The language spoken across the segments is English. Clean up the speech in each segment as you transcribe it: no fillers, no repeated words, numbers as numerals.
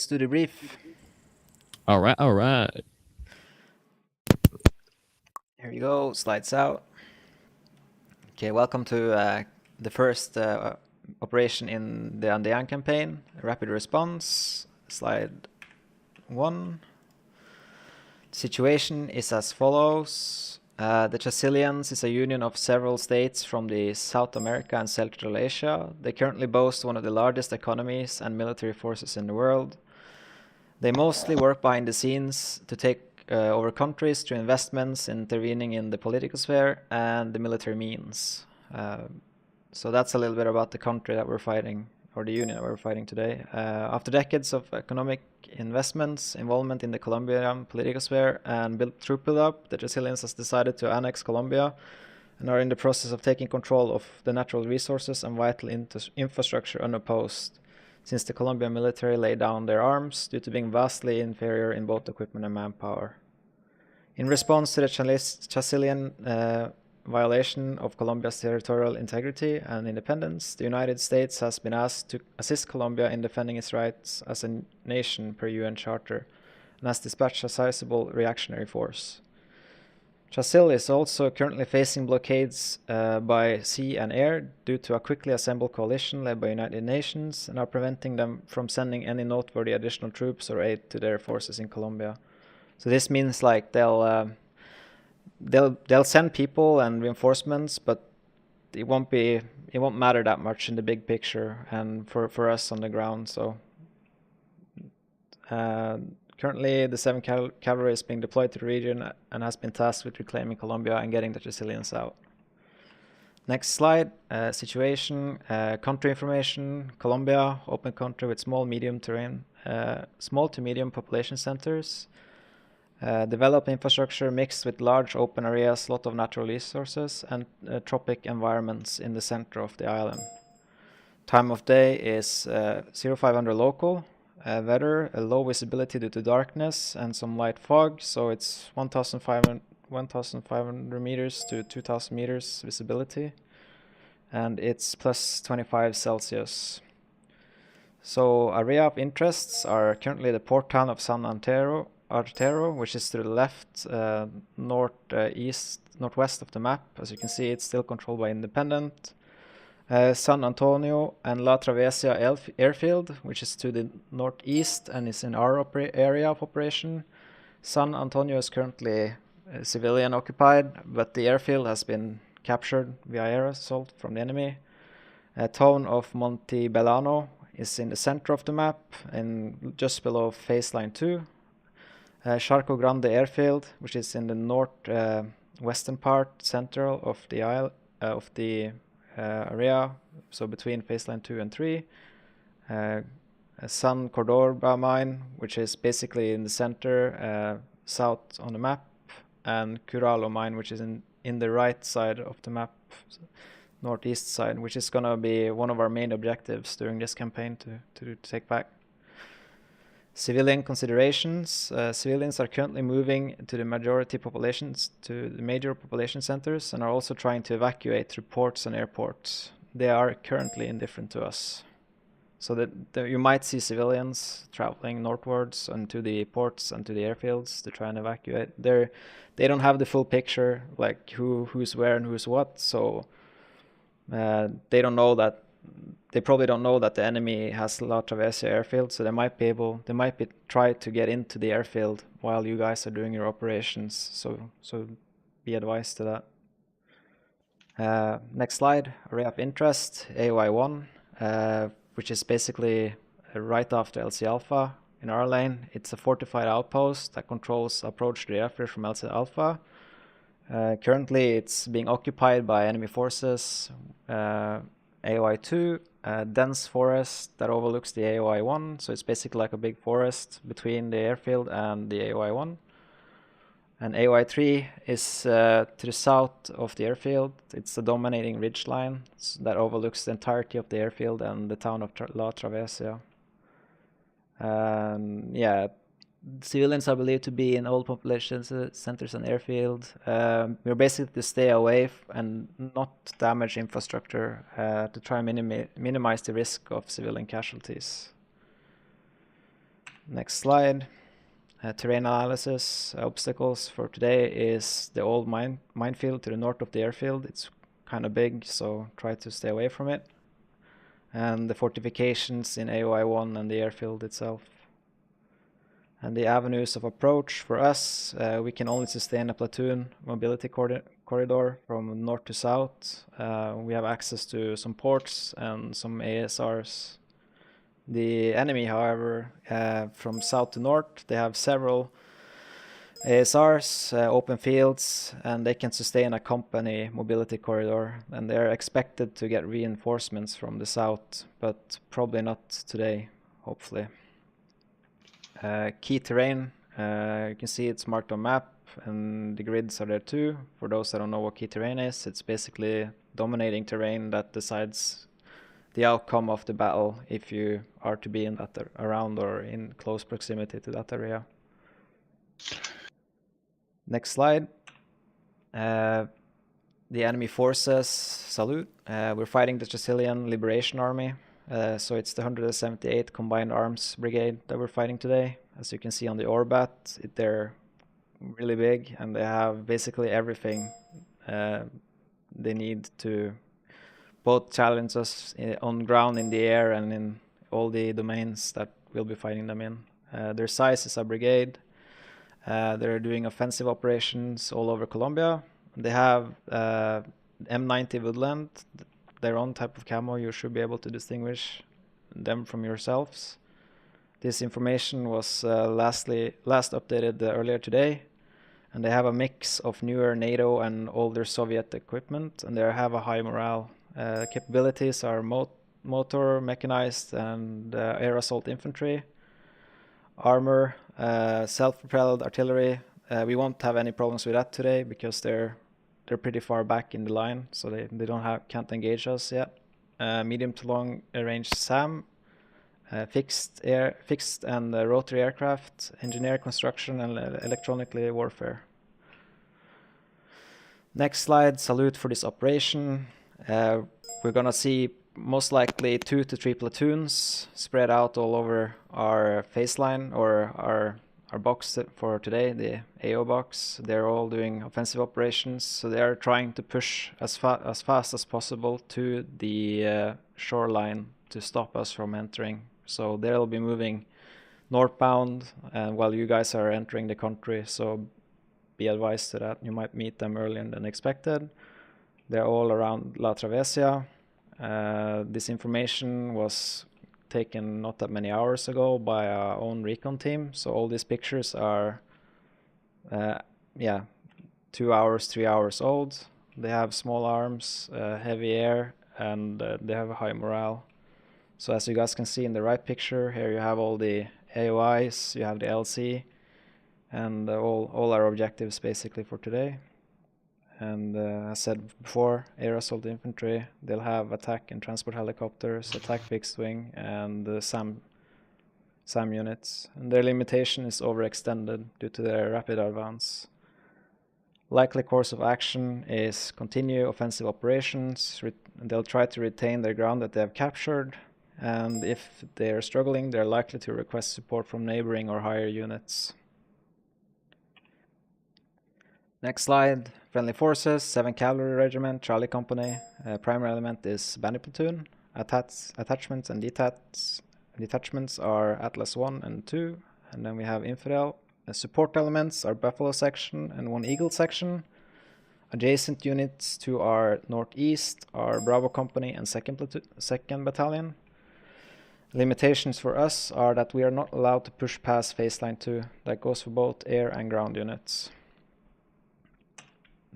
Let's do the brief. All right, all right. Here you go, slides out. Okay, welcome to the first operation in the Andean campaign, rapid response. Slide 1. Situation is as follows. The Chasilians is a union of several states from the South America and Central Asia. They currently boast one of the largest economies and military forces in the world. They mostly work behind the scenes to take over countries through investments, intervening in the political sphere and the military means. So that's a little bit about the country that we're fighting, or the union that we're fighting today. After decades of economic investments, involvement in the Colombian political sphere, and troop build-up, the Brazilians has decided to annex Colombia and are in the process of taking control of the natural resources and vital infrastructure unopposed, since the Colombian military laid down their arms due to being vastly inferior in both equipment and manpower. In response to the Chasilian violation of Colombia's territorial integrity and independence, the United States has been asked to assist Colombia in defending its rights as a nation per UN Charter, and has dispatched a sizable reactionary force. Chile is also currently facing blockades by sea and air due to a quickly assembled coalition led by United Nations, and are preventing them from sending any noteworthy additional troops or aid to their forces in Colombia. So this means like they'll send people and reinforcements, but it won't matter that much in the big picture and for us on the ground. So currently, the 7th Cavalry is being deployed to the region and has been tasked with reclaiming Colombia and getting the Brazilians out. Next slide, situation, country information. Colombia, open country with small to medium population centers. Developed infrastructure mixed with large open areas, lot of natural resources, and tropic environments in the center of the island. Time of day is 0500 local. Weather, a low visibility due to darkness and some light fog, so it's 1,500 meters to 2,000 meters visibility, and it's plus 25 Celsius. So area of interests are currently the port town of San Artero, which is to the left, northwest of the map. As you can see, it's still controlled by Independent. San Antonio and La Travesia airfield, which is to the northeast and is in our area of operation. San Antonio is currently civilian occupied, but the airfield has been captured via air assault from the enemy. Town of Montebellano is in the center of the map and just below phase line 2. Charco Grande airfield, which is in the northwestern part, central of the area, so between phase line 2 and 3. San Cordoba mine, which is basically in the center, south on the map, and Curalo mine, which is in the right side of the map, northeast side, which is going to be one of our main objectives during this campaign to take back. Civilian considerations. Civilians are currently moving to the major population centers and are also trying to evacuate through ports and airports. They are currently indifferent to us. So that you might see civilians traveling northwards and to the ports and to the airfields to try and evacuate. They don't have the full picture, like who's where and who's what. So they probably don't know that the enemy has La Travesia airfield, so they might try to get into the airfield while you guys are doing your operations. So be advised to that. Next slide, area of interest, AOI1, which is basically right after LC Alpha in our lane. It's a fortified outpost that controls approach to the airfield from LC Alpha. Currently, it's being occupied by enemy forces. AOI2, dense forest that overlooks the AOI1, so it's basically like a big forest between the airfield and the AOI1. And AOI3 is to the south of the airfield. It's a dominating ridgeline that overlooks the entirety of the airfield and the town of La Travesia. Yeah, civilians are believed to be in all population centers and airfield. We're basically to stay away and not damage infrastructure to try and minimize the risk of civilian casualties. Next slide. Terrain analysis. Obstacles for today is the old minefield to the north of the airfield. It's kind of big, so try to stay away from it. And the fortifications in AOI 1 and the airfield itself. And the avenues of approach for us, we can only sustain a platoon mobility corridor from north to south. We have access to some ports and some ASRs. The enemy, however, from south to north, they have several ASRs, open fields, and they can sustain a company mobility corridor. And they're expected to get reinforcements from the south, but probably not today, hopefully. Key terrain, you can see it's marked on map, and the grids are there too. For those that don't know what key terrain is, it's basically dominating terrain that decides the outcome of the battle if you are to be in that around or in close proximity to that area. Next slide. The enemy forces, salute. We're fighting the Chilean Liberation Army. So it's the 178th Combined Arms Brigade that we're fighting today. As you can see on the Orbat, they're really big and they have basically everything they need to both challenge us on ground, in the air, and in all the domains that we'll be fighting them in. Their size is a brigade. They're doing offensive operations all over Colombia. They have M90 Woodland, their own type of camo. You should be able to distinguish them from yourselves. This information was last updated earlier today, and they have a mix of newer NATO and older Soviet equipment, and they have a high morale. Capabilities are motor, mechanized, and air assault infantry. Armor, self-propelled artillery. We won't have any problems with that today because they're pretty far back in the line, so they can't engage us yet. Medium to long range SAM, fixed and rotary aircraft, engineer construction, and electronically warfare. Next slide, salute for this operation. We're gonna see most likely 2 to 3 platoons spread out all over our phase line, or our box for today, the AO box. They're all doing offensive operations, so they're trying to push as fast as possible to the shoreline to stop us from entering. So they'll be moving northbound while you guys are entering the country, so be advised to that. You might meet them earlier than expected. They're all around La Travesia. This information was taken not that many hours ago by our own recon team, so all these pictures are 2 hours, 3 hours old. They have small arms, heavy air, and they have a high morale. So as you guys can see in the right picture, here you have all the AOIs, you have the LC, and all our objectives basically for today. And as said before, air assault infantry, they'll have attack and transport helicopters, attack fixed wing, and SAM units. And their limitation is overextended due to their rapid advance. Likely course of action is continue offensive operations. They'll try to retain their ground that they have captured. And if they're struggling, they're likely to request support from neighboring or higher units. Next slide. Friendly forces, 7 Cavalry Regiment, Charlie Company. Primary element is Bandit Platoon. Attachments and detachments are Atlas 1 and 2. And then we have Infidel. Support elements are Buffalo Section and 1 Eagle Section. Adjacent units to our northeast are Bravo Company and 2nd Battalion. Limitations for us are that we are not allowed to push past phase line 2. That goes for both air and ground units.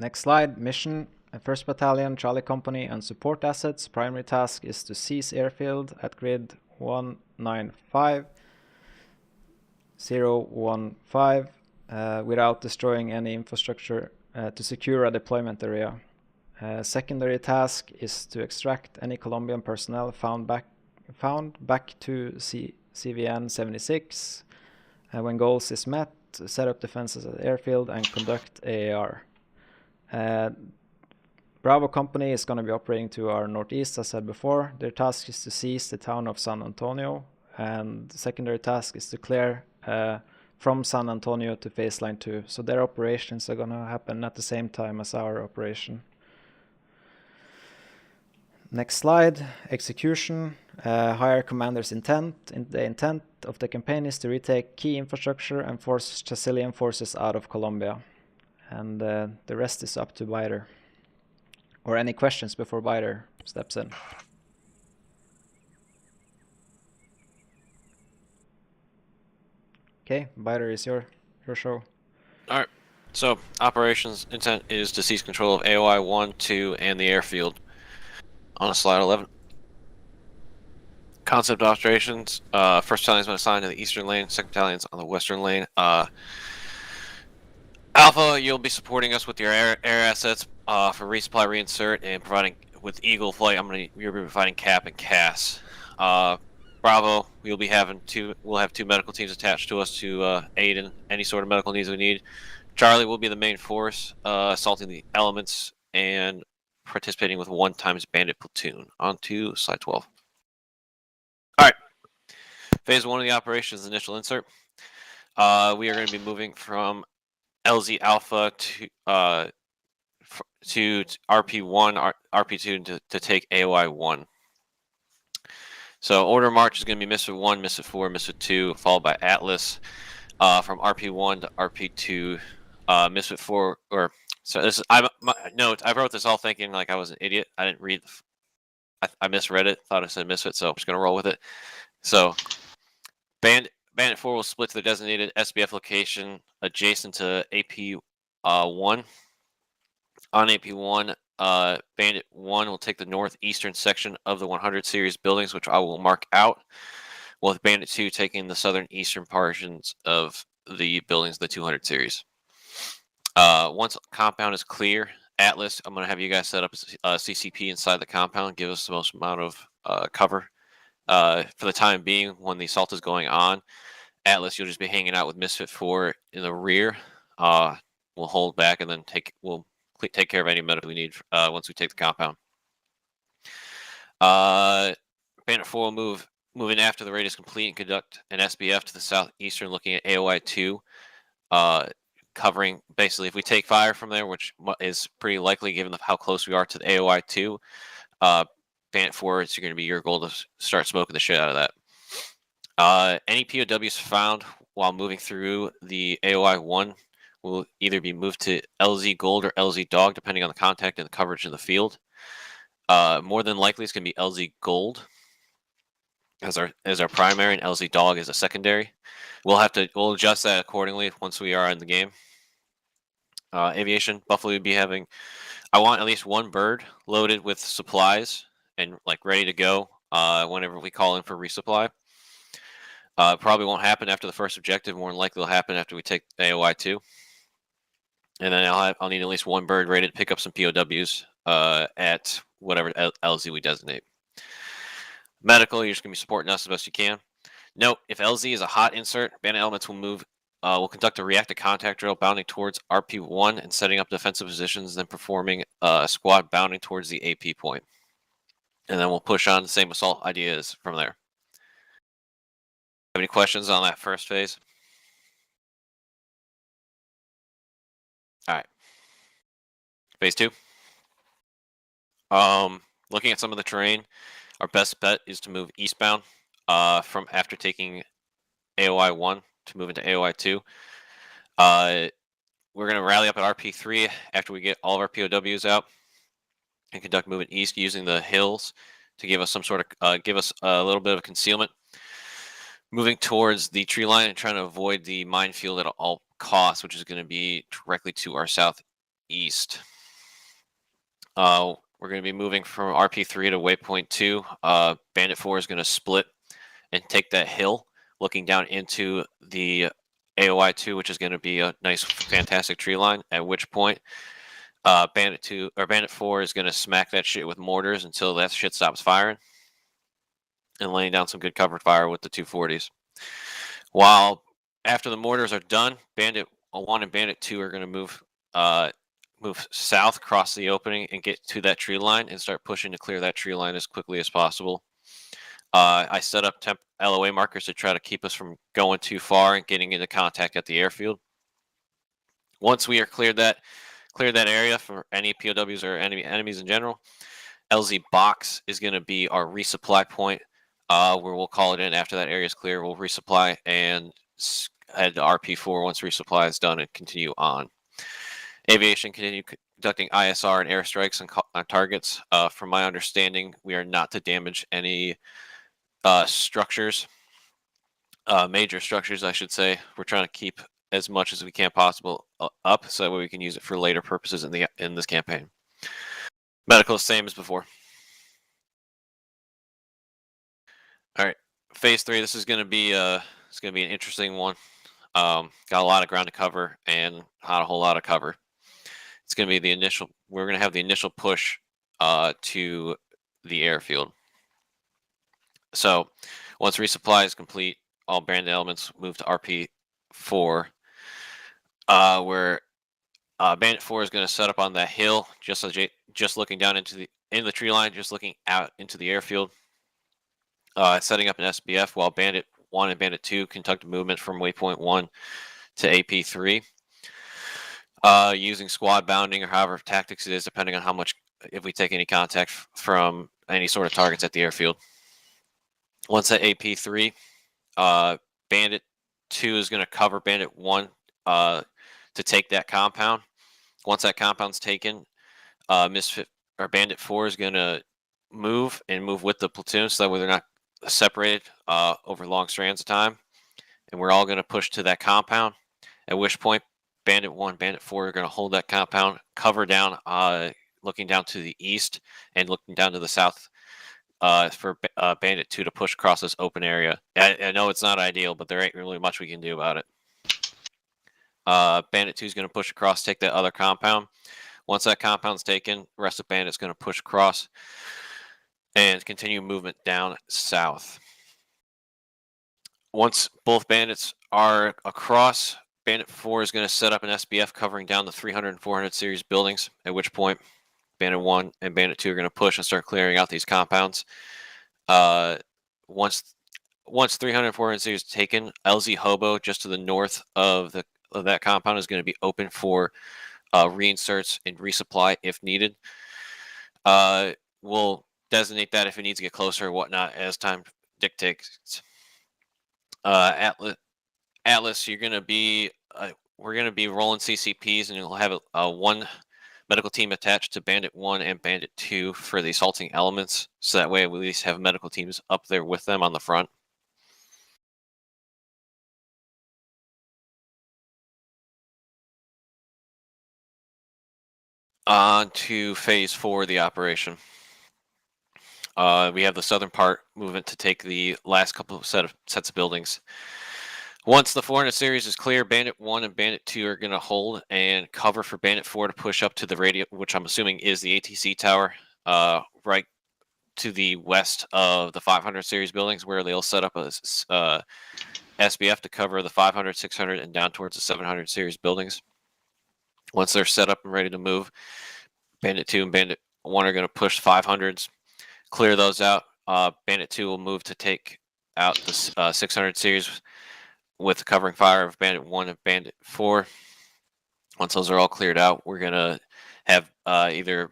Next slide, mission. 1st Battalion, Charlie Company, and support assets. Primary task is to seize airfield at grid 195.015 without destroying any infrastructure to secure a deployment area. Secondary task is to extract any Colombian personnel found back to CVN 76. When goals is met, set up defenses at the airfield and conduct AAR. Bravo Company is going to be operating to our northeast, as said before. Their task is to seize the town of San Antonio, and the secondary task is to clear from San Antonio to phase line 2. So their operations are going to happen at the same time as our operation. Next slide, execution. Higher commander's intent. The intent of the campaign is to retake key infrastructure and force Chazilian forces out of Colombia. And the rest is up to Biter. Or any questions before Biter steps in? Okay, Biter is your show. All right. So operations intent is to seize control of AOI 1, 2, and the airfield. On slide 11. Concept operations. First battalion has been assigned to the eastern lane. Second battalion's on the western lane. Alpha, you'll be supporting us with your air assets for resupply, reinsert, and providing with Eagle flight. You'll be providing Cap and CAS. Bravo, we'll have two medical teams attached to us to aid in any sort of medical needs we need. Charlie will be the main force, assaulting the elements and participating with 1 times bandit platoon. On to slide 12. All right. Phase 1 of the operations initial insert. We are going to be moving from LZ Alpha to RP1, RP2 to take AOI 1. So order of march is going to be Misfit 1, Misfit 4, Misfit 2, followed by Atlas. From RP1 to RP2, Misfit 4, or so this is I wrote this all thinking like I was an idiot. I didn't read. I misread it. Thought I said Misfit, so I'm just gonna roll with it. So Bandit 4 will split to the designated SBF location adjacent to AP 1. On AP 1, Bandit 1 will take the northeastern section of the 100 series buildings, which I will mark out, with Bandit 2 taking the southern eastern portions of the buildings, the 200 series. Once compound is clear, Atlas, I'm going to have you guys set up a CCP inside the compound, give us the most amount of cover. For the time being, when the assault is going on, Atlas, you'll just be hanging out with Misfit 4 in the rear. We'll hold back and then we'll take care of any medical we need once we take the compound. Bandit 4 will move in after the raid is complete and conduct an SBF to the southeastern, looking at AOI 2, covering basically if we take fire from there, which is pretty likely given how close we are to the AOI 2. Bandit 4, it's going to be your goal to start smoking the shit out of that. Any POWs found while moving through the AOI 1 will either be moved to LZ Gold or LZ Dog, depending on the contact and the coverage in the field. More than likely, it's going to be LZ Gold as our primary, and LZ Dog as a secondary. We'll adjust that accordingly once we are in the game. Aviation, Buffalo will be having. I want at least 1 bird loaded with supplies and like ready to go whenever we call in for resupply. Probably won't happen after the first objective. More than likely, will happen after we take AOI 2. And then I'll need at least 1 bird ready to pick up some POWs at whatever LZ we designate. Medical, you're just going to be supporting us as best you can. Note, if LZ is a hot insert, bandit elements will conduct a reactive contact drill bounding towards RP1 and setting up defensive positions, then performing a squad bounding towards the AP point. And then we'll push on the same assault ideas from there. Have any questions on that first phase? All right. Phase 2. Looking at some of the terrain, our best bet is to move eastbound from after taking AOI 1 to move into AOI 2. We're going to rally up at RP3 after we get all of our POWs out and conduct movement east using the hills to give us give us a little bit of concealment. Moving towards the tree line and trying to avoid the minefield at all costs, which is going to be directly to our southeast. We're going to be moving from RP3 to waypoint 2. Bandit 4 is going to split and take that hill, looking down into the AOI 2, which is going to be a nice, fantastic tree line. At which point, Bandit 4 is going to smack that shit with mortars until that shit stops firing, and laying down some good cover fire with the 240s. While after the mortars are done, Bandit 1 and Bandit 2 are going to move south, across the opening, and get to that tree line and start pushing to clear that tree line as quickly as possible. I set up temp LOA markers to try to keep us from going too far and getting into contact at the airfield. Once we are cleared that area for any POWs or enemies in general, LZ box is going to be our resupply point, where we'll call it in after that area is clear. We'll resupply and head to RP4 once resupply is done and continue on. Aviation continue conducting ISR and airstrikes on targets. From my understanding, we are not to damage any structures, major structures, I should say. We're trying to keep as much as we can possible up, so that way we can use it for later purposes in this campaign. Medical is same as before. All right, phase 3. This is going to be an interesting one. Got a lot of ground to cover and not a whole lot of cover. It's going to be the initial. We're going to have the initial push to the airfield. So once resupply is complete, all bandit elements move to RP4, where Bandit 4 is going to set up on that hill, just looking down into the tree line, just looking out into the airfield, setting up an SBF, while Bandit 1 and Bandit 2 conduct movement from waypoint 1 to AP3, using squad bounding or however tactics it is, depending on how much, if we take any contact from any sort of targets at the airfield. Once at AP3, Bandit 2 is going to cover Bandit 1 to take that compound. Once that compound's taken, Bandit 4 is going to move with the platoon, so that way they're not separated over long strands of time. And we're all going to push to that compound, at which point Bandit 1, Bandit 4 are going to hold that compound, cover down, looking down to the east and looking down to the south, for Bandit 2 to push across this open area. I know it's not ideal, but there ain't really much we can do about it. Bandit 2 is going to push across, take that other compound. Once that compound's taken, the rest of Bandit's going to push across and continue movement down south. Once both bandits are across, Bandit 4 is going to set up an SBF covering down the 300 and 400 series buildings, at which point Bandit 1 and Bandit 2 are going to push and start clearing out these compounds. Once 300 and 400 series is taken, LZ Hobo, just to the north of that compound, is going to be open for reinserts and resupply if needed. We'll designate that if it needs to get closer or whatnot as time dictates. Atlas, you're going to be we're going to be rolling CCPs, and you'll have one medical team attached to Bandit 1 and Bandit 2 for the assaulting elements, so that way we at least have medical teams up there with them on the front. On to phase 4 of the operation. We have the southern part movement to take the last couple of sets of buildings. Once the 400 series is clear, Bandit 1 and Bandit 2 are going to hold and cover for Bandit 4 to push up to the radio, which I'm assuming is the ATC tower, right to the west of the 500 series buildings, where they'll set up a SBF to cover the 500, 600, and down towards the 700 series buildings. Once they're set up and ready to move, Bandit 2 and Bandit 1 are going to push 500s, clear those out. Bandit 2 will move to take out the 600 series with the covering fire of Bandit 1 and Bandit 4. Once those are all cleared out, we're going to have either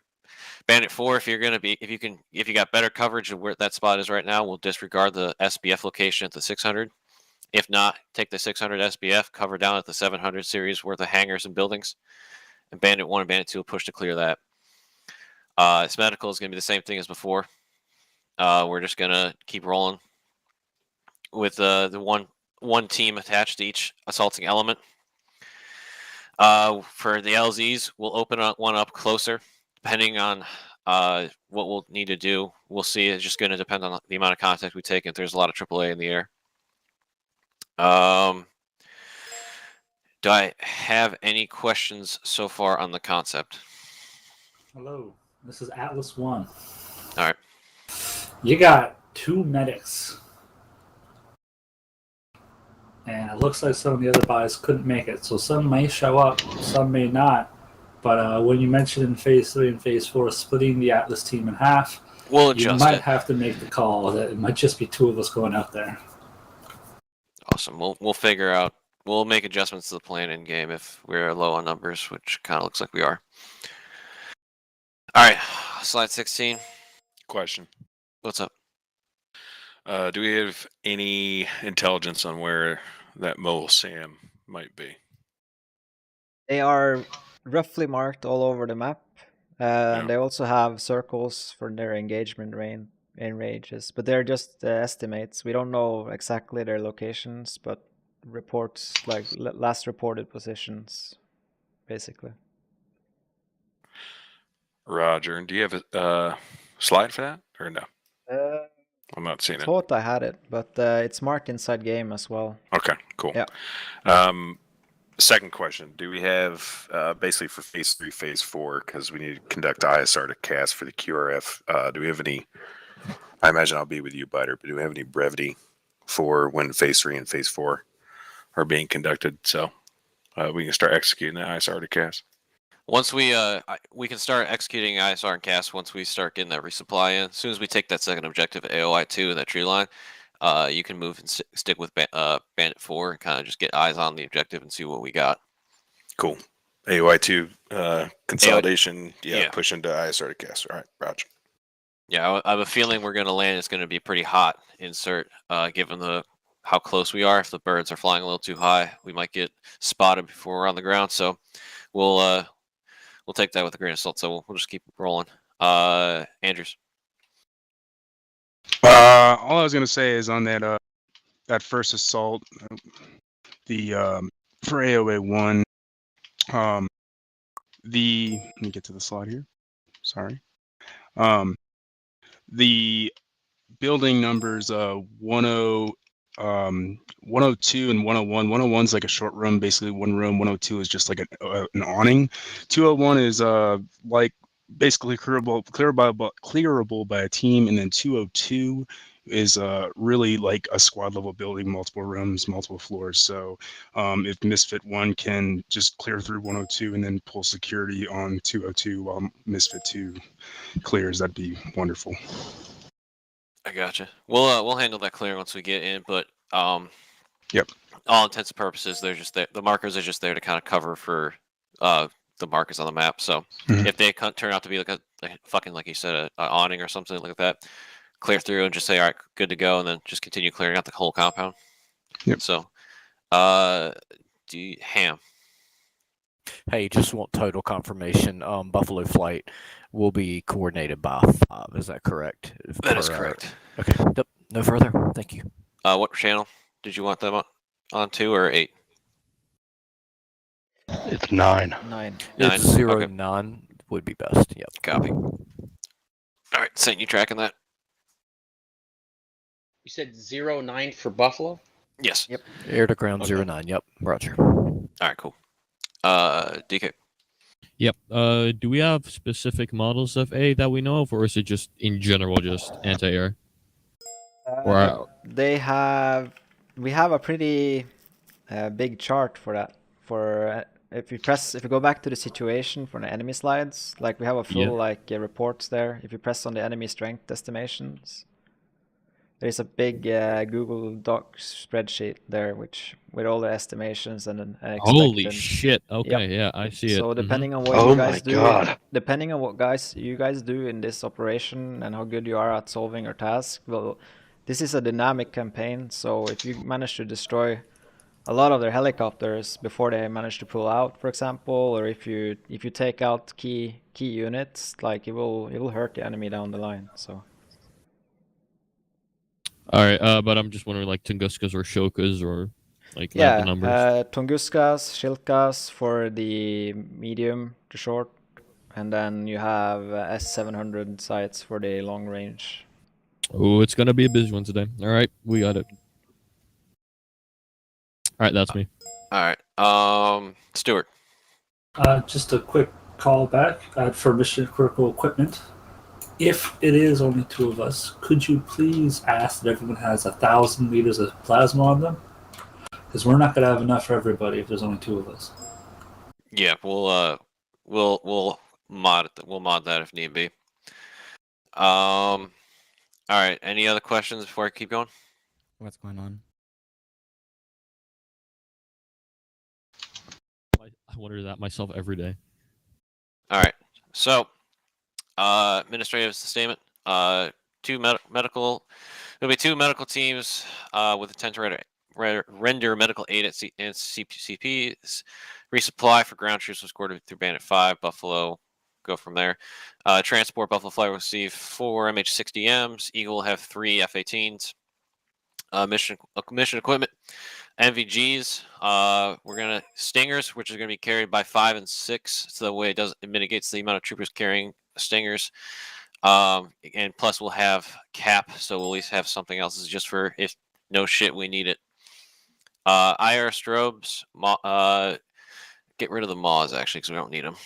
Bandit 4, if you got better coverage of where that spot is right now, we'll disregard the SBF location at the 600. If not, take the 600 SBF, cover down at the 700 series worth of hangars and buildings, and Bandit 1 and Bandit 2 will push to clear that. This medical is going to be the same thing as before. We're just going to keep rolling with the one team attached to each assaulting element. For the LZs, we'll open one up closer, depending on what we'll need to do. We'll see. It's just going to depend on the amount of contact we take if there's a lot of AAA in the air. Do I have any questions so far on the concept? Hello, this is Atlas 1. All right. You got 2 medics. And it looks like some of the other guys couldn't make it. So some may show up, some may not. But when you mentioned in Phase 3 and Phase 4 splitting the Atlas team in half, We'll You adjust might it. have to make the call that it might just be 2 of us going out there. Awesome. We'll figure out. We'll make adjustments to the plan in game if we're low on numbers, which kind of looks like we are. All right, slide 16. Question. What's up? Do we have any intelligence on where that Milsim might be? They are roughly marked all over the map. And they also have circles for their engagement ranges, but they're just estimates. We don't know exactly their locations, but reports like last reported positions, basically. Roger. And do you have a slide for that or no? I'm not seeing it. Thought I had it, but it's marked inside game as well. Okay, cool. Yeah. Second question. Do we have, basically for phase 3, phase 4, because we need to conduct ISR to cast for the QRF, do we have any, I imagine I'll be with you, Biter, but do we have any brevity for when phase 3 and phase 4 are being conducted? So we can start executing the ISR to cast. Once we can start executing ISR and cast once we start getting that resupply in. As soon as we take that second objective at AOI2 in that tree line, you can move and stick with Bandit 4 and kind of just get eyes on the objective and see what we got. Cool. AOI2 consolidation, push into ISR to cast. All right, Roger. Yeah, I have a feeling we're going to land. It's going to be pretty hot insert, given how close we are. If the birds are flying a little too high, we might get spotted before we're on the ground. So we'll take that with a grain of salt. So we'll just keep rolling. Andrews. All I was gonna say is on that first assault, the for AOA1, let me get to the slide here. Sorry. The building numbers 102 and 101. 101 is like a short room, basically one room. 102 is just like an awning. 201 is like basically clearable by a team, and then 202 is really like a squad level building, multiple rooms, multiple floors. So if Misfit 1 can just clear through 102 and then pull security on 202 while Misfit 2 clears, that'd be wonderful. I gotcha. We'll handle that clear once we get in, but Yep. All intents and purposes, they're just there. The markers are just there to kind of cover for the markers on the map. So if they turn out to be like a fucking, like you said, an awning or something like that, clear through and just say, all right, good to go, and then just continue clearing out the whole compound. Yep. So, Ham. Hey, just want total confirmation. Buffalo flight will be coordinated by 5. Is that correct? That is correct. Okay. Yep. No further. Thank you. What channel did you want them on 2 or 8? It's 9. 9. It's 09 would be best. Yep. Copy. All right, Saint, you tracking that? You said 09 for Buffalo? Yes. Yep. Air to ground 09. Yep. Roger. All right, cool. DK. Yep. Do we have specific models of A that we know of, or is it just in general just anti-air? We have a pretty big chart for that. For if you go back to the situation for the enemy slides, like we have a full reports there. If you press on the enemy strength estimations, there's a big Google Docs spreadsheet there, with all the estimations and expected. Holy shit! Okay, Yep. yeah, I see it. So depending on what depending on what you guys do in this operation and how good you are at solving your task, well, this is a dynamic campaign. So if you manage to destroy a lot of their helicopters before they manage to pull out, for example, or if you take out key units, like it will hurt the enemy down the line. So. All right, but I'm just wondering, like Tunguskas or Shokas or like the numbers. Tunguskas, Shilkas for the medium to short, and then you have S700 sights for the long range. Oh, it's gonna be a busy one today. All right, we got it. All right, that's me. All right, Stuart. Just a quick call back for mission critical equipment. If it is only 2 of us, could you please ask that everyone has 1,000 liters of plasma on them? Because we're not going to have enough for everybody if there's only 2 of us. Yeah, we'll mod that if need be. All right. Any other questions before I keep going? What's going on? I wonder that myself every day. All right. So, administrative sustainment. Two medical. There'll be 2 medical teams with intent to render medical aid at CPs. Resupply for ground troops was escorted through Bandit 5. Buffalo, go from there. Transport, Buffalo Flight will receive 4 MH-60Ms. Eagle will have 3 F-18s. Mission equipment. NVGs, we're gonna Stingers, which is gonna be carried by 5 and 6, so that way it mitigates the amount of troopers carrying Stingers. And plus we'll have cap, so we'll at least have something else. This is just for if no shit we need it. IR strobes, get rid of the MAWs actually because we don't need them.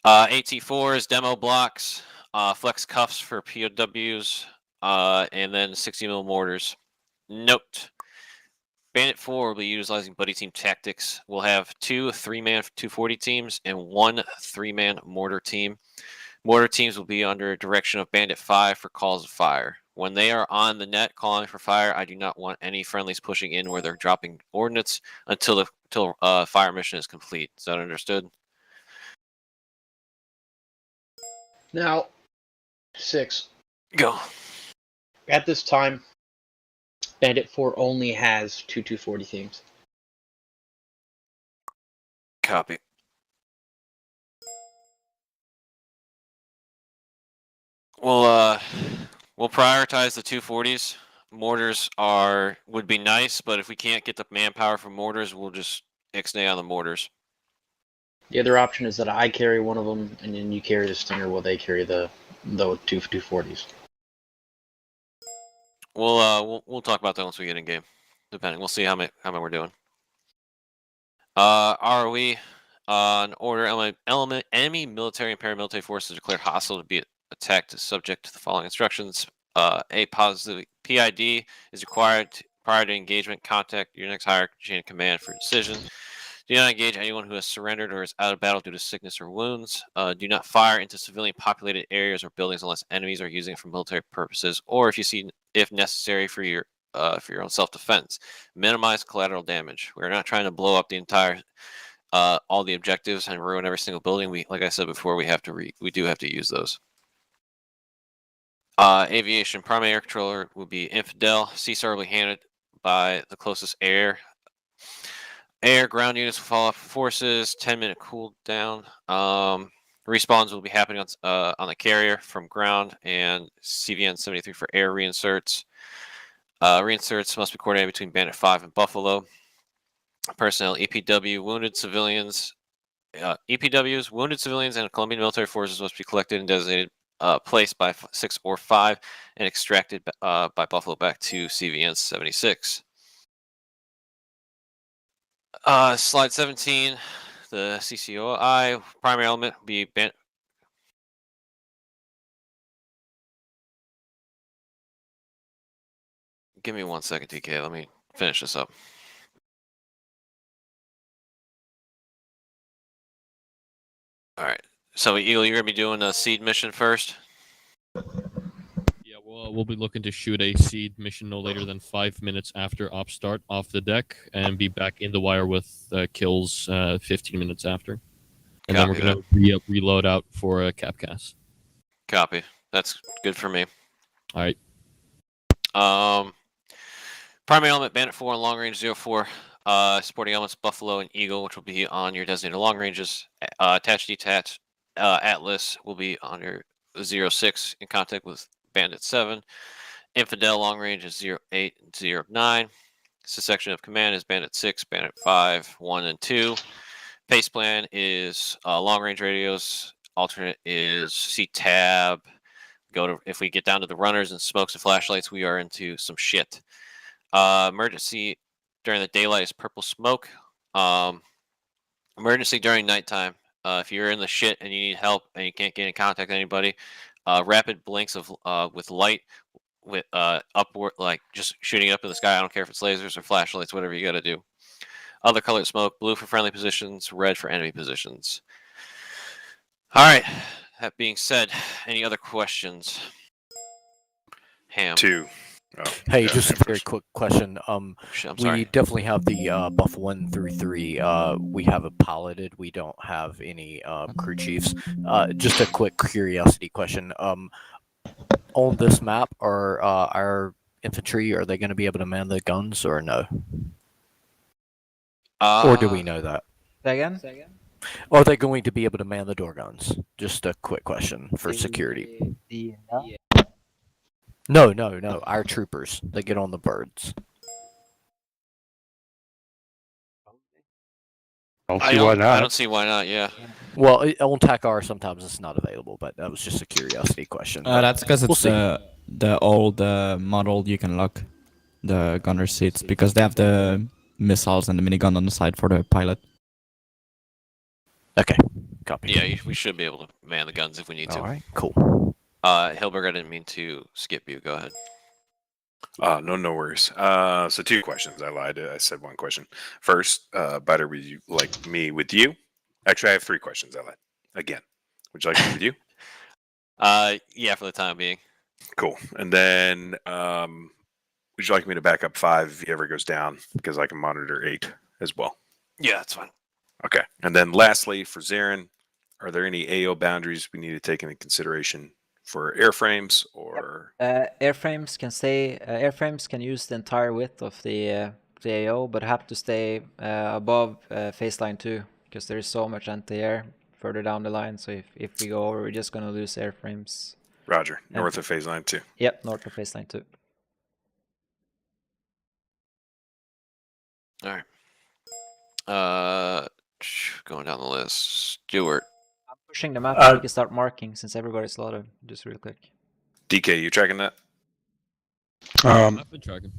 AT4s, demo blocks, flex cuffs for POWs, and then 60mm mortars. Note: Bandit 4 will be utilizing buddy team tactics. We'll have 2 3-man 240 teams and 1 3-man mortar team. Mortar teams will be under direction of Bandit 5 for calls of fire. When they are on the net calling for fire, I do not want any friendlies pushing in where they're dropping ordnance until fire mission is complete. Is that understood? Now, 6. Go. At this time, Bandit 4 only has 2 240 teams. Copy. We'll prioritize the 240s. Mortars would be nice, but if we can't get the manpower for mortars, we'll just ixnay on the mortars. The other option is that I carry one of them, and then you carry the Stinger while they carry the 2 240s. We'll talk about that once we get in game. Depending, we'll see how many we're doing. ROE on order enemy military and paramilitary forces declared hostile to be attacked is subject to the following instructions. A positive PID is required prior to engagement. Contact your next higher chain of command for decision. Do not engage anyone who has surrendered or is out of battle due to sickness or wounds. Do not fire into civilian populated areas or buildings unless enemies are using it for military purposes, or if necessary for your own self-defense. Minimize collateral damage. We're not trying to blow up the entire all the objectives and ruin every single building. Like I said before, we do have to use those. Aviation primary air controller will be Infidel. CSAR will be handed by the closest air. Ground units will fall off forces. 10-minute cooldown. Respawns will be happening on the carrier from ground, and CVN 73 for air reinserts. Reinserts must be coordinated between Bandit 5 and Buffalo. Personnel, EPW, wounded civilians. EPWs, wounded civilians, and Colombian military forces must be collected and designated place by 6 or 5 and extracted by Buffalo back to CVN 76. Slide 17, the CCOI primary element will be Give me 1 second, TK. Let me finish this up. All right. So, Eagle, you're going to be doing a seed mission first? Yeah, we'll be looking to shoot a seed mission no later than 5 minutes after op start off the deck and be back in the wire with kills 15 minutes after. And then we're going to reload out for a capcast. Copy. That's good for me. All right. Primary element, Bandit 4 and long range 04. Supporting elements, Buffalo and Eagle, which will be on your designated long ranges. Attached, detached, Atlas will be on your 06 in contact with Bandit 7. Infidel long range is 08 and 09. Section of command is Bandit 6, Bandit 5, 1, and 2. Pace plan is long range radios. Alternate is C-tab. If we get down to the runners and smokes and flashlights, we are into some shit. Emergency during the daylight is purple smoke. Emergency during nighttime. If you're in the shit and you need help and you can't get in contact with anybody, rapid blinks with light, with upward, like just shooting up in the sky. I don't care if it's lasers or flashlights, whatever you got to do. Other colored smoke: blue for friendly positions, red for enemy positions. All right, That being said, any other questions? Ham. 2. Oh, Hey, yeah, just Ham a very first. quick question. Shit, I'm We sorry. definitely have the buff 1 through 3. We have it piloted. We don't have any crew chiefs. Just a quick curiosity question. On this map, are our infantry, are they going to be able to man the guns or no? Or do we know that? Say again? Are they going to be able to man the door guns? Just a quick question for security. No. Our troopers. They get on the birds. I don't see why not. Yeah. Well, on TACR sometimes it's not available, but that was just a curiosity question. That's because we'll it's see. the old model you can lock the gunner seats because they have the missiles and the minigun on the side for the pilot. Okay, copy. Yeah, we should be able to man the guns if we need to. All right, cool. Hilberg, I didn't mean to skip you. Go ahead. No worries. So 2 questions. I lied. I said 1 question. First, Butter, would you like me with you? Actually, I have 3 questions. I lied. Again. Would you like me with you? Yeah, for the time being. Cool. And then, would you like me to back up 5 if he ever goes down? Because I can monitor 8 as well. Yeah, that's fine. Okay. And then lastly, for Zarin, are there any AO boundaries we need to take into consideration for airframes or? Airframes can stay. Airframes can use the entire width of the AO, but have to stay above phase line 2 because there is so much anti-air further down the line. So if we go over, we're just gonna lose airframes. Roger. North of phase line 2. Yep, north of phase line 2. All right. Going down the list. Stuart. I'm pushing the map so we can start marking since everybody's loaded. Just real quick. DK, you tracking that? I've been tracking.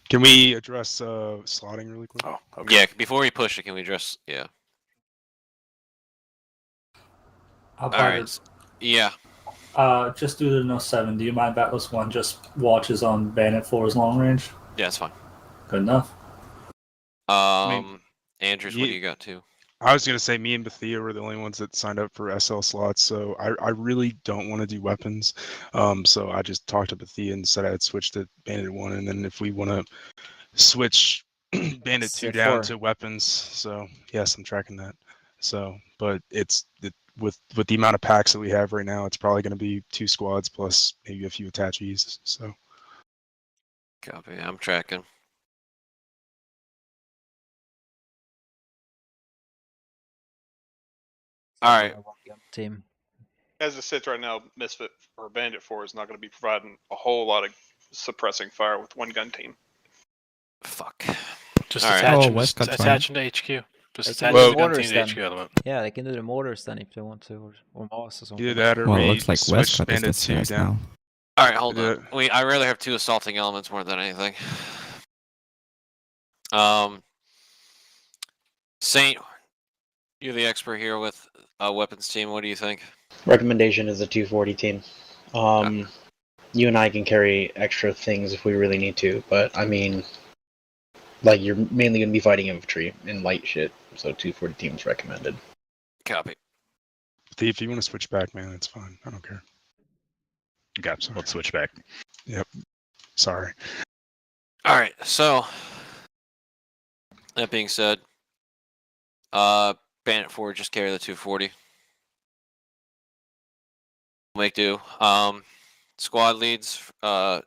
Can we address slotting really quick? Oh, okay. Yeah, before we push it, can we address? Yeah. All right. Yeah. Just due to no 7, do you mind Batless 1 just watches on Bandit 4's long range? Yeah, it's fine. Good enough. Andrews, what do you got too? I was gonna say me and Bethia were the only ones that signed up for SL slots, so I really don't want to do weapons. So I just talked to Bethia and said I'd switch to Bandit 1, and then if we want to switch Bandit 2 down to weapons, so yes, I'm tracking that. So, but with the amount of packs that we have right now, it's probably going to be 2 squads plus maybe a few attaches. So, Copy. I'm tracking. All right. Team. As it sits right now, Misfit or Bandit 4 is not going to be providing a whole lot of suppressing fire with 1 gun team. Fuck. Just All right. attach, Oh, West Cut's attach into HQ. Just They attach can do the gun mortars team then. to HQ element. Yeah, they can do the mortars then if they want to, or Moss or something. either that or Well, it we looks like switch West Cut is Bandit the 2 stress down. now. All right, hold Yeah. on. I rather have 2 assaulting elements more than anything. Saint, you're the expert here with weapons team. What do you think? Recommendation is a 240 team. You and I can carry extra things if we really need to, but I mean, like, you're mainly going to be fighting infantry and light shit, so 240 teams recommended. Copy. Bethia, if you want to switch back, man, it's fine. I don't care. Gotcha. Let's switch back. Yep. Sorry. All right. So that being said, Bandit 4 just carry the 240. Make do. Squad leads. I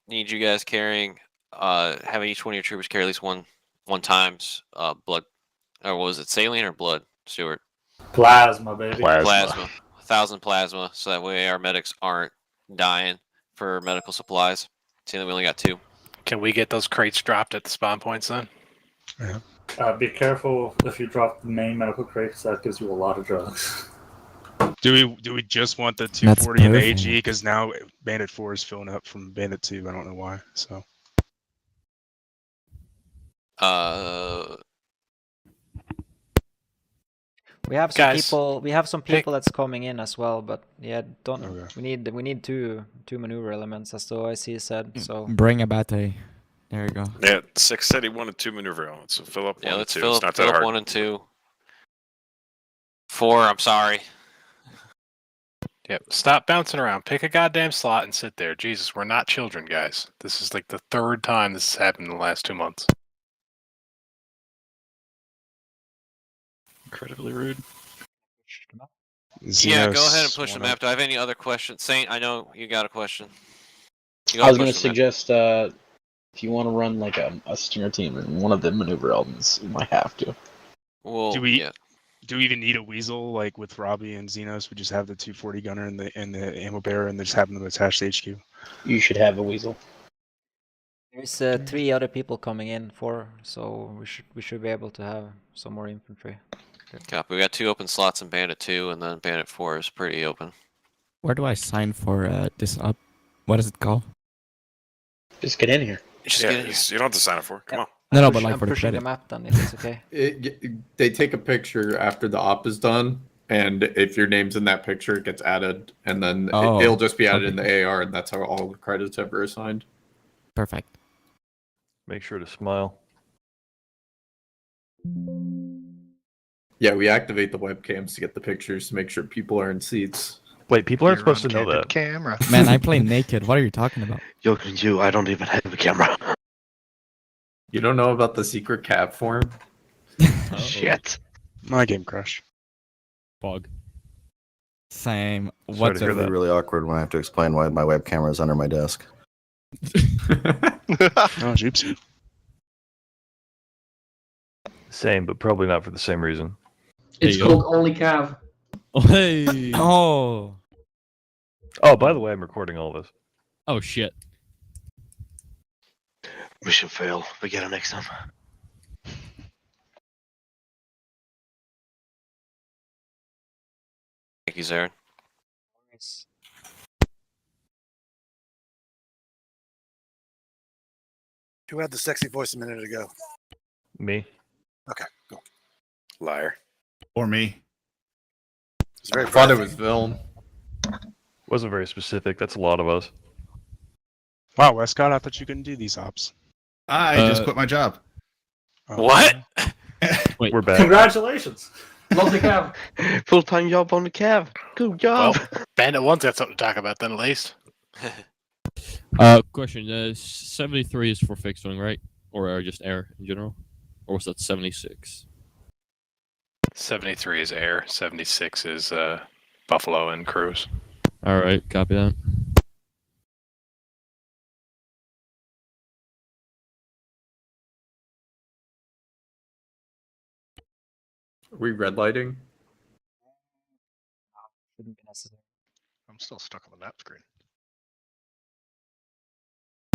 need you guys carrying. Having each one of your troopers carry at least one times blood. Or what was it, saline or blood, Stuart? Plasma, baby. Plasma. 1,000 plasma, so that way our medics aren't dying for medical supplies. Seeing that we only got 2. Can we get those crates dropped at the spawn points then? Yeah. Be careful if you drop the main medical crate, because that gives you a lot of drugs. Do we just want the 240 and the AG? Because now Bandit 4 is filling up from Bandit 2. I don't know why. So. We have some people. We have some people that's coming in as well, but yeah, don't. Okay. We need two maneuver elements, as the OIC said. So Bring a Black.A. There you go. Yeah, 6 said he wanted 2 maneuver elements. So fill up 1 and 2. Let's It's not fill that up hard. 1 and 2. 4. I'm sorry. Yep. Stop bouncing around. Pick a goddamn slot and sit there. Jesus, we're not children, guys. This is like the third time this has happened in the last 2 months. Incredibly rude. Yeah, go ahead and Xenos push the wanna- map. Do I have any other questions? Saint, I know you got a question. You I was push going to the map. suggest if you want to run like a stinger team in one of the maneuver elements, you might have to. Well, Do we yeah. do we even need a weasel like with Robbie and Xenos? We just have the 240 gunner and the ammo bearer, and they just happen to attach the HQ. You should have a weasel. There's 3 other people coming in, 4, so we should be able to have some more infantry. Copy. We got 2 open slots in Bandit 2, and then Bandit 4 is pretty open. Where do I sign for this up? What is it called? Just get in here. Just Yeah, get in here. you don't have to sign up for it. Come on. No, but like I'm for the pushing the credit. map then, if it's okay. They take a picture after the op is done, and if your name's in that picture, it gets added, and then Oh, it'll just be added okay. in the AR, and that's how all the credits ever assigned. Perfect. Make sure to smile. Yeah, we activate the webcams to get the pictures to make sure people are in seats. Wait, people aren't supposed to know that. Camera. Man, I play naked. What are you talking about? Yo, you, I don't even have a camera. You don't know about the secret cap form? Shit. My game crashed. Fog. Same. Sorry to What's hear that. Really awkward when I have to explain why my web camera is under my desk. Oh, jeepsy. Same, but probably not for the same reason. It's called Only Cav. Oh, hey. Oh. Oh, by the way, I'm recording all this. Oh shit. Mission fail. We get it next time. Thank you, Zarin. Who had the sexy voice a minute ago? Me? Okay, cool. Liar. Or me. It's very I thought it was Vilm. Wasn't very specific. That's a lot of us. Wow, Westcott, I thought you couldn't do these ops. I just quit my job. Oh, What? Wait. We're back. Congratulations. Lovely Cav. Full-time job on the Cav. Good job. Well, Bandit 1's got something to talk about then at least. Question. 73 is for fixed wing, right? Or just air in general? Or was that 76? 73 is air. 76 is Buffalo and Cruise. All right, copy that. Are we red lighting? Shouldn't be necessary. I'm still stuck on the map screen.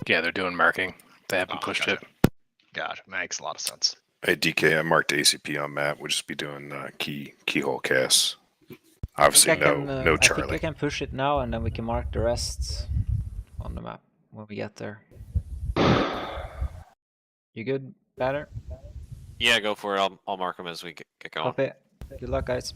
Yeah, they're doing marking. They haven't pushed gotcha. it. Gotcha. Makes a lot of sense. Hey, DK, I marked ACP on map. We'll just be doing keyhole casts. Obviously, I think no I think I Charlie. can push it now, and then we can mark the rest on the map when we get there. You good, Batter? Yeah, go for it. I'll mark them as we get going. Copy. Good luck, guys.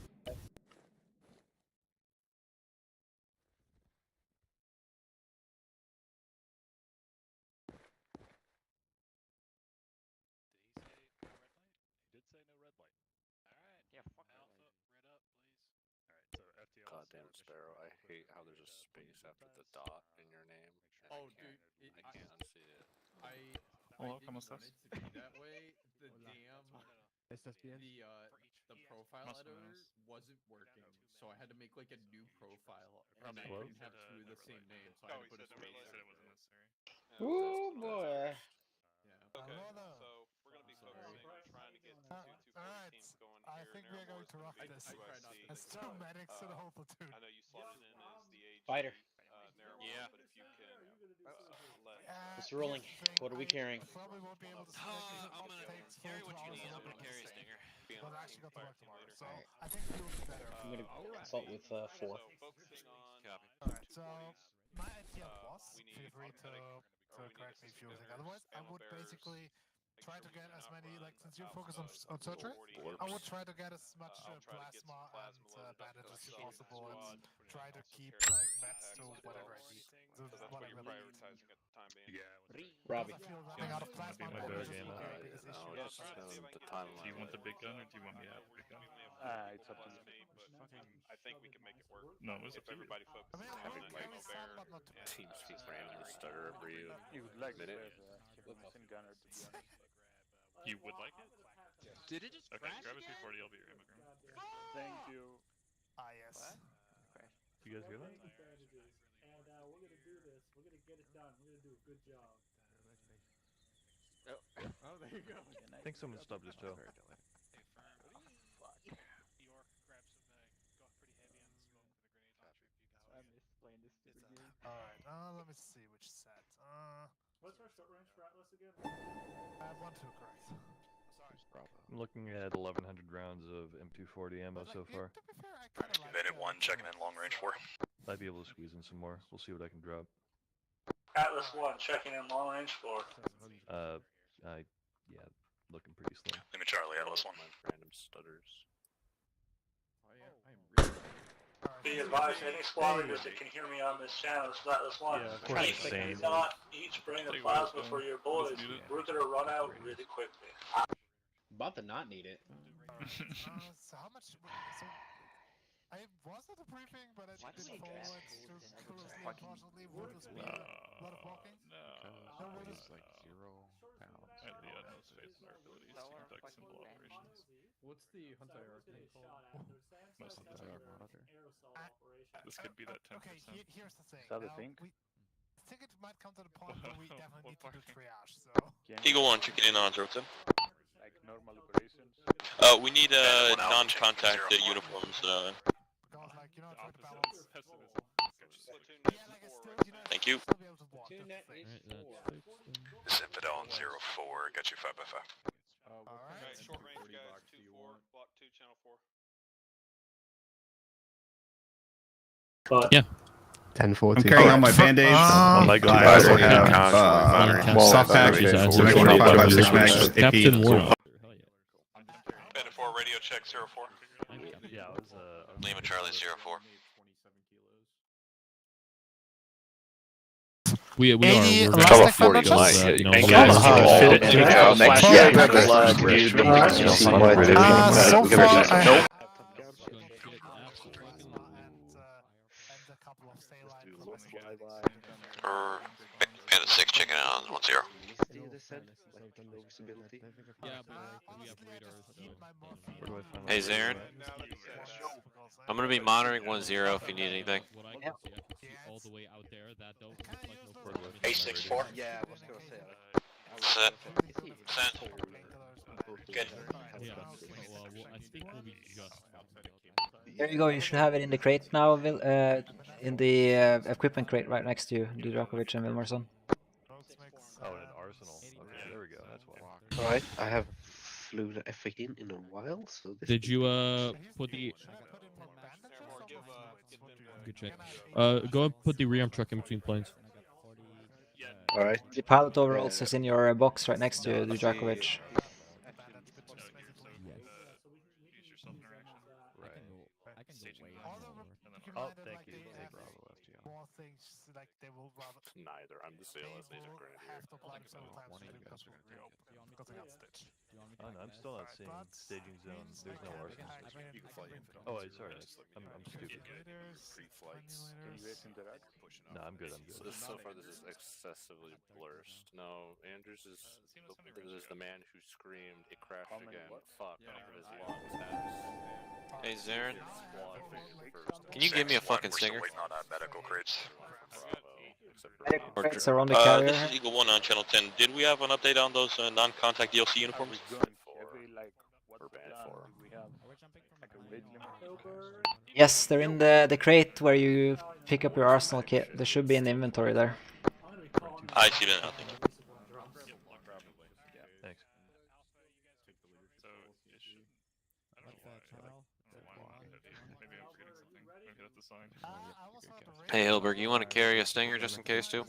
Goddamn Sparrow, I hate how there's a space after the dot in your name. Oh, dude, I can't unsee it. Hola, ¿cómo estás? That way, the profile editor wasn't working, so I had to make like a new profile, and I couldn't have 2 of the same name, so I had to put a space. Oh boy. Okay, so we're gonna be focusing on trying to get two 240 teams going here. I think we're going to rock this. As two medics to the whole platoon. I know you slotted in as the AG. Fighter. Narrow, Yeah. but if you can let. It's rolling. What are we carrying? Probably won't be able to. I'm gonna carry what you need. I'm gonna carry Stinger. Well, I actually got to work tomorrow, so I think you'll be better. I'm gonna consult with 4. So focusing on. Copy. Alright, so my idea was, feel free to correct me if you think otherwise. I would basically try to get as many, like, since you're focused on surgery, I would try to get as much plasma and bandages as possible and try to keep, like, meds to whatever I need. What I really need. Robbie. I feel running out of plasma and bandages will be the biggest issue. Do you want the big gun or do you want me to have the big gun? It's up to you. I think we can make it work. No, it's up to you. Everybody focuses on having like some, but not too much. Team speak randomly stutter every minute. You would like it? Did it just Okay, crash grab a again? 240, I'll be your immigrant. Thank you. Ah, yes. You guys hear that? And we're gonna do this. We're gonna get it done. We're gonna do a good job. Oh, there you go. I think someone stopped his toe. York, grab some, got pretty heavy on the smoke with the grenade launcher if you got it. Alright, let me see which set. What's our short range for Atlas again? I have 1-2, correct. I'm looking at 1,100 rounds of M240 ammo so far. To be fair, I kinda like Bandit 1 checking in long range 4. Might be able to squeeze in some more. We'll see what I can drop. Atlas 1 checking in long range 4. Yeah, looking pretty slim. Lima Charlie, Atlas 1. Random stutters. Oh, yeah, I am really. Be advised, any squad leaders that can hear me on this channel, it's Atlas 1. Yeah, of course it's If same. you not each bring a plasma for your boys, we're gonna run out really quickly. About to not need it. So how much? So I was at the briefing, but I didn't forward too closely. Unfortunately, would this be a lot of walking? No, It's like 0 pounds. I have the utmost faith in our abilities to conduct simple operations. What's the Hunter Arc thing called? Most of the Hunter time. Arc monitor. This could be that 10%. Okay, here's the thing. Is that a Now, thing? I think it might come to the point where we definitely need to do triage. So. Eagle 1 checking in on Rotem. Like normal operations. We need non-contact uniforms. Because, like, you know, try to balance. Thank you. This Infidel on 04, got you 5x5. Alright. Short range guys, 2-4, block 2, channel 4. But Yeah. 10-14. I'm carrying on my band-aids. Oh my God. I also have soft pack, Captain 5.56 mags, Captain AP. Warnock. Bandit 4, radio check 04. Yeah, I was Lima Charlie 04. We are. Any We're elastic very bandages? close. No, Thank we you. are- So far, I have and a couple of saline. Bandit 6 checking in on 10. Yeah, but we have radars. Where do I find Hey Zarin, I'm gonna be monitoring 10 if you need anything. What I can see, I can see all the way out there. That don't look like no further. A64. Yeah, I was gonna say. Set. Sent. Good. Yeah. Well, I think we'll be just fine. There you go. You should have it in the crate now, in the equipment crate right next to you, Djokovic and Wilmerson. Oh, an arsenal. Okay, there we go. That's why. Alright, I have flew the F-18 in a while, so this Did you put the? Good check. Go and put the rearm truck in between planes. Alright. The pilot overalls is in your box right next to you, Djokovic. Oh, thank you. More things like they will rather. Neither. I'm the CLS agent grenadier. Have to apply them several times because they got stitched. Oh, no, I'm still not seeing staging zone. There's no arsenal. You can fly Infidel. Oh, wait, sorry. I'm stupid. Pre-flights. No, I'm good. I'm good. So far, this is excessively blurred. No, Andrews is the man who screamed, "It crashed again." Fuck. His lungs. Hey Zarin, can you give me a fucking stinger? Waiting on medical crates. Medical crates are on the carrier. This is Eagle 1 on channel 10. Did we have an update on those non-contact DLC uniforms? Yes, they're in the crate where you pick up your arsenal kit. They should be in the inventory there. I see that. Thank you. Thanks. Hey Hilberg, you want to carry a stinger just in case too?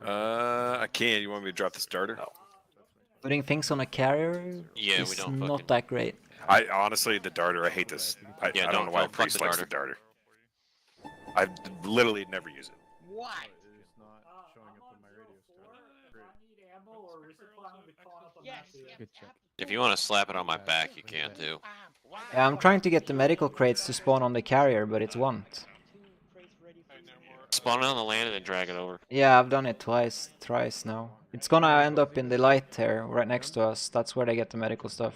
I can. You want me to drop the starter? Putting things on a carrier Yeah, we is don't not fucking- that great. I honestly, the darter, I hate this. I Yeah, don't know why don't fuck Priest the likes the darter. I literally never use it. Why? It's not showing up on my radio star. Good check. If you want to slap it on my back, you can too. Yeah, I'm trying to get the medical crates to spawn on the carrier, but it won't. Spawn it on the land and then drag it over. Yeah, I've done it thrice now. It's gonna end up in the light here, right next to us. That's where they get the medical stuff.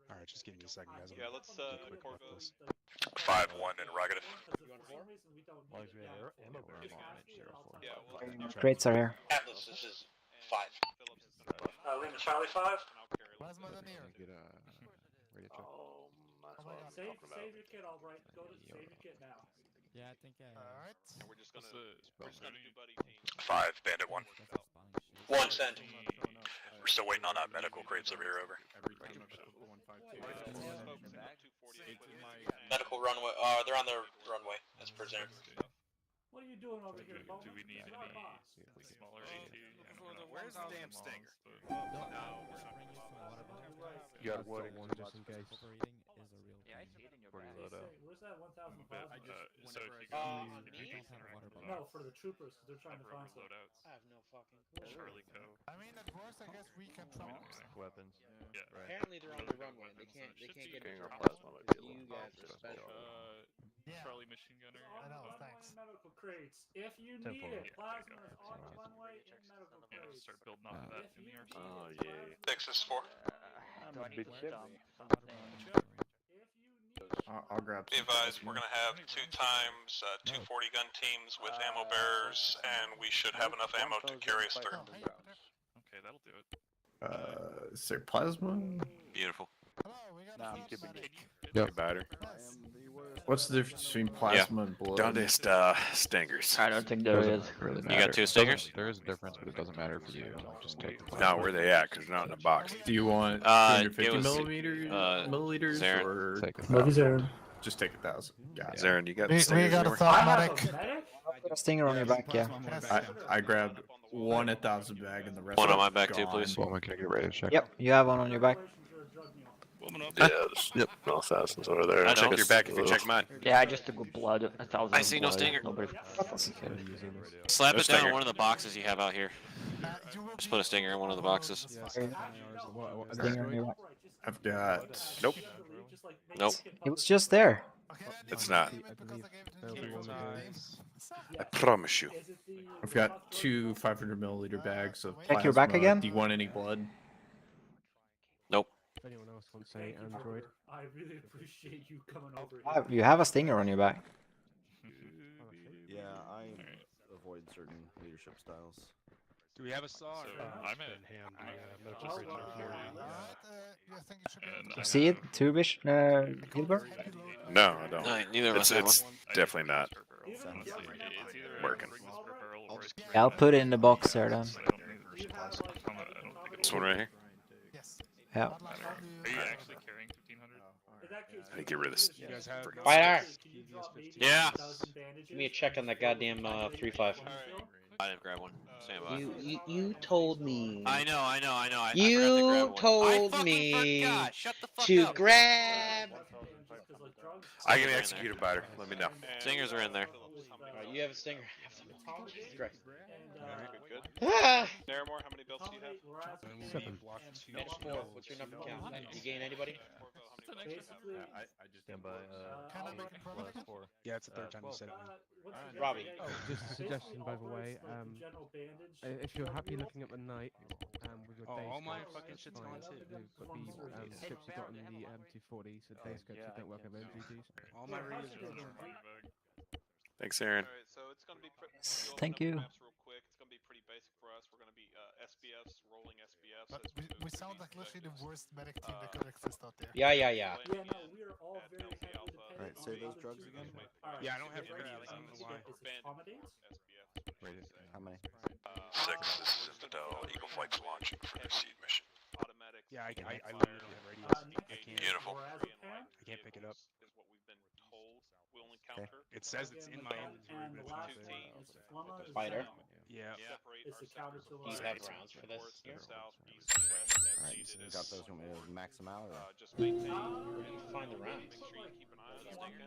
Alright, just give me a second, guys. Yeah, let's report this. 5-1 interrogative. Crates are here. Atlas, this is 5. Lima Charlie 5. Plasma in here. Save your kit, Albright. Go to save your kit now. Yeah, I think. Alright. And we're just gonna do buddy teams. 5, Bandit 1. 1 send. We're still waiting on medical crates over here, over. Medical runway. They're on the runway. As per Zane. What are you doing over here, Bo? Do we need any smaller AT? Where's the damn stinger? You got wording just in case. Yeah, I see it in your Before you bag. load up. Where's that 1,000 plasma? So if you No, for the troopers, because they're trying to find stuff. I have no fucking clue. Charlie Co. I mean, at worst, I guess we can try. Weapons. Yeah. Right. Apparently they're on the runway. They can't get King into or plasma. plasma might be a You little guys are special. Yeah. Charlie machine gunner. I know, thanks. Medical crates. If you Temple. need it, Yeah, plasma there you is on the runway in medical Yeah, crates. start building off of that in the arsenal. Oh, yeah. Texas 4. Do I need to dump I'll grab. Be advised, we're gonna have 2 times 240 gun teams with ammo bearers, and we should have enough ammo to carry us through. Okay, that'll do it. Is there plasma? Beautiful. Hello, we got a field medic. Yep. Batter. What's the difference between plasma and blood? Dondest stingers. I don't think there is. You got 2 stingers? There is a difference, but it doesn't matter for you. Just take the No, where they at? Because they're not in a box. Do you want It 250 was, milliliters Zarin. or Take it. Love you, Zarin. just take 1,000? Got it. Zarin, you got We stingers got a anywhere? thought I have medic. a medic? Put a stinger on your back, yeah. I grabbed 1 1,000 bag and the rest. One on are my back too, gone. please. Well, can I get ready to check? Yep, you have one on your back. Yep. No thousands over there. I Check know. your back if you check mine. Yeah, I just took blood, 1,000. I see no stinger. Nobody. Slap No it down stinger. on one of the boxes you have out here. Just put a stinger in one of the boxes. Stinger on your back. I've got. Nope. Nope. It was just there. It's not. I I promise you. I've got 2 500 milliliter bags of Check your back plasma. again? Do you want any blood? Nope. Anyone else want to say Android? I really appreciate you coming over here. You have a stinger on your back. Yeah, I avoid certain leadership styles. Do we have a SAR? I'm at medical crates are 40. I think it should be able to- You see it, too, Gilbert? No, I don't. No, neither of us have It's one. definitely not It's either working. rings per barrel or Yeah, I'll put it in the box there then. This one right here. Yes. Yeah. Are you actually carrying 1,500? I need to get rid of this. You guys have. Fire! Yeah. Give me a check on that goddamn 3-5. I didn't grab one. Stand by. You told me. I know. I forgot to grab You one. told I fucking me forgot. Shut the fuck to up. grab. I can execute a biter. Let me know. Stingers are in there. Alright, you have a stinger. Great. Good. Ah! Naramore, how many belts do you have? 7. Match 4, what's your number count? You gain anybody? I just stand by. Can I make a plus product? 4. Yeah, it's the third time you said it. Robbie. Oh, just a suggestion, by the way. If you're happy looking at the night, with your day all my scopes, fucking shit's fine. gone too. We've got the scopes you got on the M240, so day scopes you don't work on MGTs. All my radios are gone. Thanks, Aaron. Alright, so it's gonna be Thank you. maps real quick. It's gonna be pretty basic for us. We're gonna be SBFs, rolling SBFs. But we sound like literally the worst medic team that could exist out there. Yeah. Yeah, no, we are all very heavily dependent Alright, say those drugs again. Yeah, I don't have radios. I don't know why. Wait, how many? 6. This is Infidel. Eagle Flight's launching for their seed mission. Automatic. Yeah, I literally don't have radios. I can't. Beautiful. I can't pick it up. Is what we've been told. We only It says it's in my inventory, but it's not there. Spider. Yeah. Is the counter to Do you have rounds for this? Here? Alright, so you got those. You want me to max them out? Or? Just maintain. Where do you find the rounds? Make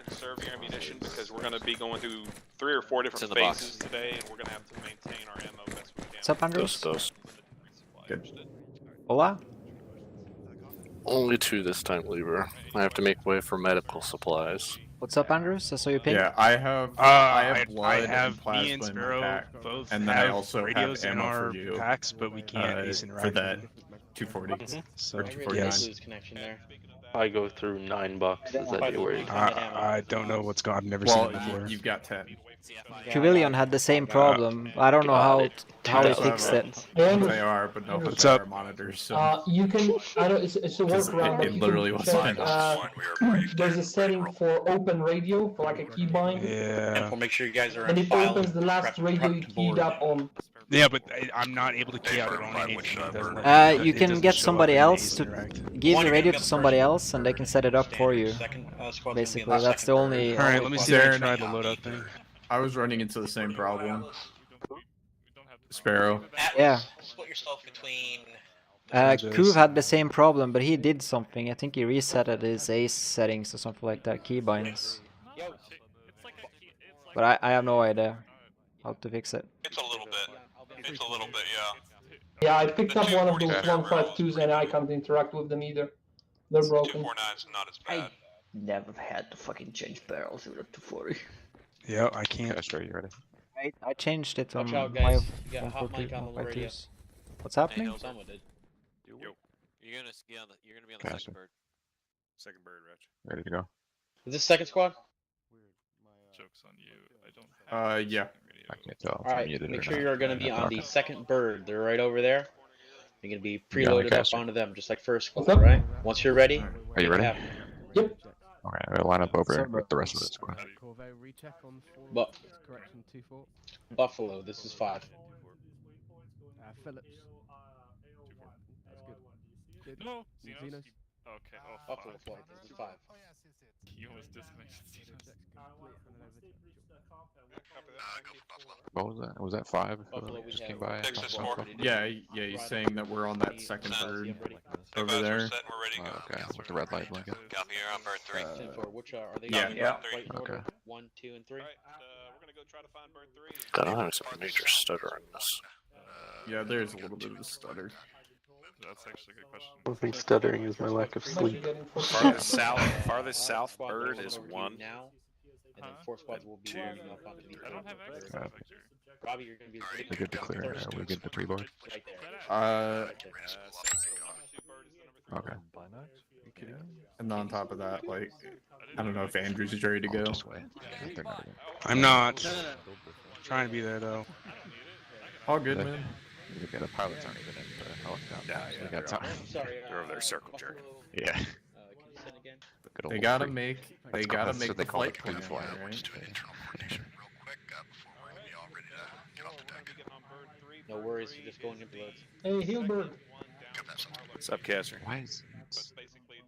Conserve your ammunition because we're going to be going through 3 or 4 different the box. phases today, and we're going to have to maintain our ammo best we can. What's up, Andrews? Good. Hola? Only 2 this time, Lieber. I have to make way for medical supplies. What's up, Andrews? I saw you ping. Yeah, I have blood I have and plasma me and in my Sparrow pack, both and then I have also radios have in ammo our for you. packs, but we can't ace interact for that with 240 So, or 249. yes. Connection there. I go through 9 boxes a day where you I don't know what's gone. I've never Well, seen it before. you've got 10. Civilian had the same problem. I don't know how he fixed it. They are, but no, What's they up? are monitors. So You can, I don't, it's a 'cause workaround. it literally was fine. There's a setting for open radio, for like a keybind. Yeah. We'll make sure you guys are And in it file. opens the last radio you keyed up on. Yeah, but I'm not able to key out it on anything. It doesn't let me- You it can doesn't get show up somebody in else Ace to Interact. give the radio to somebody else, and they can set it up for you. Basically, that's the only. Alright, let me see if I can try the loadout thing. I was running into the same problem. Sparrow. Yeah. Split yourself between. Kuv had the same problem, but he did something. I think he resetted his ace settings or something like that, keybinds. But I have no idea how to fix it. It's a little bit. It's a little bit, yeah. Yeah, I picked up one of those 152s and I can't interact with them either. They're broken. 249's not as bad. Never had to fucking change barrels with a 240. Yeah, I can't. Castro, you ready? I changed it on Watch out, my guys. You got a hot 142, mic on the radio. 152s. What's happening? Hey, Someone did. You're gonna be on the Gotcha. second bird. Second bird, Rich. Ready to go? Is this second squad? Joke's on you. I don't Yeah. I can't tell if I'm Alright, muted make or sure not. you're going to be on the second bird. They're right over there. You're going to be You got me, preloaded up Caster? onto them, just like first squad, right? Once you're ready, Are you ready? Yep. Okay, I'm gonna line up over with the rest of the squad. Corvée recheck on 4. Bu- Correction 2-4. Buffalo, this is 5. Phillips. That's good. Good. No, Xenos. Okay, Buffalo flight, this is 5. You almost disconnected Xenos. What was that? Was that 5? Buffalo, we Just have came by. Texas Top four. Buffalo? Yeah, he's saying that we're on that second bird over there. We're set and we're ready to go. Okay, with the red light blinking. Copy, you're on bird 3. 10-4, which are they? Yeah. going Yeah. Right in order? Okay. 1, 2, and 3. Alright, we're gonna go try to find bird 3. God, I'm having some major stutter in this. Yeah, there's a little bit of a stutter. That's actually a good question. One thing stuttering is my lack of sleep. Farthest south bird is 1. Now, and then 4 squads will be moving up onto the I don't have bird. access to Robbie, you're going to be We're good to clear. We're good to pre-board. right there. Okay. And on top of that, like, I don't know if Andrews is ready to go. I'm not. Trying to be there though. All good, man. Yeah, the pilots aren't even in the helicopter. Yeah, We got time. Sorry, They're over there circle jerk. Yeah. can you send again? The good They old gotta free. make That's the what they call flight it, plan, pre-flight. right? No worries, you're just going into loads. Hey, Hilbert. What's up, Caster? Why is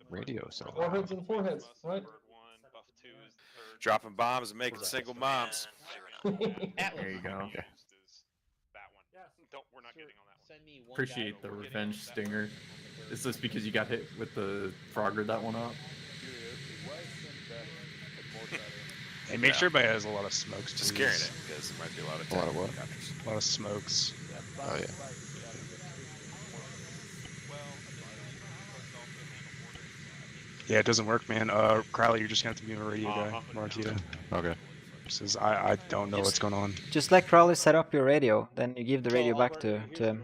radio so loud? Foreheads and foreheads, right? Dropping bombs and making single moms. There you go. Appreciate the revenge stinger. Is this because you got hit with the Frogger that one up? Hey, make sure everybody has a lot of smokes. Just please. scaring it because there might be a lot of what? A lot of smokes. Oh yeah. Yeah, it doesn't work, man. Crowley, you're just gonna have to be a radio guy, Martita. Okay. Says I don't know what's going on. Just let Crowley set up your radio, then you give the radio back to him.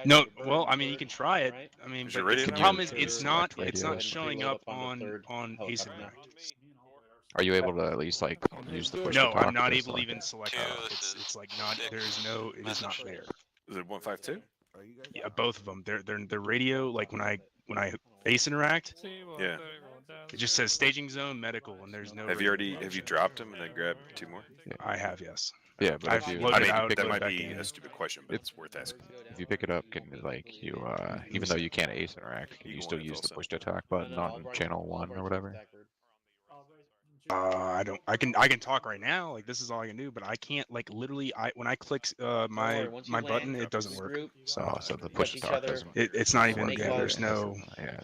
No, well, I mean, you can try it. I mean, Is your but radio the now? problem is it's not Radio. showing up on Ace Interact. Are you able to at least like use the push No, to talk? I'm not or just, able to like- even select it. It's like not. There's no. It is not there. Is it 152? Yeah, both of them. They're radio. Like when I Ace Interact, Yeah. it just says staging zone medical, and there's no. Have you dropped them and then grabbed 2 more? I have, yes. Yeah, but if you, I mean, that might be a stupid question, but it's worth asking. If you pick it up, can like you even though you can't ace interact, can you still use the push to attack button on channel 1 or whatever? I don't. I can talk right now. Like this is all I can do, but I can't like literally. When I click my button, it doesn't work. So So the push to talk doesn't. it's not even. Yeah, there's no.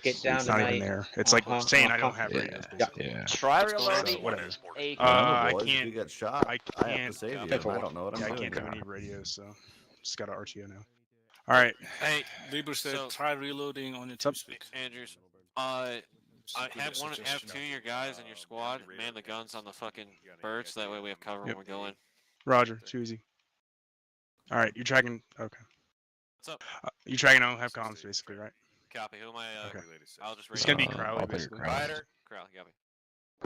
It's not even there. It's like saying I don't have radios. Basically. Yeah. Try So, reloading. whatever. A I boys, if can't. you get shot, I I have to can't. save you, and I don't know what I'm I doing. can't do any radios, so just got an RTO now. All right. Hey, Lieber said try reloading on your TeamSpeak. Andrews, have two of your guys in your squad man the guns on the fucking birds. That way we have cover when we go in. Roger, choosy. All right, you're tracking. Okay. What's up? You're tracking. I don't have comms, basically, right? Copy. Who am I? Okay. I'll just. It's gonna be Crowley, basically. Crowley, copy.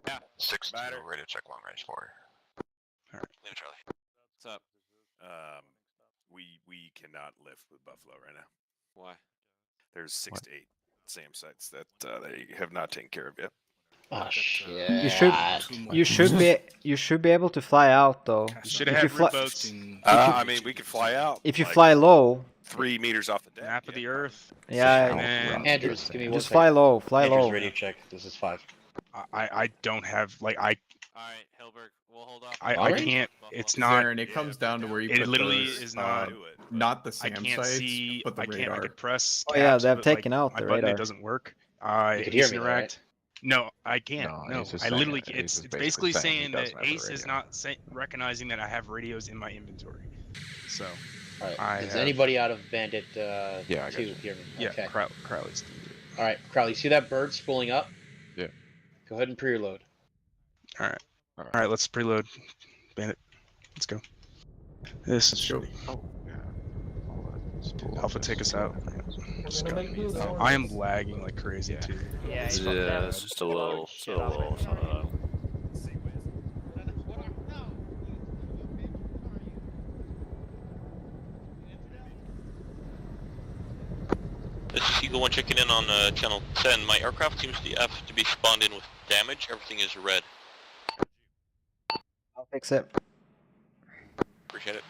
Yeah. 6-2, radio check long range 4. All right. Leave it, Charlie. What's up? We cannot lift with Buffalo right now. Why? There's 6 to 8 SAM sites that they have not taken care of yet. Oh shit! You should be able to fly out though. You should have had boats. I mean, we could fly out. If you fly low, 3 meters off the deck. Map of the Earth. Yeah. Andrews, give me one just second. fly low. Fly Andrews, low. radio check. This is 5. I don't have like I. All right, Hilberg, we'll hold off. I can't. It's not. Zarin, it comes down to where you It put literally those, is not the I SAM can't sites, see. but the I can't. radar. I could press. Oh yeah, tabs, they've but, taken like, out my the button. radar. It doesn't work. You could hear me, interact. No, I can't. No, No, Ace is I saying literally. that Ace It's is basically basically saying saying he that doesn't have a Ace is radio. not recognizing that I have radios in my inventory. So. All right. I Is have- anybody out of Bandit Yeah, I got 2 you. hear me? Yeah, Okay. Crowley's. All right, Crowley. See that bird spooling up? Yeah. Go ahead and preload. All right. All right. Let's preload. Bandit. Let's go. This is shitty. Oh, yeah. Alpha, take us out. Just gonna make this one. I am lagging like crazy too. Yeah, It's Yeah, it's just a little. This is Eagle 1 checking in on channel 10. My aircraft seems to be spawned in with damage. Everything is red. I'll fix it. Appreciate it.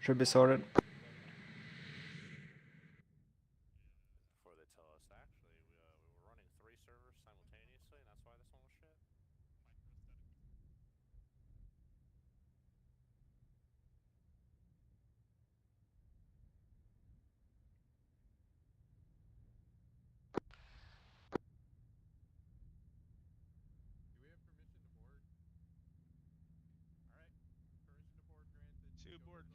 Should be sorted. Before they tell us, actually, we were running 3 servers simultaneously, and that's why this one was shit. To board.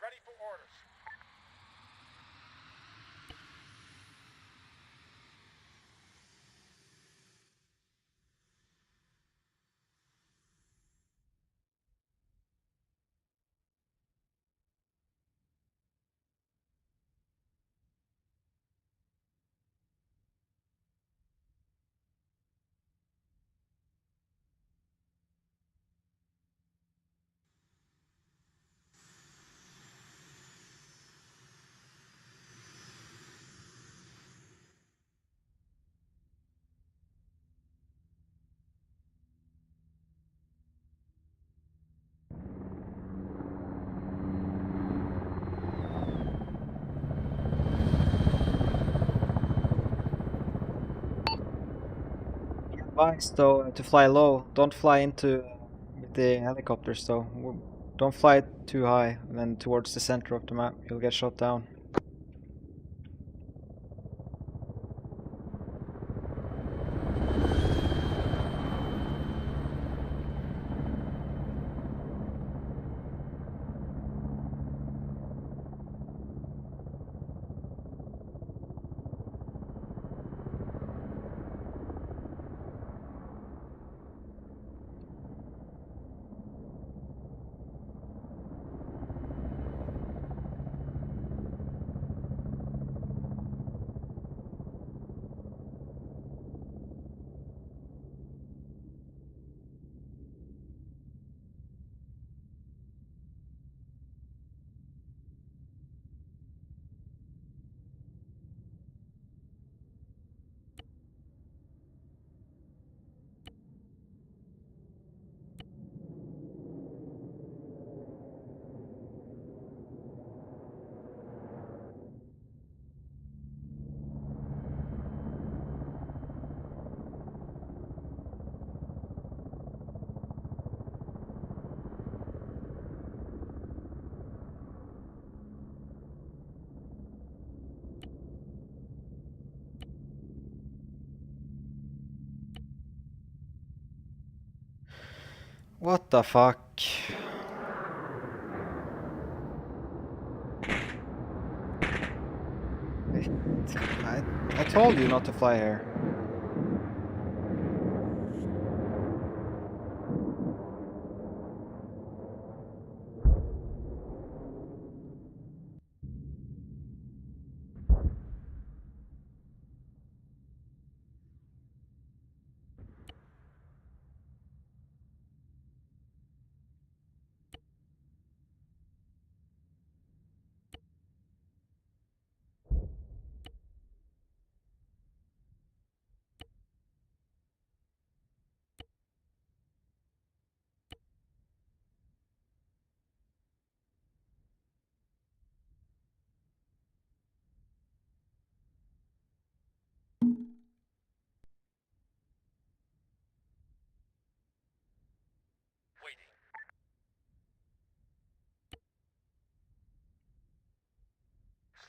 Ready for orders. Advised though to fly low. Don't fly into with the helicopters though. Don't fly too high and then towards the center of the map. You'll get shot down. What the fuck? I told you not to fly here.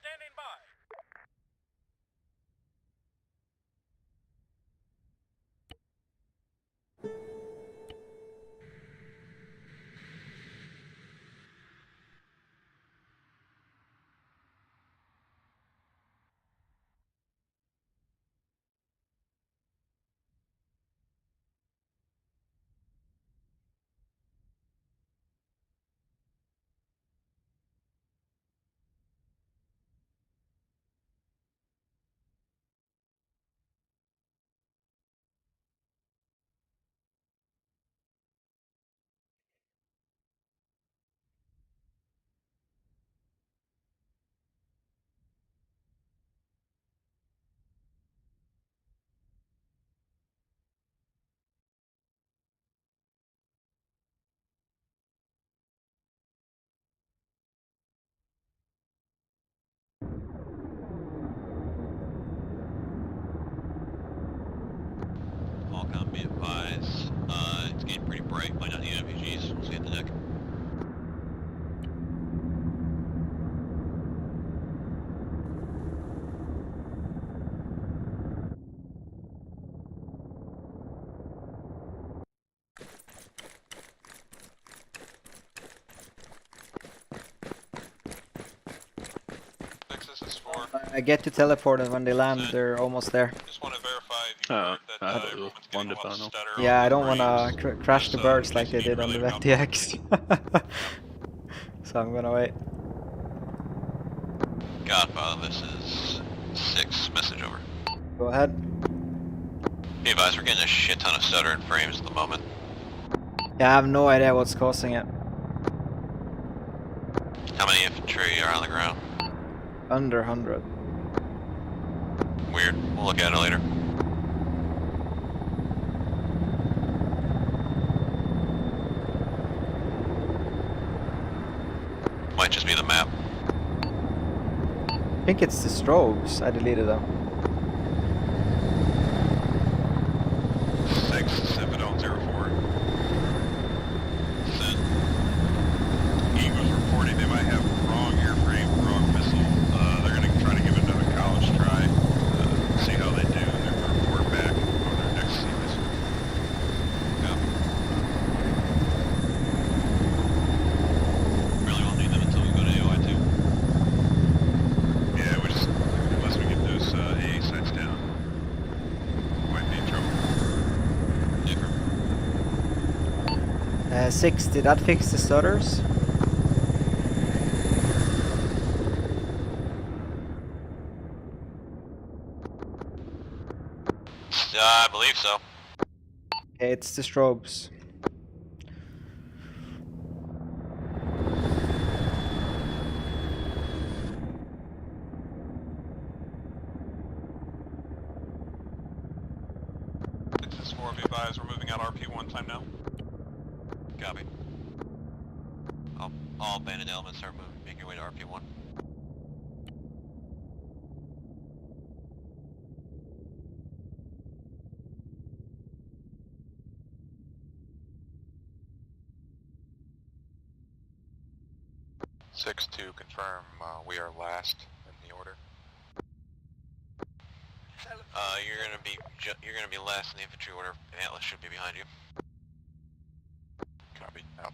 Standing by. Falcon, be advised. It's getting pretty bright. Might not need MPGs. We'll see you at the deck. This is 4. I get to teleport and when they land they're almost there. Just want to verify if you heard that One panel. Yeah, I don't wanna crash the birds like they did on the VTX. So I'm gonna wait. Godfather, this is 6. Message over. Go ahead. Be advised, we're getting a shit ton of stutter in frames at the moment. Yeah, I have no idea what's causing it. How many infantry are on the ground? Under 100. Weird. We'll look at it later. Might just be the map. I think it's the strobes. I deleted them. 6, did that fix the stutters? I believe so. Okay, it's the strobes. This is 4, be advised, we're moving out RP1 time now. Copy. All bandit elements start moving, make your way to RP1. Six to confirm, we are last in the order. You're gonna be last in the infantry order. Atlas should be behind you. Copy. Out.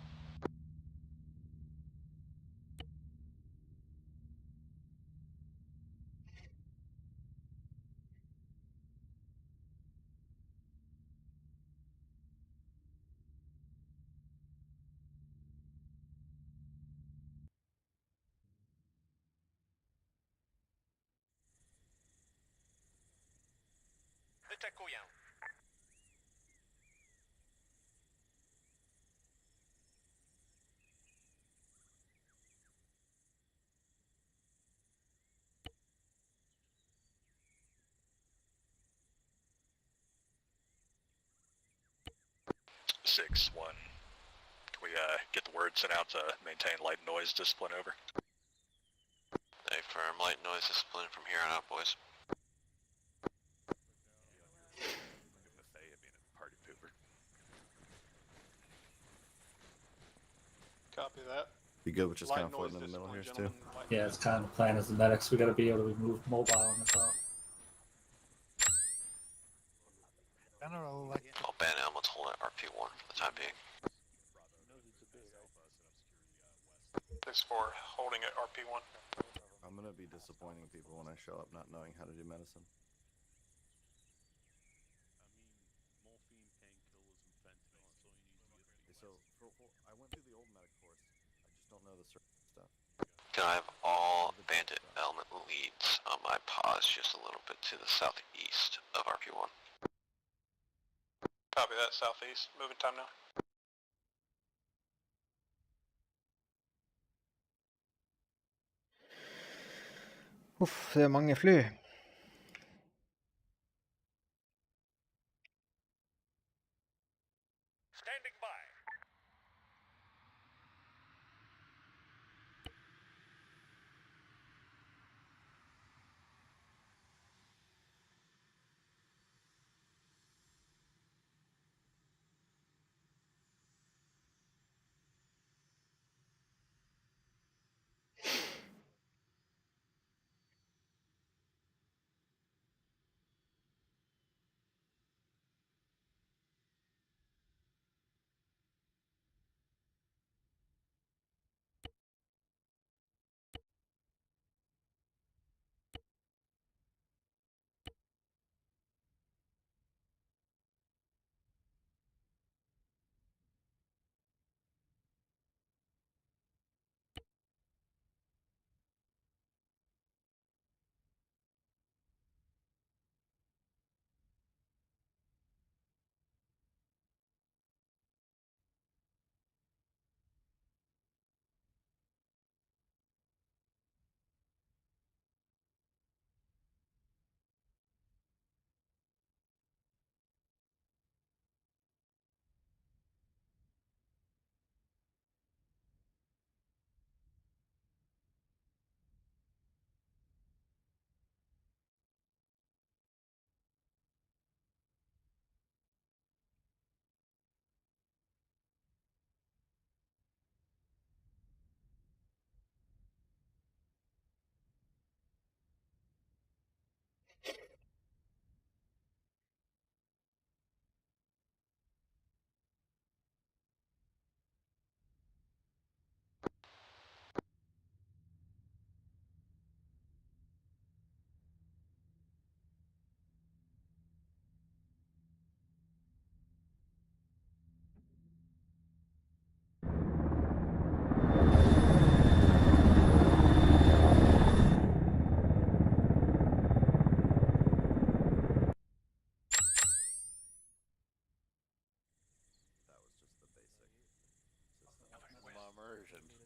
Six, one. Can we get the word sent out to maintain light noise discipline over? Stay firm, light noise discipline from here on out, boys. Party pooper. Copy that. Be good with just Light kind of floating in noise the middle here discipline, too. gentlemen. Yeah, it's kind of the plan as the medics. We got to be able to move mobile on this out. General, like. All bandit elements hold at RP1 for the time being. 6-4, holding at RP1. I'm gonna be disappointing people when I show up not knowing how to do medicine. So I went through the old medic course. I just don't know the certain stuff. Can I have all bandit element leads on my pause just a little bit to the southeast of RP1? Copy that, southeast. Moving time now. Uff, det er mange fly. Standing by.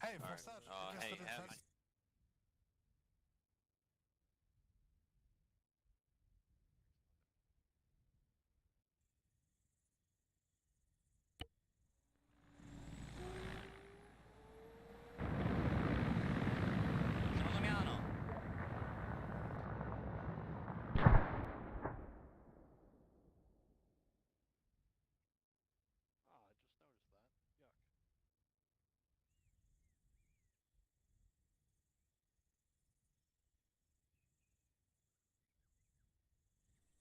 Hey, for such. Hey,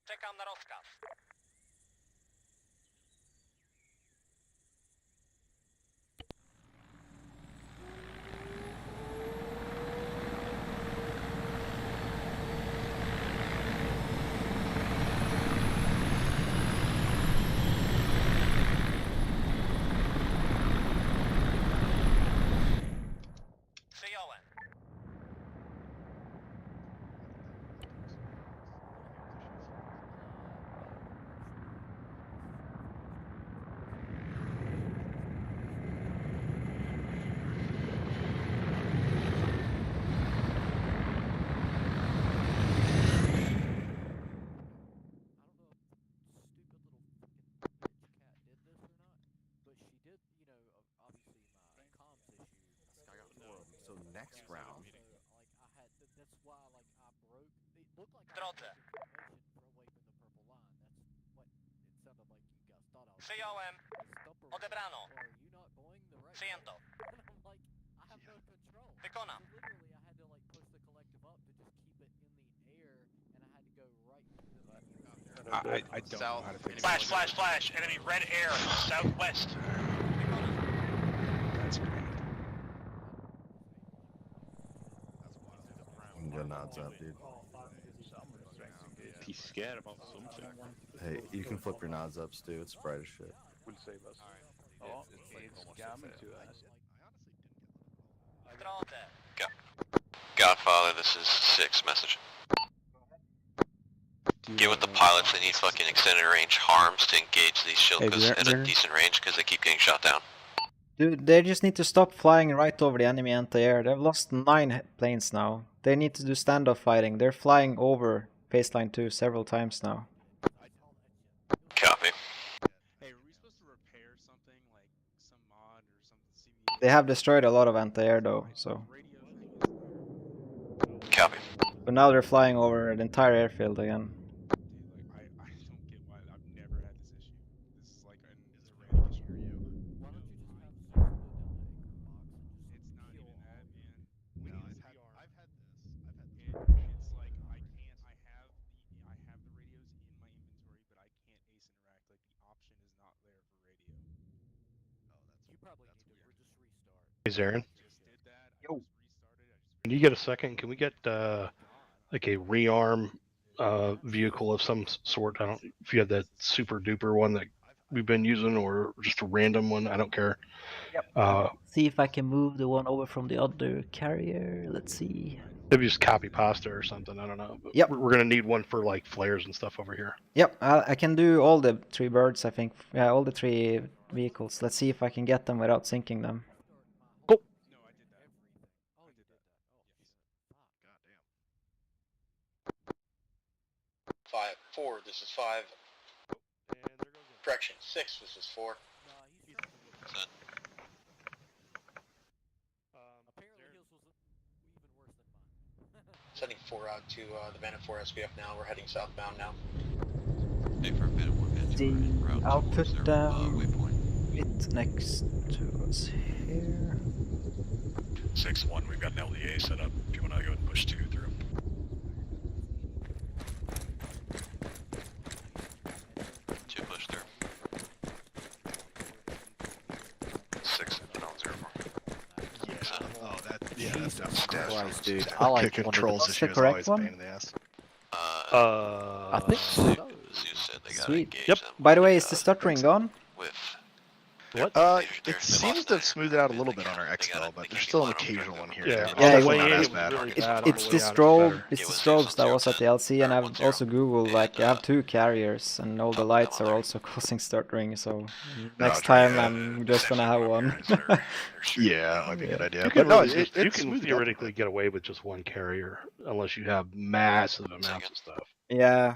Czekam na rozkaz. Przyjąłem. So next round. W drodze. Przyjąłem. Odebrano. Przyjęto. Wykonam. I don't know how to fix Flash, flash, flash. Enemy red air, southwest. That's great. Your nods up, dude. He's scared about something. Hey, you can flip your nods up, Stu. It's bright as shit. Will save us. Oh, it's coming to us. W drodze. Godfather, this is 6 message. Get with the pilots, they need fucking extended range harms to engage these shilkas at a decent range because they keep getting shot down. Dude, they just need to stop flying right over the enemy anti-air. They've lost 9 planes now. They need to do standoff fighting. They're flying over baseline 2 several times now. Copy. Hey, were we supposed to repair something like some mod or something? They have destroyed a lot of anti-air though, so. Copy. But now they're flying over the entire airfield again. I don't get why I've never had this issue. This is like an erratic issue. It's not even that, man. No, I've had this. It's like I have the radios in my inventory, but I can't ace interact. Like the option is not there for radio. Hey, Zarin. Yo. Can you get a second? Can we get like a rearm vehicle of some sort? I don't. If you have that super duper one that we've been using, or just a random one, I don't care. Yep. See if I can move the one over from the other carrier. Let's see. Maybe just copy pasta or something. I don't know. But Yep. We're gonna need one for like flares and stuff over here. Yep, I can do all the 3 birds, I think. Yeah, all the 3 vehicles. Let's see if I can get them without sinking them. Cool. 4, this is 5. Correction, 6, this is 4. Sending 4 out to the Bandit 4 SBF now. We're heading southbound now. I'll put them it next to us here. 6-1, we've got an LDA set up. If you want to go ahead and push 2 through. Push through. 6 on 0. Oh, that's Christ, dude. I like controls this. issue is always a pain in the ass. I think so. Zeus said they gotta Sweet. engage Yep. them By the way, with, is the stuttering gone? with What? It seems to have smoothed it out a little bit on our XL, but there's still an occasional one here. Yeah, Yeah, on the way not in as it was bad. really It's bad. it's the strobe. It's the strobes that was at the LC, and I've also googled like I have 2 carriers, and all the lights are also causing stuttering. So next time I'm just gonna have one. Yeah, that might be a good idea. You can, But no, really you it's can smooth theoretically get away with just one carrier unless you have massive amounts of stuff. Yeah.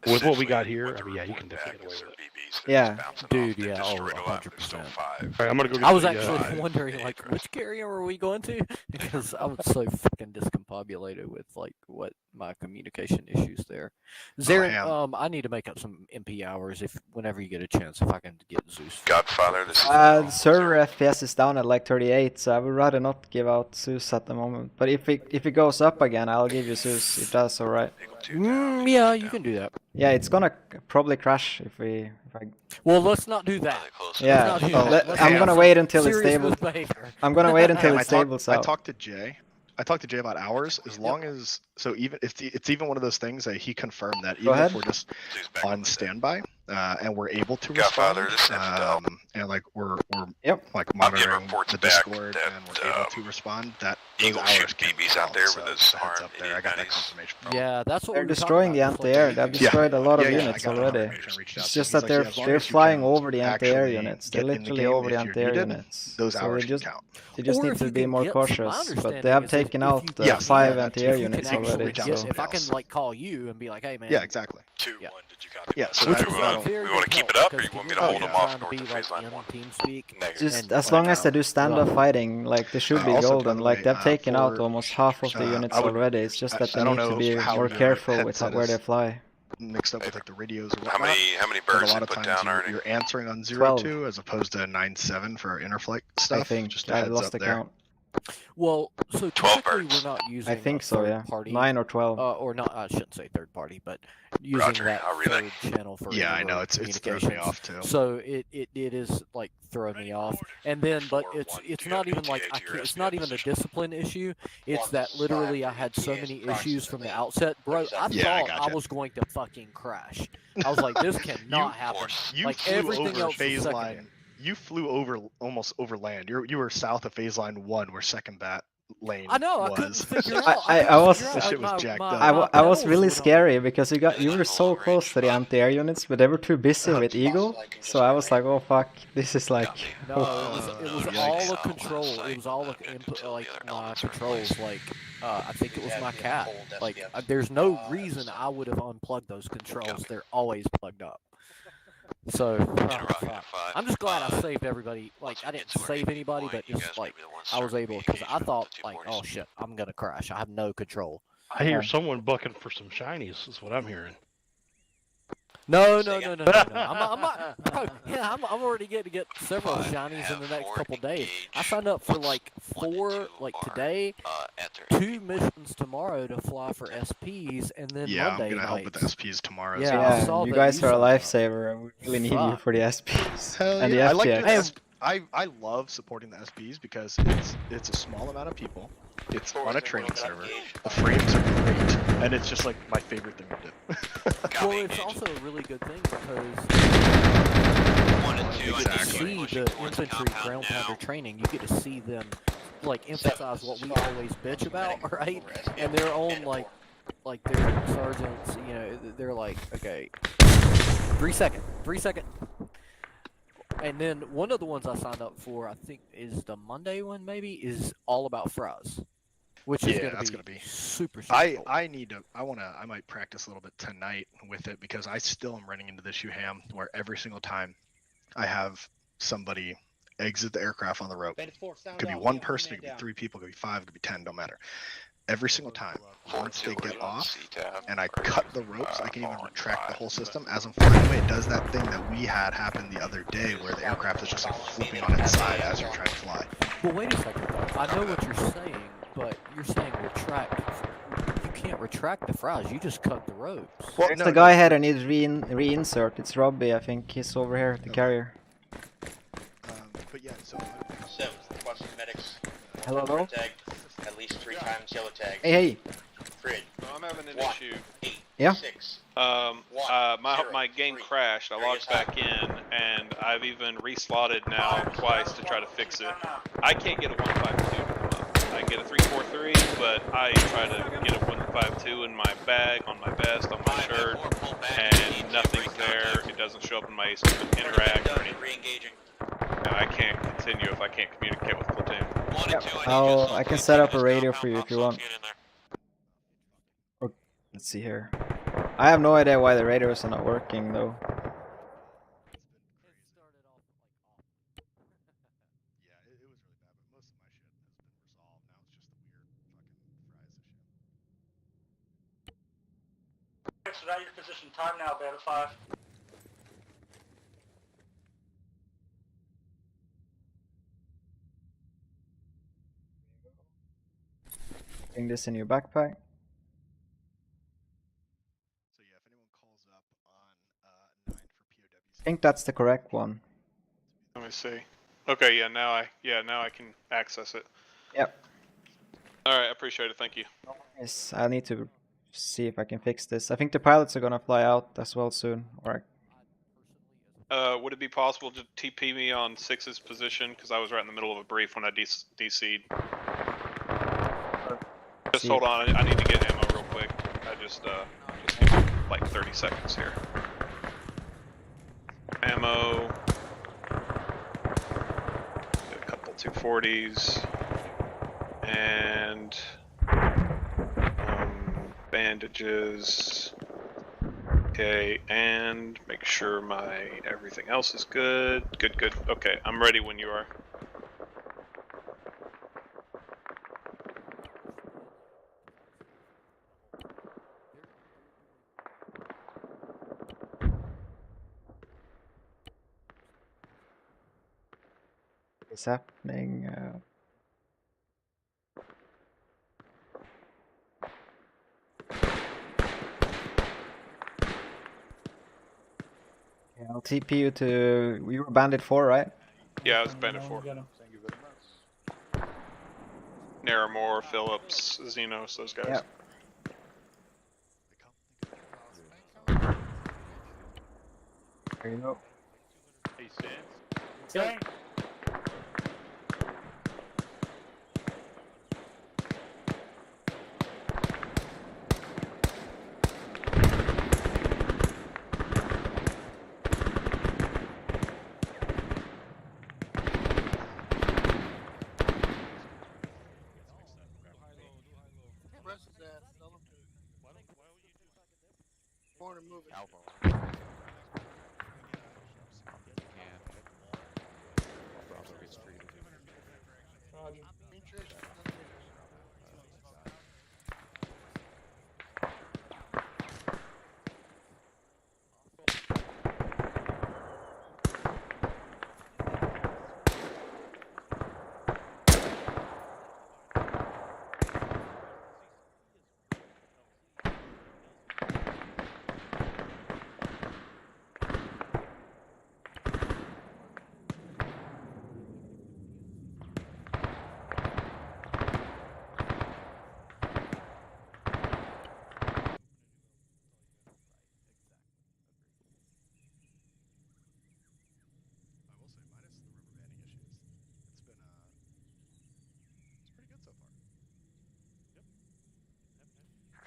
With what we got here, I mean, yeah, you can definitely get away with it. Yeah. Dude, yeah, 100%. Alright, I'm gonna go get I was the, actually wondering, like, which carrier are we going to? Because I was so fucking discombobulated with, like, what my communication issues there. Zarin, I need to make up some MP hours if whenever you get a chance, if I can get Zeus. Godfather, this is The server FPS is down at like 38, so I would rather not give out Zeus at the moment. But if it goes up again, I'll give you Zeus if that's alright. Yeah, you can do that. Yeah, it's gonna probably crash if I. Well, let's not do that. Yeah, Let's not do that. Let's I'm have gonna some wait until it's serious stable. behavior. I'm gonna wait until Ham, it's stable. I talked to Jay. I talked to Jay about hours. As long as even if it's even one of those things that he confirmed that even if we're just on standby and we're able to respond, and like we're like monitoring the Discord and we're able to respond, that those hours can be out there with those heads up there. I got that confirmation from Yeah, that's what They're we were destroying the talking about. anti-air. They've destroyed a lot of I units got already. It's just that they're flying over the anti-air units. They're literally over the anti-air units. Those So hours they just count. they just Or need if to you be can more get- cautious. my But they have understanding is taken if out you can- 5 yeah, anti-air if you can units actually already. get- So if I can like call you and be like, hey man. Yeah, exactly. Yeah. Yeah, so Which that, is that'll- very we want to good keep it help, up, or you because want me you're to hold really them off trying to north be of like phase line in 1? TeamSpeak. just and, as like, long as they do stand-up fighting, like they should be also, by golden. the Like way, they've taken out for- almost half of the units I would- already. It's just that I they don't need to know be how more your careful with headset where is they fly. mixed up with like the radios or How whatnot. many But birds a lot they of put times down already? you're answering on 12. 02 as opposed to 97 for our interflight stuff. I think just a I heads lost up the there. count. Well, so 12 typically birds. we're not using I think a so. third Yeah, party, 9 or 12. or not. I shouldn't say third party, but using Roger, that I'll relay. third channel for Yeah, I know inter-road it's thrown me communications. off too. So it is like throwing me off, and then but it's not even like it's not even a discipline issue. It's that literally I had so many issues from the outset, bro. I Yeah, I thought I gotcha. was going to fucking crash. I was like, this cannot happen. You Like flew everything over else was phase secondary. line. You flew over almost over land. You were south of phase line 1, where second bat lane I know. I couldn't was. figure out. I was That shit was jacked up. I was really scary because you were so close to the anti-air units, but they were too busy with Eagle. So I was like, oh fuck, this is like. No, it was all the control. It was all the input, like my controls. Like I think it was my cat. Like there's no reason I would have unplugged those controls. They're always plugged up. So fuck. I'm just glad I saved everybody. Like I didn't save anybody, but just like I was able because I thought like, oh shit, I'm gonna crash. I have no control. I hear someone bucking for some shinies. Is what I'm hearing. No. I'm not, bro, yeah, I'm already getting to get several shinies in the next couple days. I signed up for like 4 like today, 2 missions tomorrow to fly for SPs, and then Yeah, Monday I'm gonna help with the nights. SPs tomorrow. Yeah, as I well. saw You that guys you are a signed up. lifesaver. We really need you Fuck. for the SPs Hell and yeah. I the like FPX. I love supporting the SPs because it's a small amount of people. It's on a training server. The frames are great, and it's just like my favorite thing to do. Well, it's also a really good thing because you get to see the infantry ground pounder training. You get to see them like emphasize what we always bitch about, right? And their own like their sergeants, you know, they're like, okay, 3 second. And then one of the ones I signed up for, I think, is the Monday one. Maybe is all about fries, which is gonna be super. I might practice a little bit tonight with it because I still am running into this issue, Ham, where every single time I have somebody exit the aircraft on the rope. It could be one person, it could be 3 people, it could be 5, it could be 10, don't matter. Every single time, once they get off and I cut the ropes, I can even retract the whole system. As I'm flying away, it does that thing that we had happen the other day where the aircraft is just like flipping on its side as you're trying to fly. Well, wait a second though. I know what you're saying, but you're saying retract. You can't retract the fries. You just cut the ropes. Well, the guy had a need reinsert. It's Robbie, I think. He's over here, the carrier. But yeah, so requesting medics. Hello? Tag at least 3 times yellow tag. Hey. Grid. I'm having an 1, issue. 8. Yeah. My game crashed. I logged back in, and I've even reslotted now twice to try to fix it. I can't get a 152 to come up. I can get a 343, but I try to get a 152 in my bag, on my vest, on my shirt, and nothing's there. It doesn't show up in my ace to interact or anything. And I can't continue if I can't communicate with platoon. Yep. I can set up a radio for you if you want. Or, let's see here. I have no idea why the radios are not working though. Exit out your position. Time now, Beta 5. Bring this in your backpack. I think that's the correct one. Let me see. Okay, yeah, now I can access it. Yep. All right, I appreciate it. Thank you. Yes, I need to see if I can fix this. I think the pilots are gonna fly out as well soon. Or Would it be possible to TP me on 6's position? Because I was right in the middle of a brief when I DC'd. Just hold on, I need to get ammo real quick. I just like 30 seconds here. Ammo. Get a couple 240s. And bandages. Okay, and make sure my everything else is good. Good. Okay, I'm ready when you are. it's happening. Yeah, I'll TP you to. You were Bandit 4, right? Yeah, I was Bandit 4. Naramore, Phillips, Xenos, those guys. Yep. There you go. Hey, Sin. Yeah.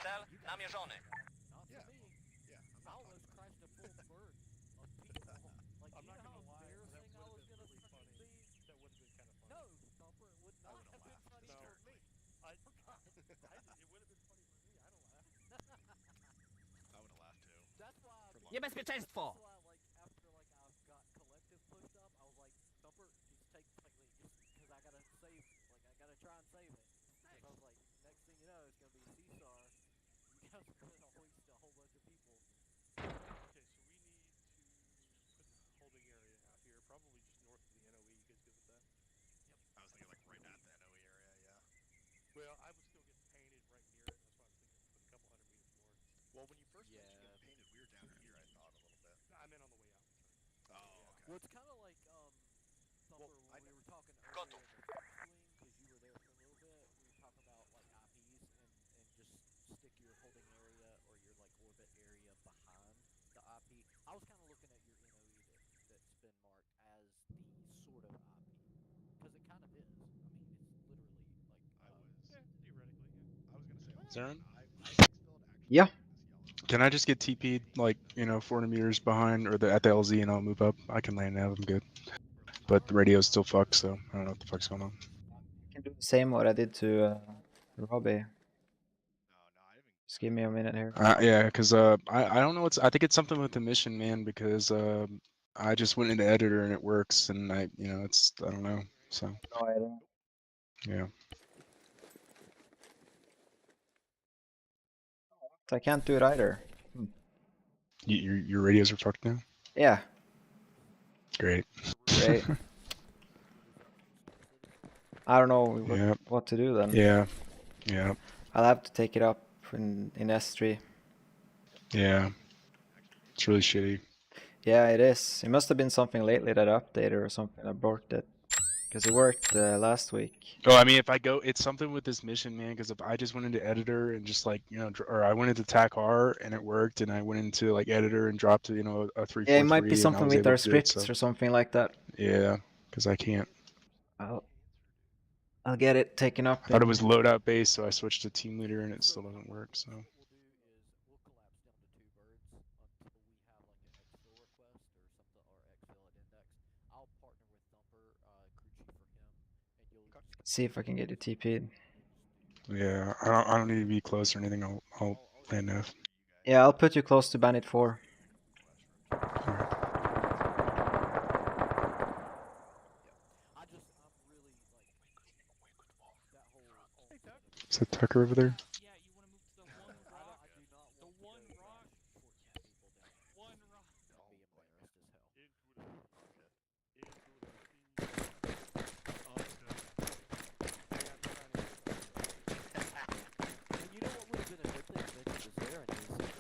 Cel namierzony. Niebezpieczeństwo! Well, I was still getting painted right near it. That's why I was thinking put a couple hundred meters north. Well, when you first mentioned getting painted, we were down here, I thought, a little bit. No, I meant on the way out. Oh, okay. Well, it's kind of like Thumper, when we were talking earlier in the swing, because you were there for a little bit. We were talking about like IPs and just stick your holding area or your like orbit IP. I was kind of looking at your NOE that's been marked as the sort of IP because it kind of is. I mean, it's literally like. Theoretically, yeah. I was gonna say Zarin? Yeah. Can I just get TP'd like 400 meters behind or at the LZ and I'll move up? I can land nav. I'm good. But the radio's still fucked, so I don't know what the fuck's going on. I can do the same what I did to Robbie. Just give me a minute here. Yeah, because I don't know what's. I think it's something with the mission, man. Because I just went into editor and it works, and I don't know. So No idea. yeah. I can't do it either. Your radios are fucked now. Yeah. Great. Great. I don't know what to do then. Yeah. Yeah. I'll have to take it up in S3. Yeah. It's really shitty. Yeah, it is. It must have been something lately that updated or something that broke it. Because it worked last week. Oh, I mean, if I go, it's something with this mission, man. Because if I just went into editor and just like or I went into TAC R and it worked, and I went into like editor and dropped to a 343. Yeah, it might be and I something was with able our to do it, scripts so. or something like that. Yeah, because I can't. I'll get it taken up. I thought it was loadout based, so I switched to team leader, and it still doesn't work. So. See if I can get you TP'd. Yeah, I don't need to be close or anything. I'll land nav. Yeah, I'll put you close to Bandit 4. Is that Tucker over there?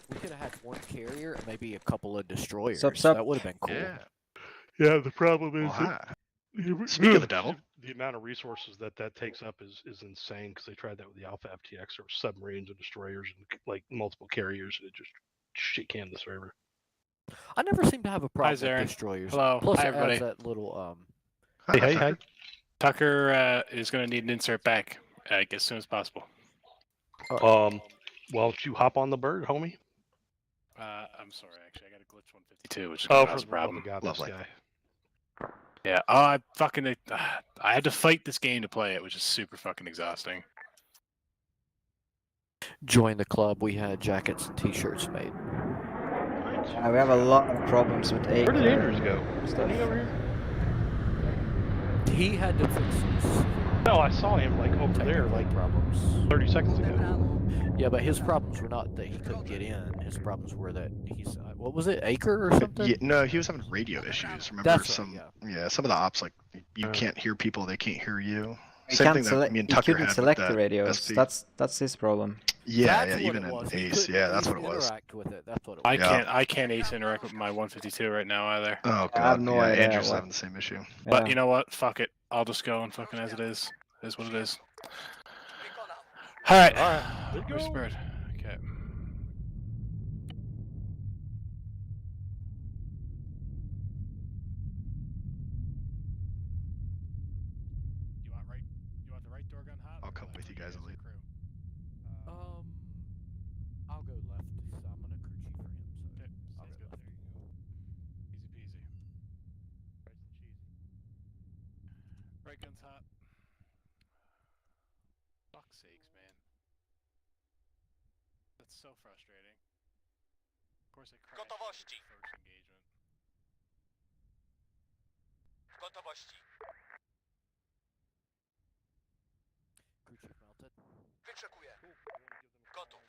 We could have had one carrier and maybe a couple of destroyers. Sup. That would have been cool. Yeah, the problem is Speak of the devil. The amount of resources that takes up is insane because they tried that with the Alpha FTX. There were submarines and destroyers and like multiple carriers, and it just shit canned the server. I never seem to have a problem Zarin. with destroyers. Hello. Plus, Hi, it everybody. adds that little Hey. Tucker is going to need an insert back as soon as possible. Well, don't you hop on the bird, homie? I'm sorry, actually, I got a glitch 152, which is Oh, gonna cause for a problem. the love of God, this guy. Yeah. I had to fight this game to play it, which is super fucking exhausting. join the club. We had jackets and T-shirts made. We have a lot of problems with A. Where did Andrews go? Stuff. Is he over here? He had to fix this. No, I saw him like over there, like problems 30 seconds ago. Yeah, but his problems were not that he couldn't get in. His problems were that he's what was it, Acre or something? Yeah, no, he was having radio issues. Remember That's some? right, Yeah, some of the ops like you can't hear people, they can't hear you. He Same can't thing that select. me and He Tucker couldn't had select with the that radios. SP. That's his problem. Yeah, That's yeah, what even it in was. He Ace, couldn't yeah, that's what it even was. interact with it. That's what it was. I can't ace interact with my 152 right now either. Oh god, I have no yeah, idea Andrew's what- having the same issue. But Yeah. you know what? Fuck it. I'll just go and fucking as it is. It is what it is. Alright. Where's Bird? Okay. You want the right door gun hot? I'll come with you guys. I'll leave. I'll go left. So I'm gonna crew chief for him. So I'll go left. Easy peasy. Right gun's hot. Fuck's sakes, man. That's so frustrating. Of course I crashed after the first engagement. Gotowości. Crew chief melted. Wyczekuję. Gotów.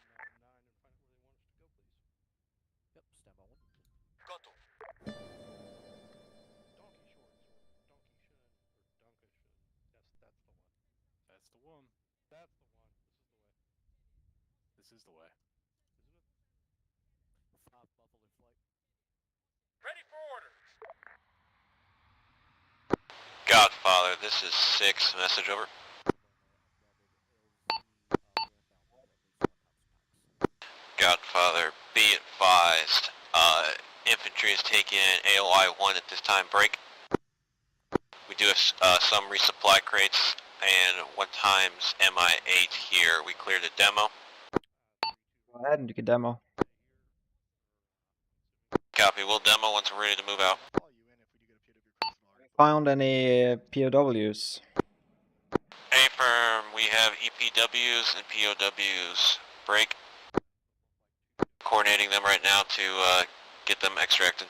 Yep, stand by one. Gotów. That's the one. This is the way. 5 Buffalo flight. Ready for orders. Godfather, this is 6. Message over. Godfather, be advised. taking AOI 1 at this time. Break. We do have some resupply crates and 1 times MI8 here. We cleared a demo. Go ahead and you can demo. Copy. We'll demo once we're ready to move out. Found any POWs? Affirm. We have EPWs and POWs. Break. Coordinating them right now to get them extracted.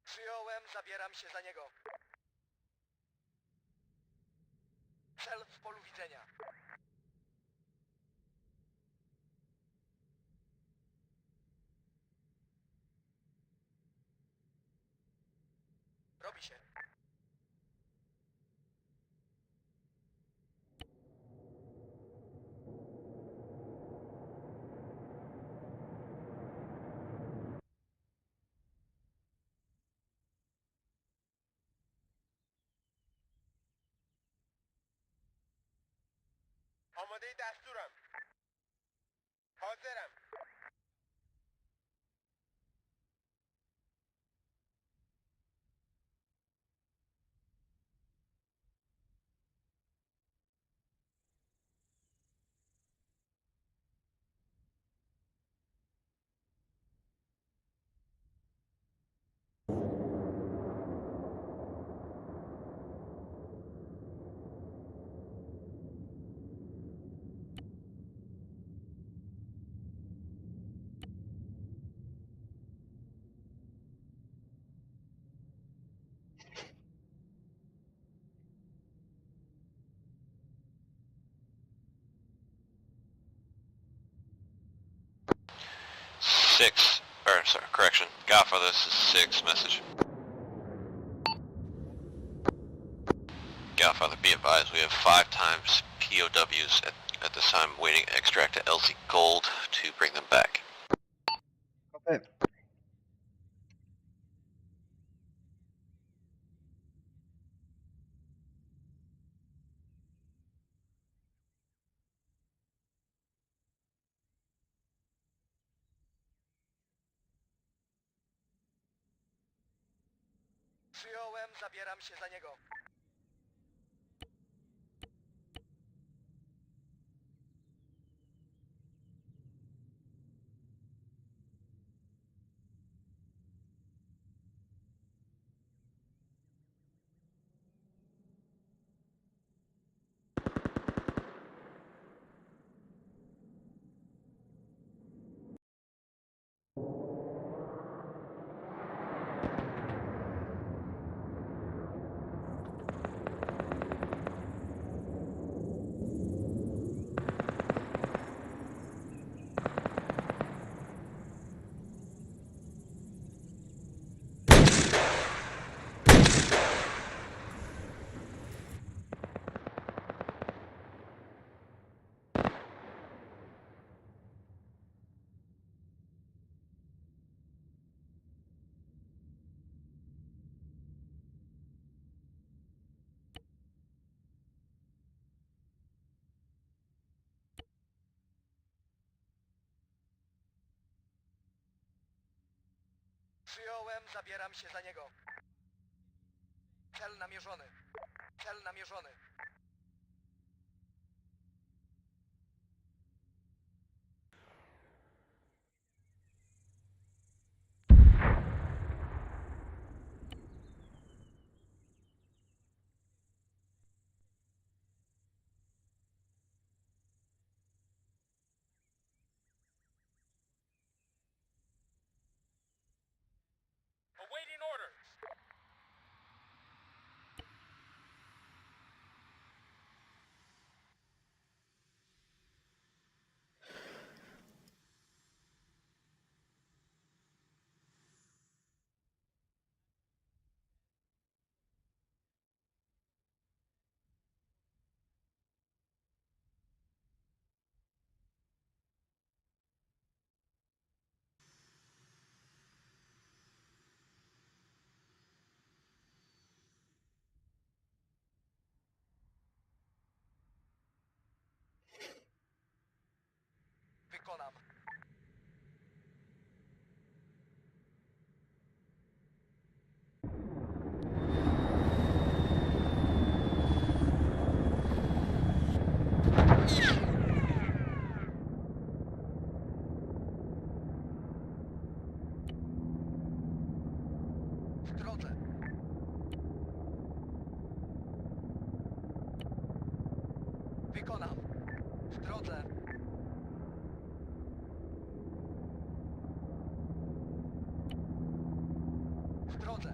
Przyjąłem, zabieram się za niego. Cel w polu widzenia. Robi się. آماده دستورم. حاضرم. Correction. Godfather, this is 6 message. Godfather, be advised, we have 5 times POWs at this time waiting to extract to LZ Gold to bring them back. Okay. Przyjąłem, zabieram się za niego. Przyjąłem, zabieram się za niego. Cel namierzony. Cel namierzony. Awaiting orders. Wykonam. W drodze. Wykonam. W drodze. W drodze.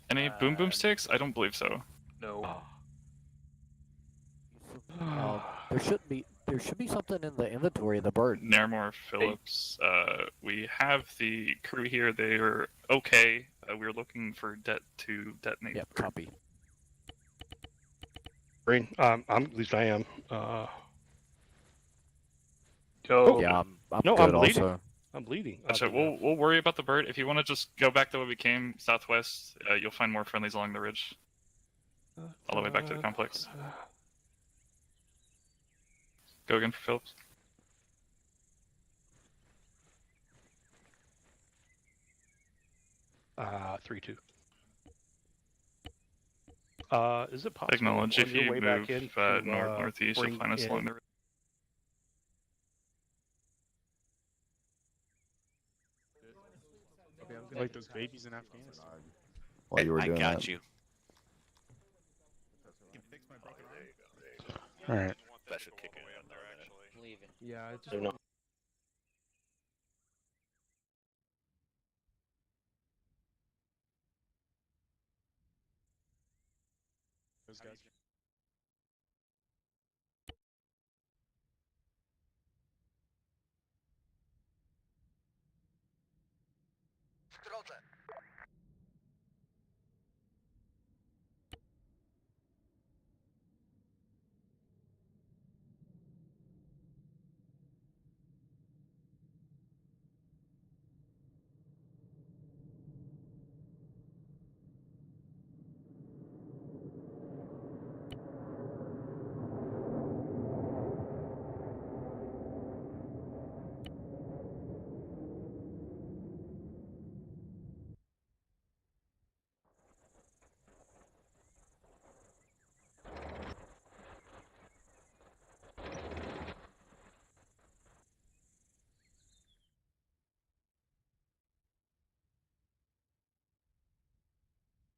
Any boom boom sticks? I don't believe so. No. There should be something in the inventory of the bird. Nairmore Phillips. We have the crew here. They are okay. We're looking for to detonate. Yep, copy. Green. At least I am. Yeah, I'm no, good I'm bleeding. also. I'm bleeding. Gotcha. We'll worry about the bird. If you want to just go back the way we came, southwest, you'll find more friendlies along the ridge. All the way back to the complex. Go again for Phillips. Uh, 3-2. Is it possible Acknowledge on if your you way move back in to, northeast, you'll bring find us in- along the ridge. Like those babies in Afghanistan. While you were I doing got that. you. All right. That should kick in there, actually. Leaving. Yeah, I just. They're not. Those guys. W drodze.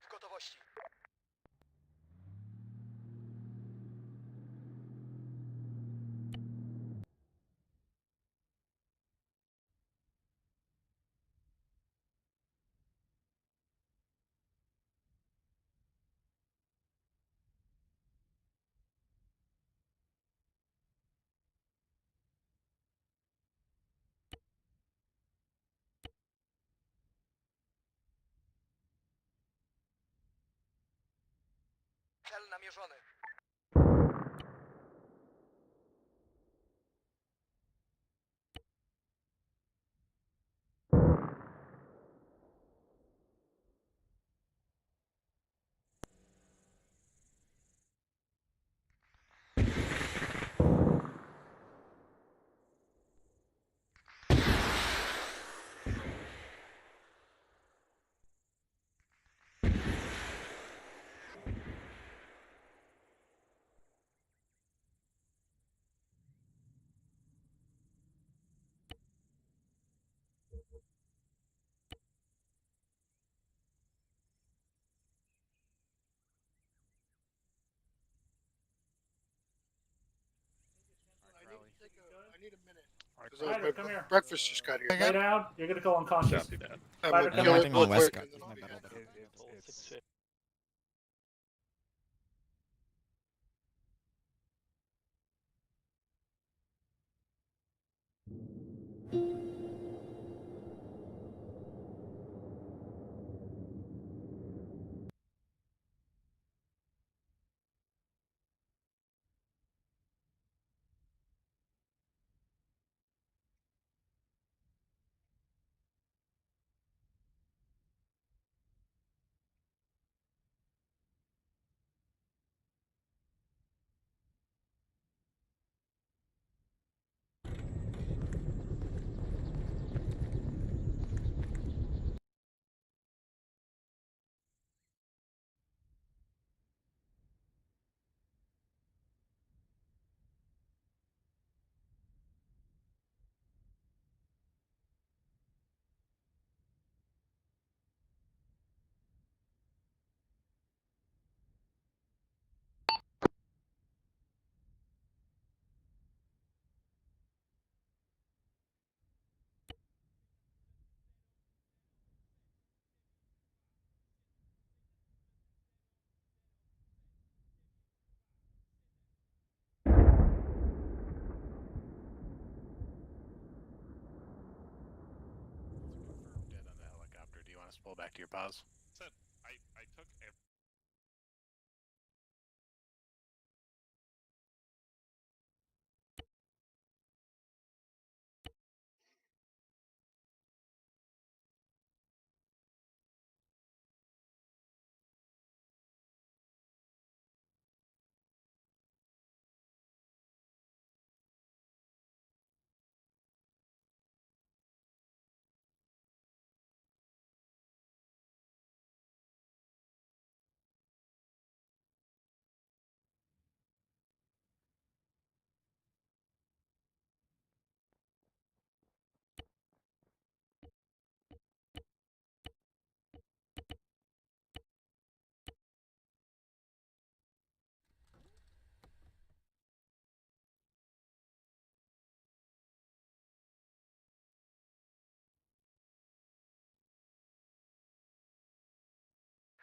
W gotowości. Cel namierzony. Spider, come here. Breakfast just got here. Lay down. You're gonna go unconscious. Copy that. I'm Spider, gonna come kill here. it real quick. And then I'll be Dead on the helicopter. Do you want us to pull back to your pause? Said I took every.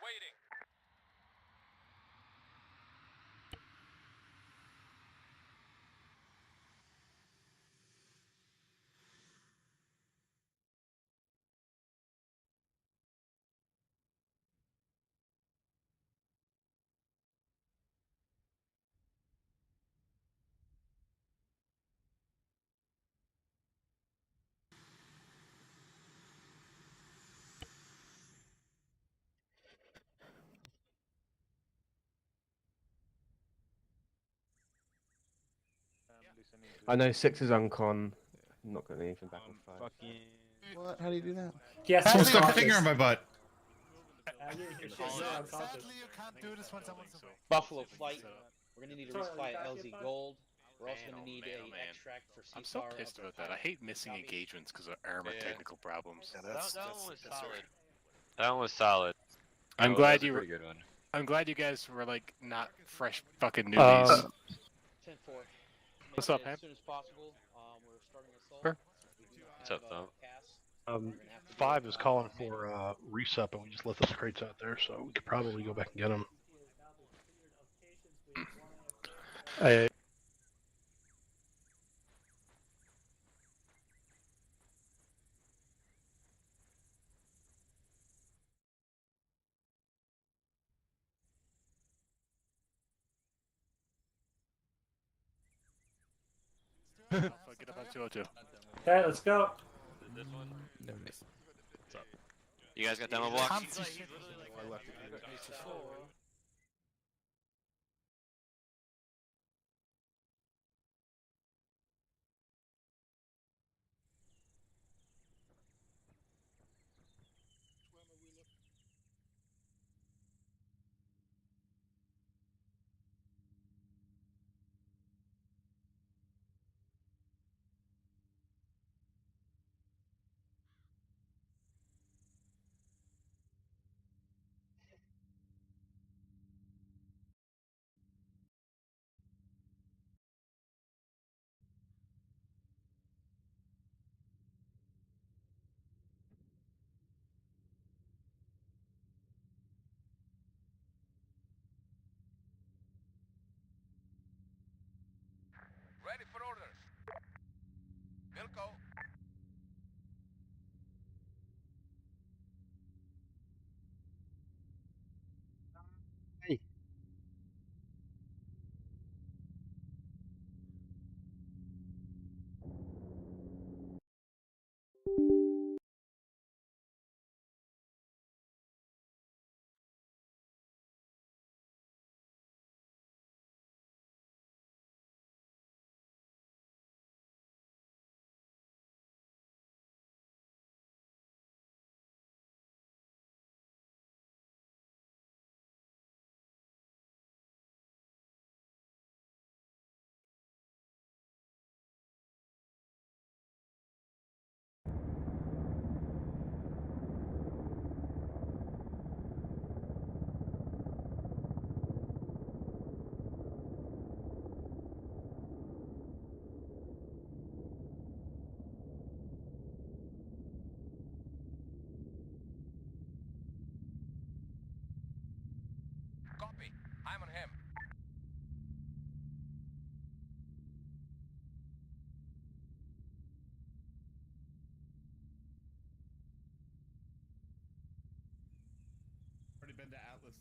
Waiting. I know 6 is uncon. I'm not getting anything back on 5. What? How do you do that? Yes, Someone stuck a unconscious. finger in my butt. Sadly, you can't do this when someone's away. Buffalo flight. We're gonna need a Sorry, resupply you of back LZ yet, bud? gold. We're also Man, gonna need oh, a man. extract for I'm so CFAR pissed of about that. I hate missing engagements because of Arma technical problems. that one was solid. That one was solid. I'm That glad was a you were. pretty good one. I'm glad you guys were like not fresh fucking newbies. 10-4. What's up, man? As soon as possible. We're starting assault. Sure. We do What's up, have, Thumb? CAS. 5 is calling for resup, and we just left those crates out there, so we could probably go back and get them. Get up on 202. Okay, let's go. This one? What's up? You guys got demo blocks?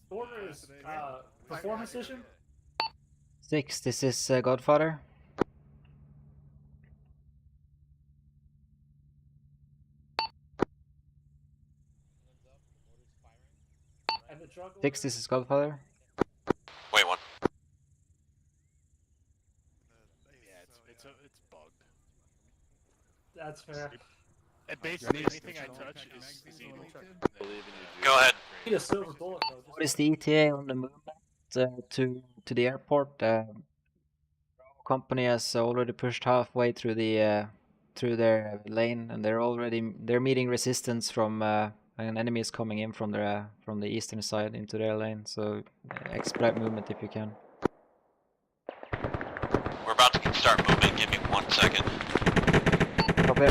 Order is performance issue. 6, this is Godfather. And the drug 6, this is Godfather. Wait, one. Yeah, it's bugged. That's fair. And basically anything I touch is evil. Go ahead. Need a silver bullet though. What is the ETA on the movement to the airport? Company has already pushed halfway through their lane, and they're meeting resistance from an enemy is coming in from the eastern side into their lane. So expedite movement if you can. We're about to start moving. Give me 1 second. Copy.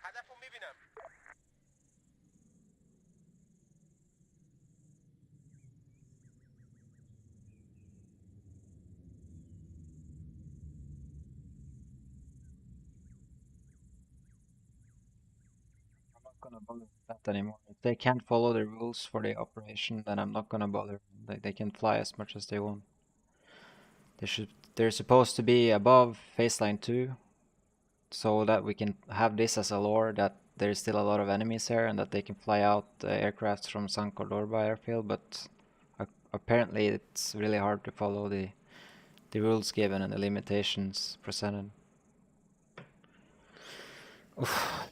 هدفهم میبینم. I'm not gonna bother with that anymore. If they can't follow the rules for the operation, then I'm not gonna bother. They can fly as much as they want. They're supposed to be above Faceline 2, so that we can have this as a lore that there's still a lot of enemies here and that they can fly out aircrafts from San Cordorba airfield, but apparently it's really hard to follow the rules given and the limitations presented. Oof.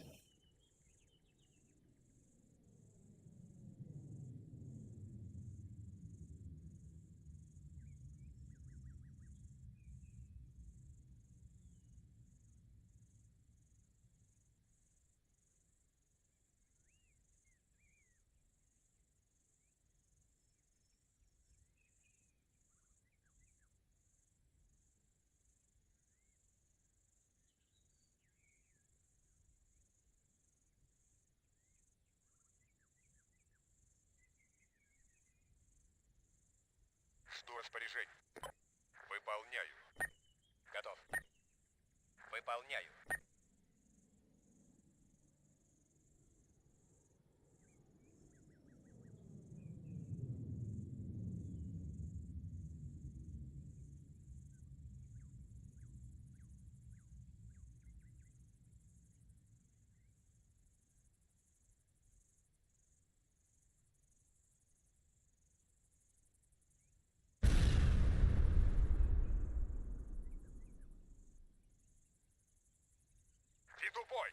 Жду распоряжений. Выполняю. Готов. Выполняю. Веду бой.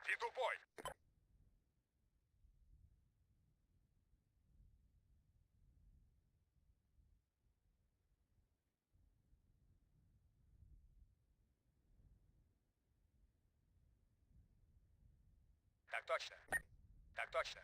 Веду бой. Так точно. Так точно.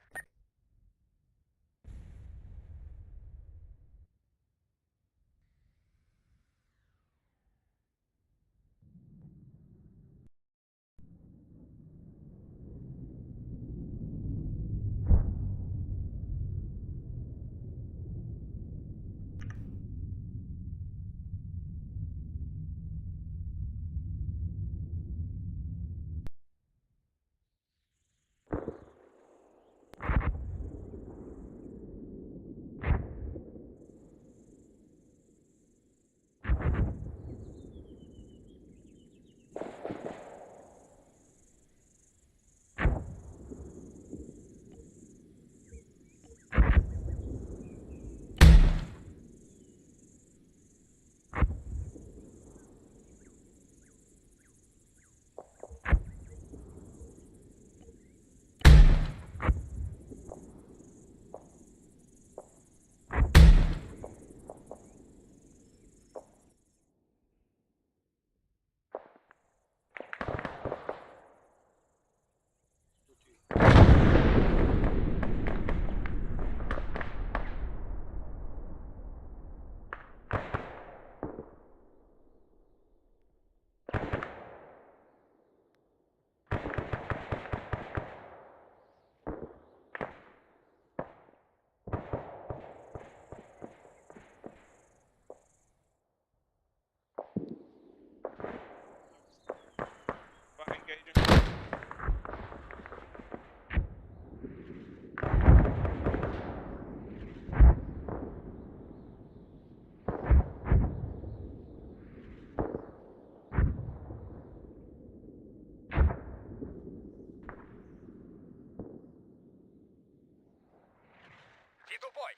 Иду в бой.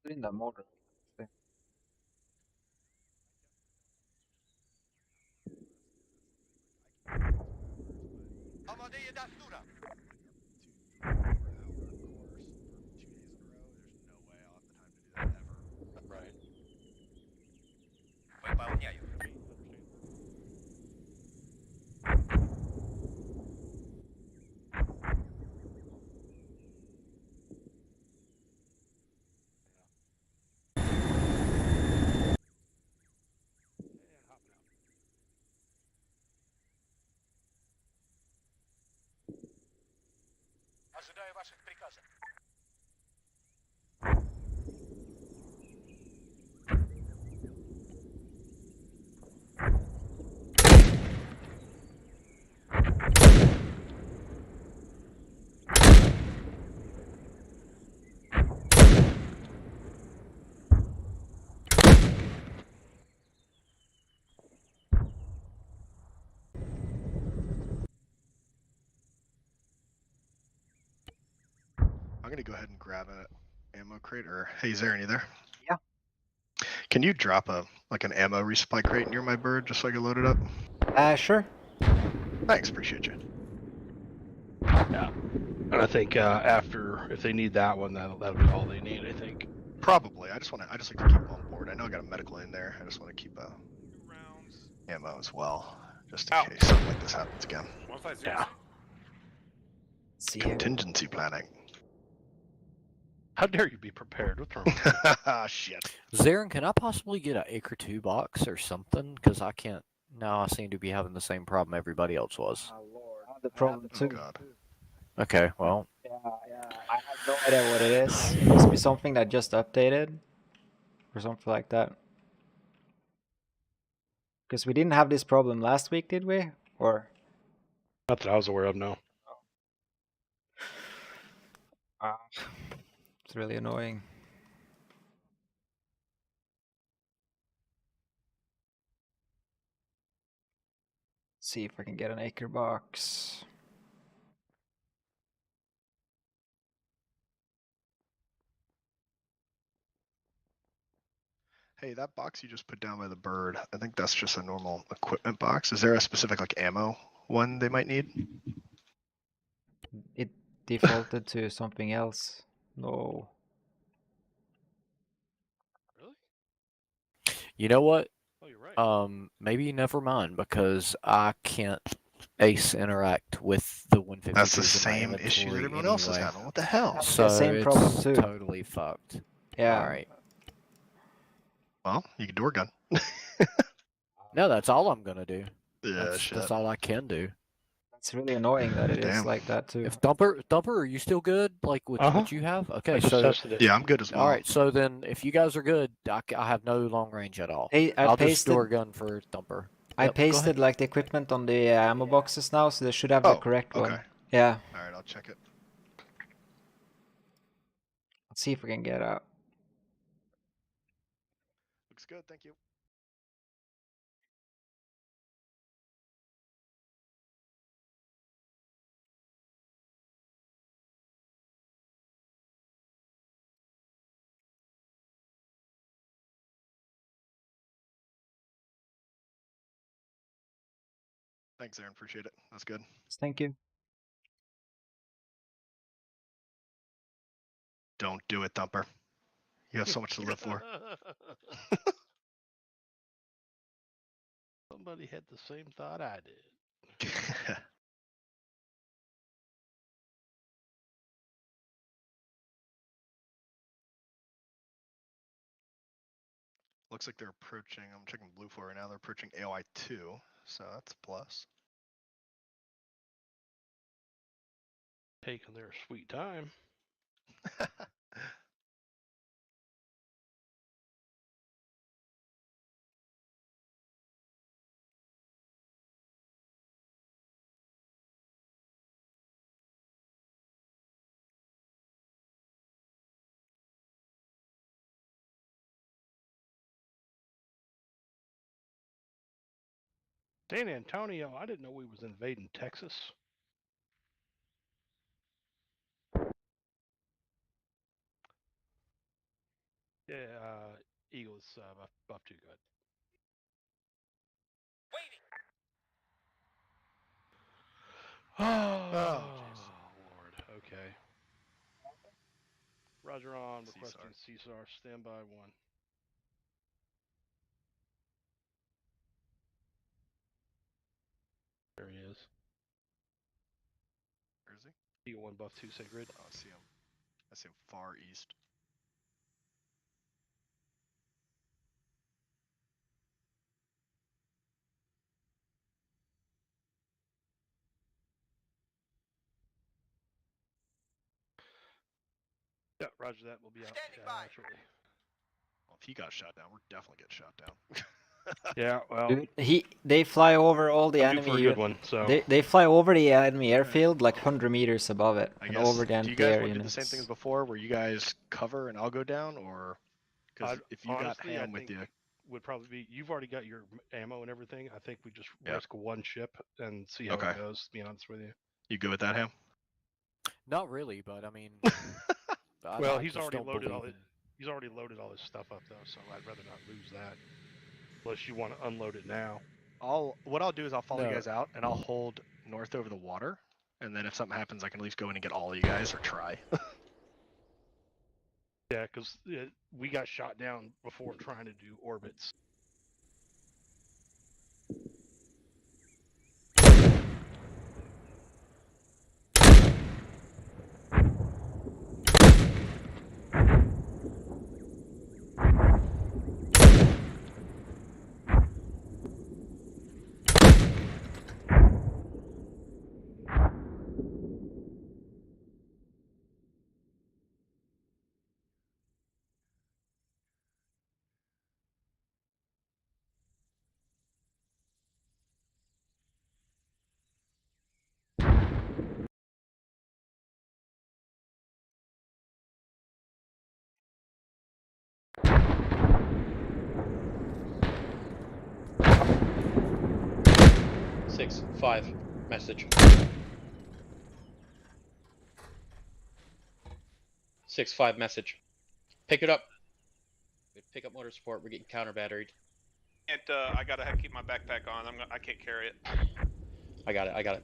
In the motor. Молодые до стура. Right. Выполняю. Ожидаю ваших приказов. I'm gonna go ahead and grab a ammo crate. Or hey, Zarin, you there? Yeah. Can you drop an ammo resupply crate near my bird just so I can load it up? Sure. Thanks, appreciate you. Yeah. And I think after, if they need that one, that'll be all they need, I think. Probably. I just like to keep them on board. I know I got a medical in there. I just want to keep ammo as well, just in case something like this happens again. Yeah. Contingency planning. How dare you be prepared? What's wrong? Shit. Zarin, can I possibly get an Acre 2 box or something? Because I can't. Now I seem to be having the same problem everybody else was. Oh Lord, I have the problem too. God. Okay, well. Yeah, I have no idea what it is. It must be something that just updated, or something like that. Because we didn't have this problem last week, did we? Or Not that I was aware of, no. It's really annoying. See if I can get an acre box. Hey, that box you just put down by the bird, I think that's just a normal equipment box. Is there a specific like ammo one they might need? It defaulted to something else. No. You know what? Oh, you're right. Maybe never mind because I can't ace interact with the 152s That's the in my same inventory issue that everyone else is anyway. having. What the hell? So Yeah, same it's problem too. totally fucked. Yeah. All right. Well, you can door gun. No, that's all I'm gonna do. Yeah, That's all I can do. It's really annoying that it is Damn. like that too. If Thumper, are you still good? Like with what you have? Okay, I just so tested it. Yeah, I'm good as well. all right. So then, if you guys are good, I have no long range at all. Hey, I I'll just pasted- door gun for Thumper. I Yep, go ahead. pasted like the equipment on the ammo boxes now, so they should have the correct one. Okay. Yeah. All right, I'll check it. Let's see if we can get out. Looks good, thank you. Thanks, Aaron. Appreciate it. That's good. Thank you. Don't do it, Thumper. You have so much to live for. Somebody had the same thought I did. Looks like they're approaching. I'm checking blue for right now. They're approaching AOI 2, so that's a plus. Taking their sweet time. San Antonio, I didn't know we was invading Texas. Yeah, Eagles buff too good. Oh, Lord. Okay. Roger on, requesting CSAR, standby 1. There he is. Where is he? Eagle 1 buff 2, say grid. Oh, I see him. I see him far east. Yeah, roger that. We'll be out shortly. Well, if he got shot down, we're definitely getting shot down. Yeah, well, Dude, they fly over all the I'm due enemy. for a good one, so They fly over the enemy airfield like 100 meters above it, I and guess. over the Do you guys anti-air want to do the same units. thing as before, where you guys cover and I'll go down, or because if you honestly, got I ham with think you, would probably be. You've already got your ammo and everything. I think we just Yep. risk one ship and see how Okay. it goes. To be honest with you. you good with that, ham? Not really, but I mean. Well, I he's just already don't loaded believe all. He's already loaded all his stuff up though, so I'd rather not lose that. Unless you want to unload it now. What I'll do is I'll follow you No. guys out and I'll hold north over the water, and then if something happens, I can at least go in and get all of you guys or try. Yeah, because we got shot down before trying to do orbits. 6-5 message. 6-5 message. Pick it up. Pick up motor support. We're getting counter batteried. And I gotta keep my backpack on. I can't carry it. I got it. I got it.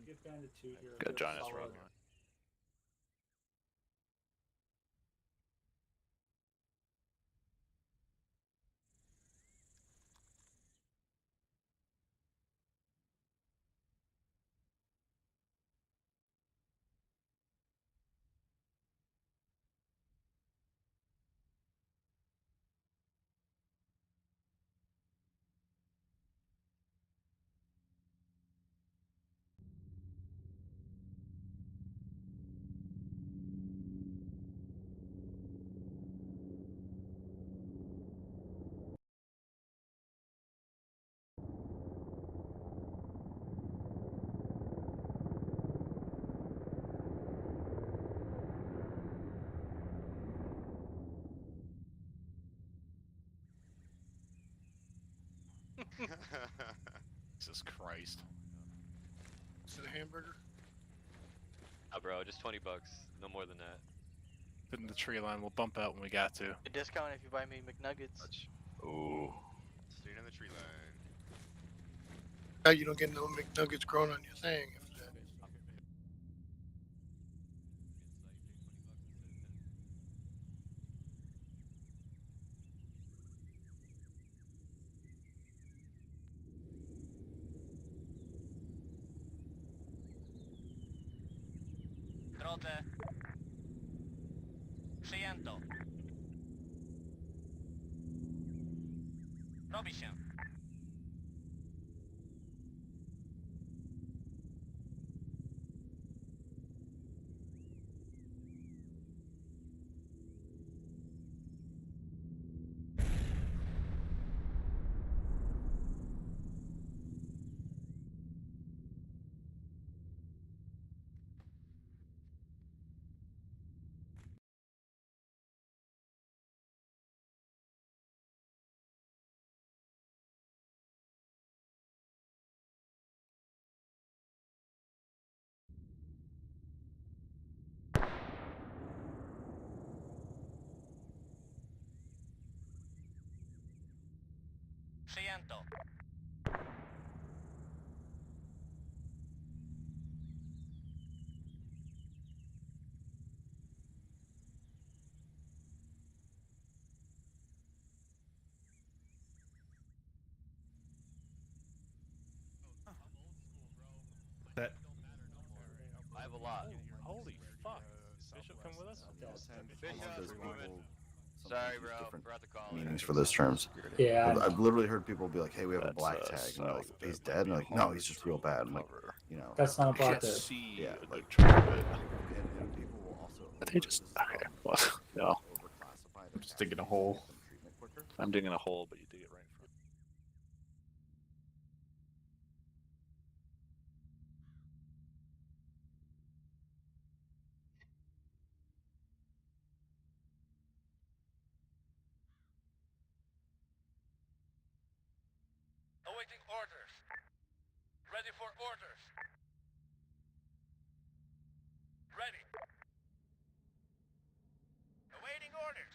Give Bandit 2 here. Got Giant solid- Road. Jesus Christ. Is it a hamburger? Oh, bro, just $20. No more than that. Put in the tree line. We'll bump out when we got to. A discount if you buy me McNuggets. Ooh. Straight on the tree line. Now you don't get no McNuggets growing on your thing. After that. Drodze. Przyjęto. Robi się. Siento. That I have a lot. Holy fuck. Bishop come with us? Bishop, moving. Sometimes Sorry, use bro. different Forgot to call meanings it. for those terms. Yeah, I I've know. literally heard people be like, "Hey, we have a black tag," That's, and they're like, so "He's that dead." might And be they're like, a "No, hard he's just real bad." I'm like, cover. you know, That's not a I black can't tag. see yeah, the like, truth of it. and people will also They just okay. Well, no. overclassify I'm their just digging a casualties to hole. get them treatment quicker. I'm digging a hole, but you dig it right in front. Awaiting orders. Ready for orders. Ready. Awaiting orders.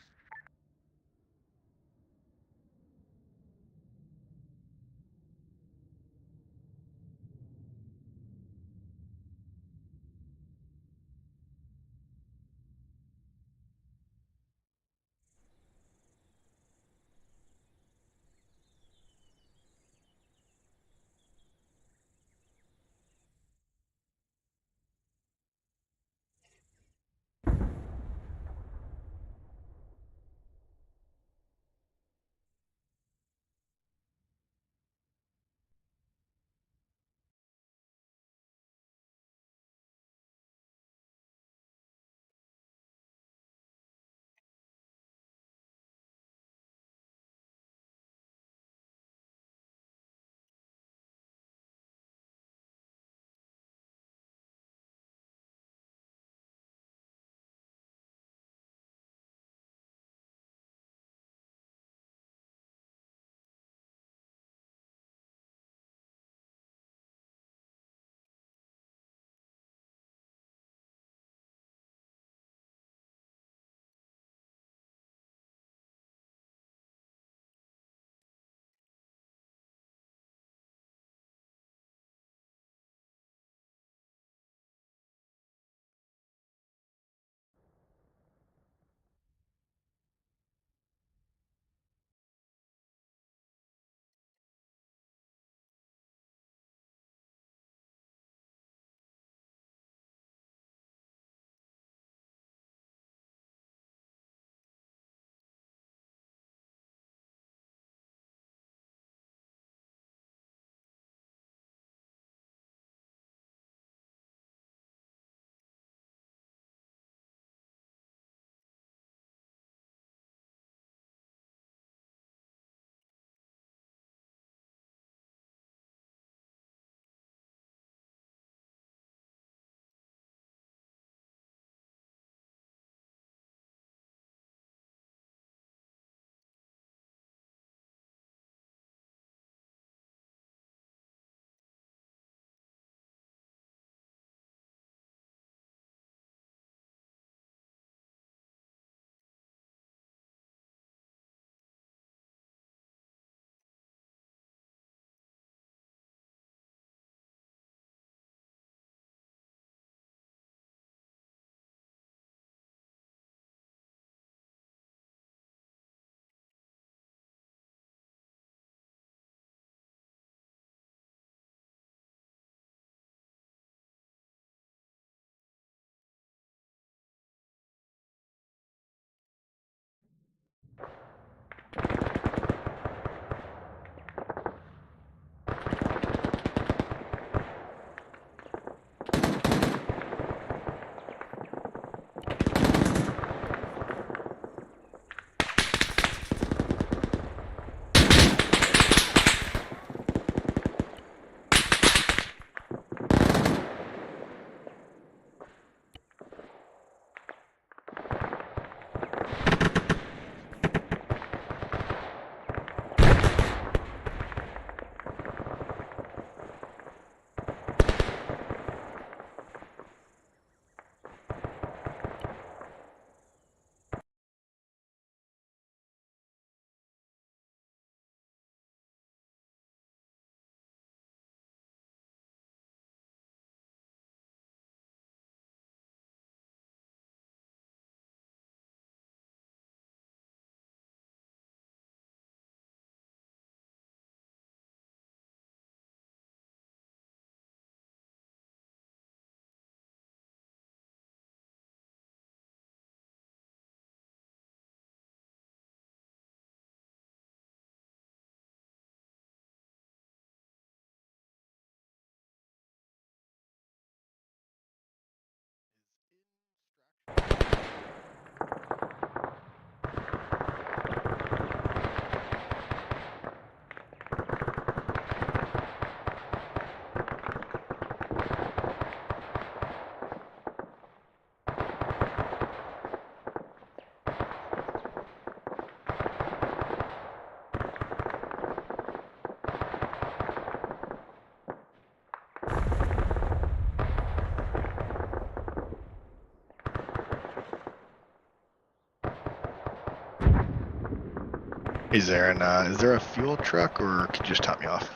Hey Zarin, is there a fuel truck or could you just top me off?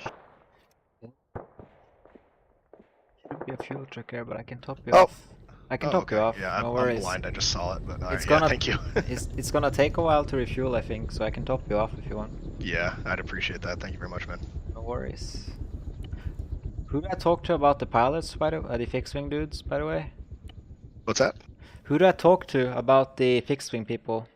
Should be a fuel truck here, but I can top you Oh. off. I can top you off. Yeah, No I'm worries. blind. I just saw it, but It's yeah, gonna thank you. it's gonna take a while to refuel, I think, so I can top you off if you want. Yeah, I'd appreciate that. Thank you very much, man. No worries. Who did I talk to about the pilots, by the fixed wing dudes, by the way? What's that? Who did I talk to about the fixed wing people?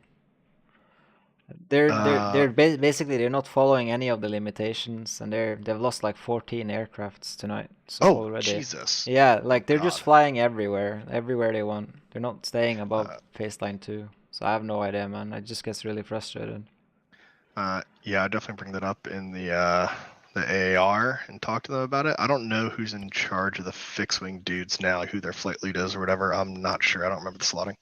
They're basically they're not following any of the limitations, and they've lost like 14 aircrafts tonight. So Oh, already. Jesus. Yeah, like they're God. just flying everywhere they want. They're not staying above baseline 2. So I have no idea, man. I just gets really frustrated. Yeah, I'd definitely bring that up in the AAR and talk to them about it. I don't know who's in charge of the fixed wing dudes now, like who their flight lead is or whatever. I'm not sure. I don't remember the slotting.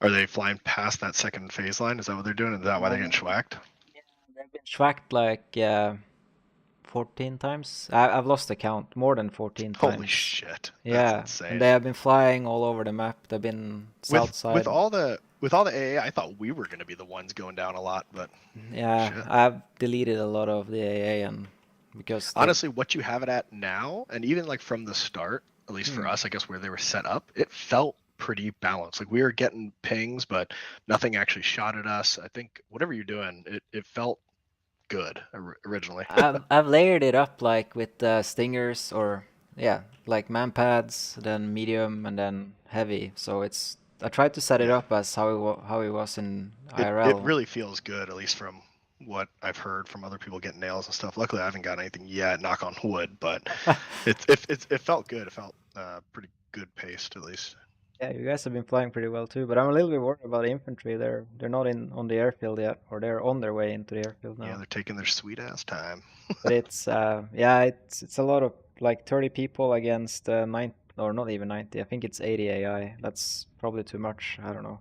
Are they flying past that second phase line? Is that what they're doing? Is that why they're getting schwacked? They've been schwacked like 14 times. I've lost the count. More than 14 times. Holy shit. Yeah, That's insane. and they have been flying all over the map. They've been south side. With all the AA, I thought we were going to be the ones going down a lot, but yeah, shit. I've deleted a lot of the AA and because honestly, what you have it at now, and even like from the start, at least for us, I guess where they were set up, it felt pretty balanced. Like we were getting pings, but nothing actually shot at us. I think whatever you're doing, it felt good originally. I've layered it up like with stingers or like man pads, then medium and then heavy. So I tried to set it up as how it was in IRL. It really feels good, at least from what I've heard from other people getting nails and stuff. Luckily, I haven't got anything yet, knock on wood, but it felt good. It felt pretty good paced, at least. Yeah, you guys have been flying pretty well too, but I'm a little bit worried about the infantry. They're not on the airfield yet, or they're on their way into the airfield now. Yeah, they're taking their sweet ass time. But it's it's a lot of like 30 people against 90, or not even 90. I think it's 80 AI. That's probably too much. I don't know.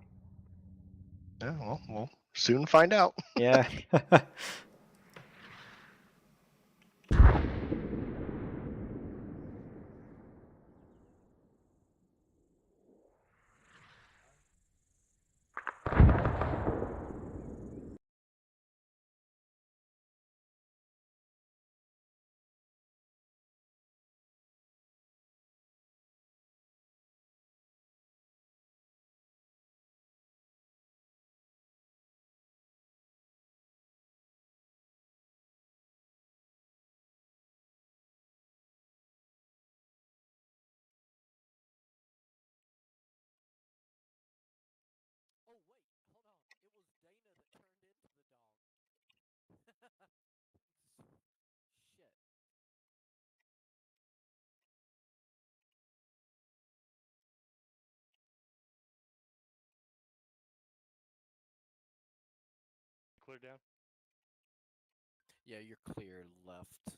Yeah, well, we'll soon find out. Yeah. Clear down. Yeah, you're clear left.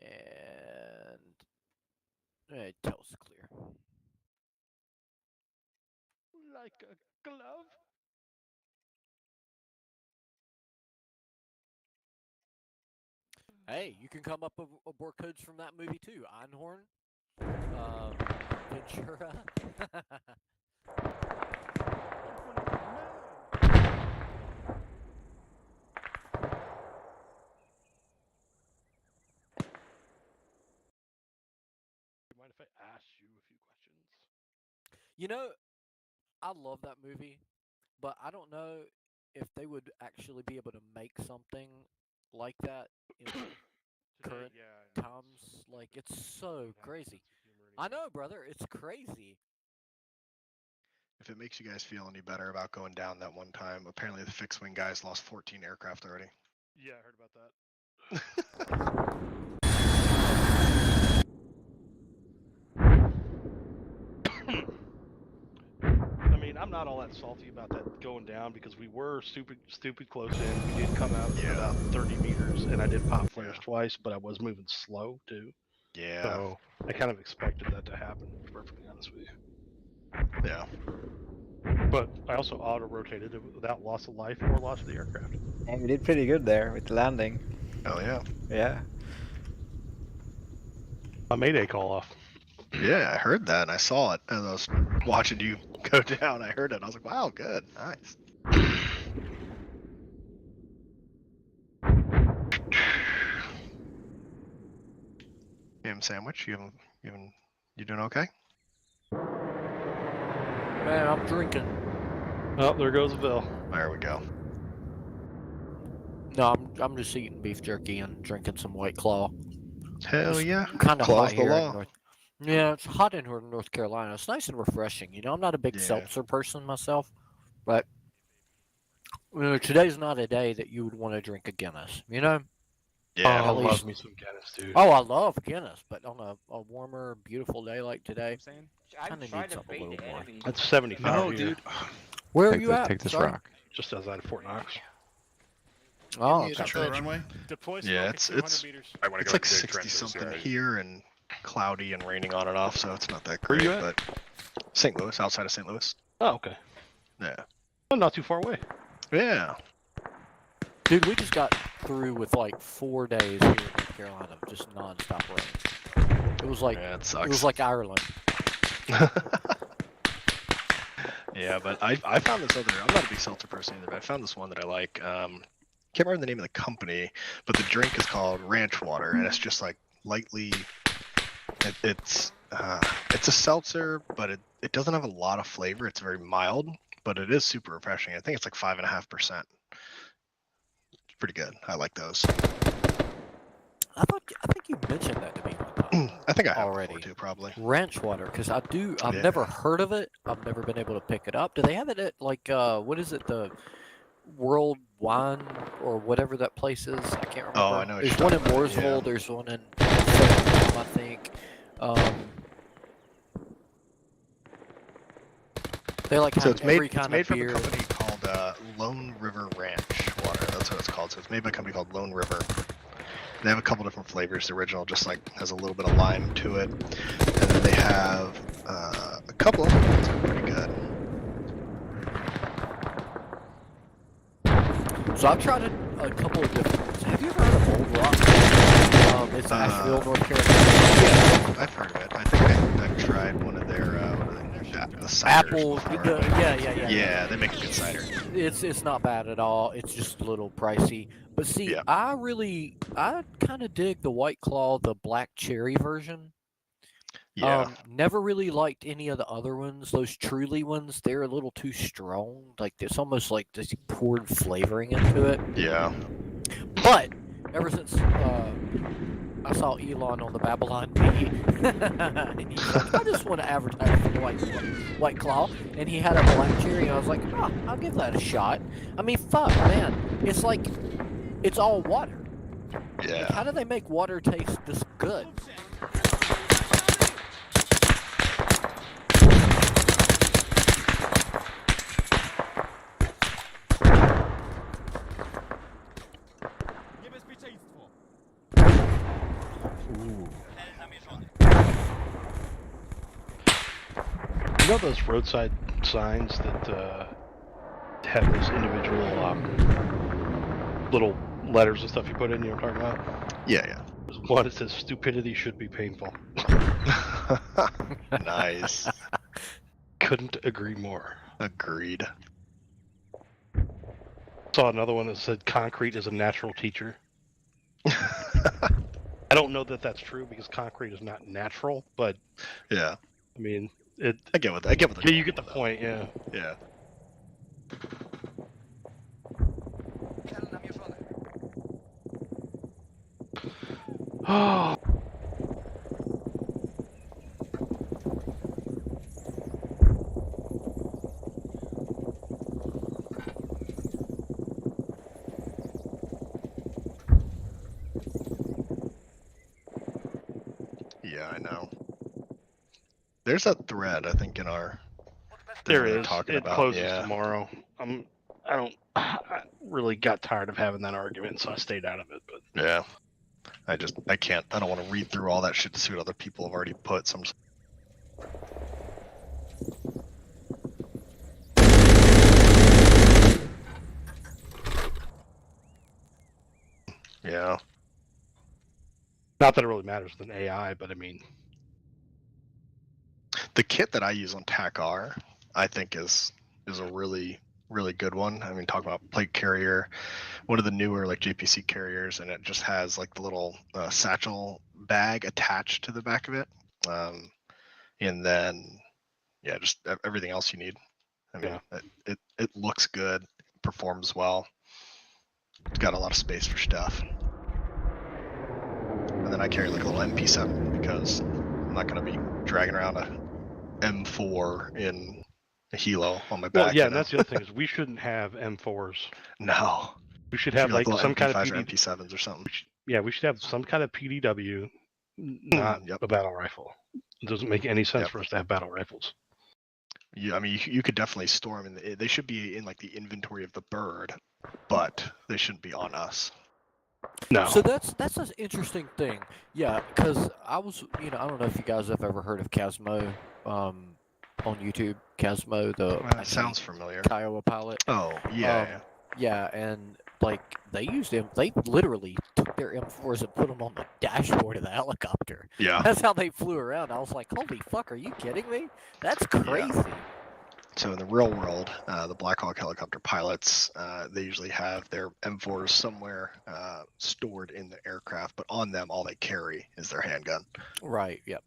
And toast clear. Like a glove. Hey, you can come up aboard codes from that movie too. Einhorn, Ventura. Mind if I ask you a few questions? You know, I love that movie, but I don't know if they would actually be able to make something like that in current times. Like, it's so crazy. I know, brother, it's crazy. If it makes you guys feel any better about going down that one time, apparently the fixed wing guys lost 14 aircraft already. Yeah, I heard about that. I mean, I'm not all that salty about that going down because we were stupid close in. We did come out about 30 meters, and I did pop flares twice, but I was moving slow too. Yeah. So I kind of expected that to happen, to be perfectly honest with you. Yeah. But I also auto-rotated it without loss of life or loss of the aircraft. And we did pretty good there with the landing. Oh yeah. Yeah. I made a call off. Yeah, I heard that and I saw it as I was watching you go down. I heard it. I was like, wow, good, nice. Ham sandwich. You doing okay? Man, I'm drinking. Oh, there goes Bill. There we go. No, I'm just eating beef jerky and drinking some White Claw. Hell yeah. Kind of Claw's hot the here in law. North. Yeah, it's hot in here in North Carolina. It's nice and refreshing. You know, I'm not a big Yeah. seltzer person myself, but today's not a day that you would want to drink a Guinness. You know? Yeah, I at love least. me some Guinness, dude. Oh, I love Guinness, but on a warmer, beautiful day like today, kind of need something a little more. That's 75 No, here. dude. Where are Take you this- at? take this Sorry? rock. Just outside of Fort Knox. Oh, Give me a okay. trench. runway. Deploy Yeah, smoke it's at 200 meters. I want to it's go like into the 60 trenches, something yeah. here and cloudy and raining on and off, so it's not that Where great. you at? But St. Louis, outside of St. Louis. Oh, okay. Yeah. Oh, not too far away. Yeah. Dude, we just got through with like 4 days here in North Carolina of just nonstop rain. It was like Yeah, it it sucks. was like Ireland. Yeah, but I found this other. I'm not a big seltzer person either, but I found this one that I like. Can't remember the name of the company, but the drink is called Ranch Water, and it's just like lightly. It's a seltzer, but it doesn't have a lot of flavor. It's very mild, but it is super refreshing. I think it's like 5.5%. It's pretty good. I like those. I think you mentioned that to me one time. I think I have already. before too, probably. Ranch water, because I've Yeah. never heard of it. I've never been able to pick it up. Do they have it at like what is it, the World Wine or whatever that place is? I can't remember. Oh, I know what There's you're one in talking about, Mooresville. yeah. There's one in I think. They like So have it's made, every it's kind made of from beer. a company called Lone River Ranch Water. That's what it's called. So it's made by a company called Lone River. They have a couple different flavors. The original just like has a little bit of lime to it, and then they have a couple of them that's pretty good. So I've tried a couple of different ones. Have you ever heard of Old Rock? It's Asheville, North Carolina. Yeah, I've heard of it. I think I've tried one of their the ciders Apple. before. Yeah. Yeah, they make a good cider. It's not bad at all. It's just a little pricey. But see, Yeah. I kind of dig the White Claw, the black cherry version. Yeah. Never really liked any of the other ones. Those Truly ones, they're a little too strong. Like it's almost like they poured flavoring into it. Yeah. But ever since I saw Elon on the Babylon Bee, and he said, I just want to advertise for the White Claw, and he had a black cherry, and I was like, oh, I'll give that a shot. I mean, fuck, man, it's like it's all water. Yeah. Like, how do they make water taste this good? You know those roadside signs that have those individual little letters and stuff you put in? You know what I'm talking about? Yeah, yeah. There's one that says "Stupidity should be painful." Nice. Couldn't agree more. Agreed. Saw another one that said "Concrete is a natural teacher." I don't know that that's true because concrete is not natural, but yeah, I mean, I get what they're yeah, you get the point. Yeah. Yeah. Oh. Yeah, I know. There's a thread I think in our. There we were is. talking It about. closes Yeah. tomorrow. I really got tired of having that argument, so I stayed out of it. But Yeah. I don't want to read through all that shit to see what other people have already put. So I'm just... Yeah. not that it really matters with an AI, but I mean, The kit that I use on TAC-R, I think is a really good one. I mean, talk about plate carrier, one of the newer like JPC carriers, and it just has like the little satchel bag attached to the back of it, and then yeah, just everything else you need. I mean, it looks good, performs well. It's got a lot of space for stuff. And then I carry like a little MP7 because I'm not going to be dragging around a M4 in a helo on my back. Well, yeah, and that's the other thing is we shouldn't have M4s. No. We should have like some kind of MP5s or MP7s or something. We should have some kind of PDW, not a battle rifle. It doesn't make any sense for us to have battle rifles. Yeah, I mean, you could definitely store them. They should be in like the inventory of the bird, but they shouldn't be on us. No. So that's an interesting thing. Yeah, because I was, I don't know if you guys have ever heard of Casmo on YouTube. Casmo, the sounds familiar. Kiowa pilot. Oh, yeah. Yeah, and like they literally took their M4s and put them on the dashboard of the helicopter. Yeah. That's how they flew around. I was like, holy fuck, are you kidding me? That's crazy. Yeah. So in the real world, the Black Hawk helicopter pilots, they usually have their M4s somewhere stored in the aircraft, but on them, all they carry is their handgun. Right. Yep.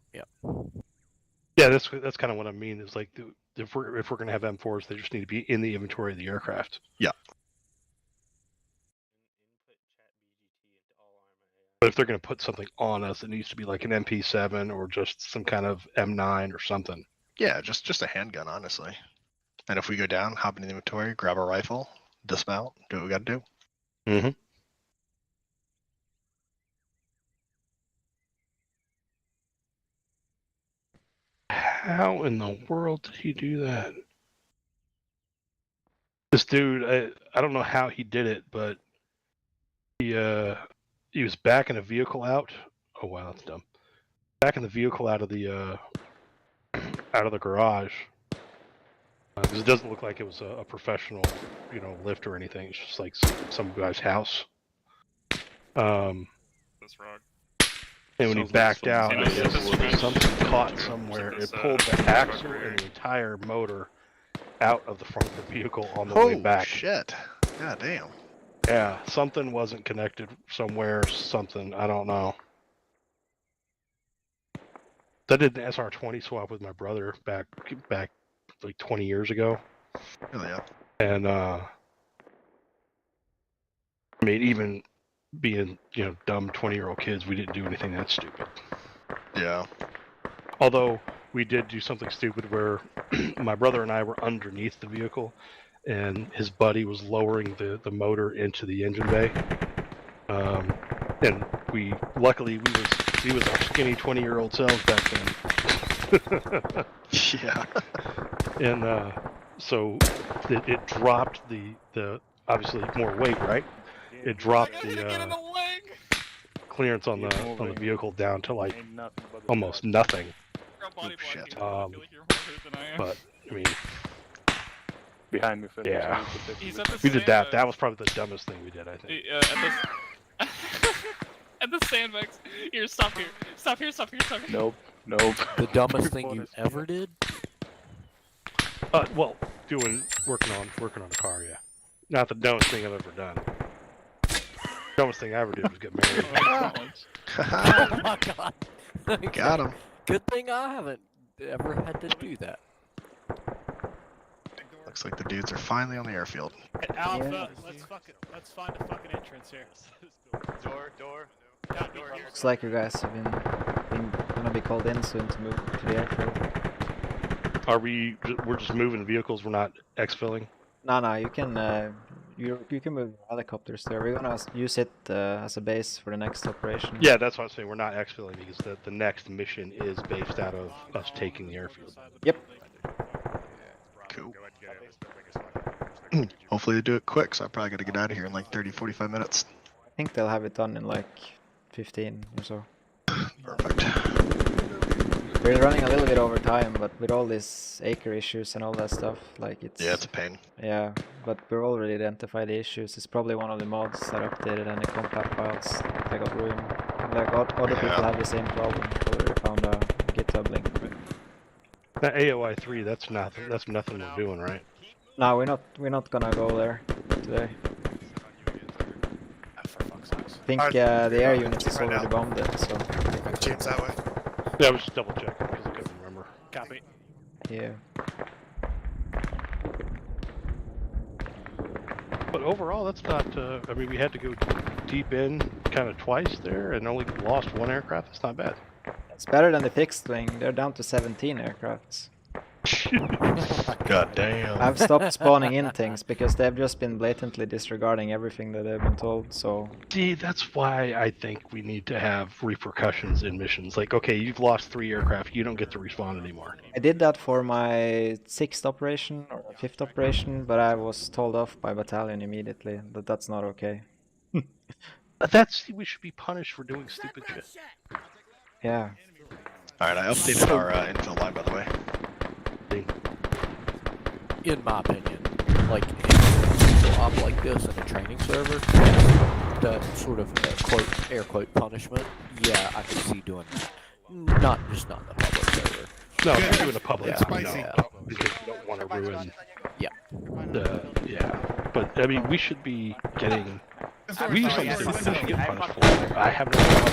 Yeah, that's kind of what I mean. Is like if we're going to have M4s, they just need to be in the inventory of the aircraft. Yeah. But if they're going to put something on us, it needs to be like an MP7 or just some kind of M9 or something. Yeah, just a handgun, honestly. And if we go down, hop in the inventory, grab a rifle, dismount, do what we got to do. Mm-hmm. How in the world did he do that? This dude, I don't know how he did it, but he was backing a vehicle out. Oh wow, that's dumb. Backing the vehicle out of the garage. Because it doesn't look like it was a professional, lift or anything. It's just like some guy's house. That's wrong. And when he backed out, I guess something caught somewhere. It pulled the axle and the entire motor out of the front of the vehicle on the way back. Oh shit! God damn. Yeah, something wasn't connected somewhere. Something, I don't know. I did an SR20 swap with my brother back like 20 years ago. Oh yeah. And I mean, even being dumb 20-year-old kids, we didn't do anything that stupid. Yeah. Although we did do something stupid where my brother and I were underneath the vehicle, and his buddy was lowering the motor into the engine bay. And luckily we was our skinny 20-year-old selves back then. Yeah. And so it dropped the obviously more weight, right? It dropped the clearance on the vehicle down to like almost nothing. Oh, shit. But I mean, behind me. Yeah. He's at the We did that. That was probably the dumbest thing we did, I think. At the sandbags. Here, stop here. Stop here. Nope. The dumbest thing you ever did? Well, working on a car, yeah. Not the dumbest thing I've ever done. Dumbest thing I ever did was get married. Oh my god. Got him. Good thing I haven't ever had to do that. Looks like the dudes are finally on the airfield. Alpha, let's find a fucking entrance here. Door. Looks like you guys have been gonna be called in soon to move to the airfield. We're just moving vehicles, we're not exfilling? No, you can you can move helicopters there. We're gonna use it as a base for the next operation. Yeah, that's what I'm saying. We're not exfilling because the next mission is based out of us taking the airfield. Yep. Cool. Hopefully they do it quick, so I probably gotta get out of here in like 30-45 minutes. I think they'll have it done in like 15 or so. Perfect. We're running a little bit over time, but with all these acre issues and all that stuff, like it's... Yeah, it's a pain. Yeah, but we're already identified the issues. It's probably one of the mods that updated and the compat files take up room. Like other people have the same problem. Already found a GitHub link. That AOI 3, that's nothing. That's nothing we're doing, right? No, we're not gonna go there today. I think the air unit is already bombed it, so. Teams that way. Yeah, I was just double checking because I couldn't remember. Copy. Yeah. But overall, that's not. I mean, we had to go deep in kind of twice there, and only lost one aircraft. That's not bad. It's better than the fixed wing. They're down to 17 aircrafts. God damn. I've stopped spawning in things because they've just been blatantly disregarding everything that they've been told, so... See, that's why I think we need to have repercussions in missions. Like, okay, you've lost 3 aircraft, you don't get to respawn anymore. I did that for my 6th operation, or 5th operation, but I was told off by battalion immediately that that's not okay. We should be punished for doing stupid shit. Yeah. Alright, I updated our infill line, by the way. In my opinion, like a op like this in a training server, that sort of quote air quote punishment, yeah, I can see doing that. Not in the public server. No, if you're doing a public, yeah, because you don't want to ruin. Yeah. Yeah, but I mean, we should be getting. We should get punished for it. I have no problem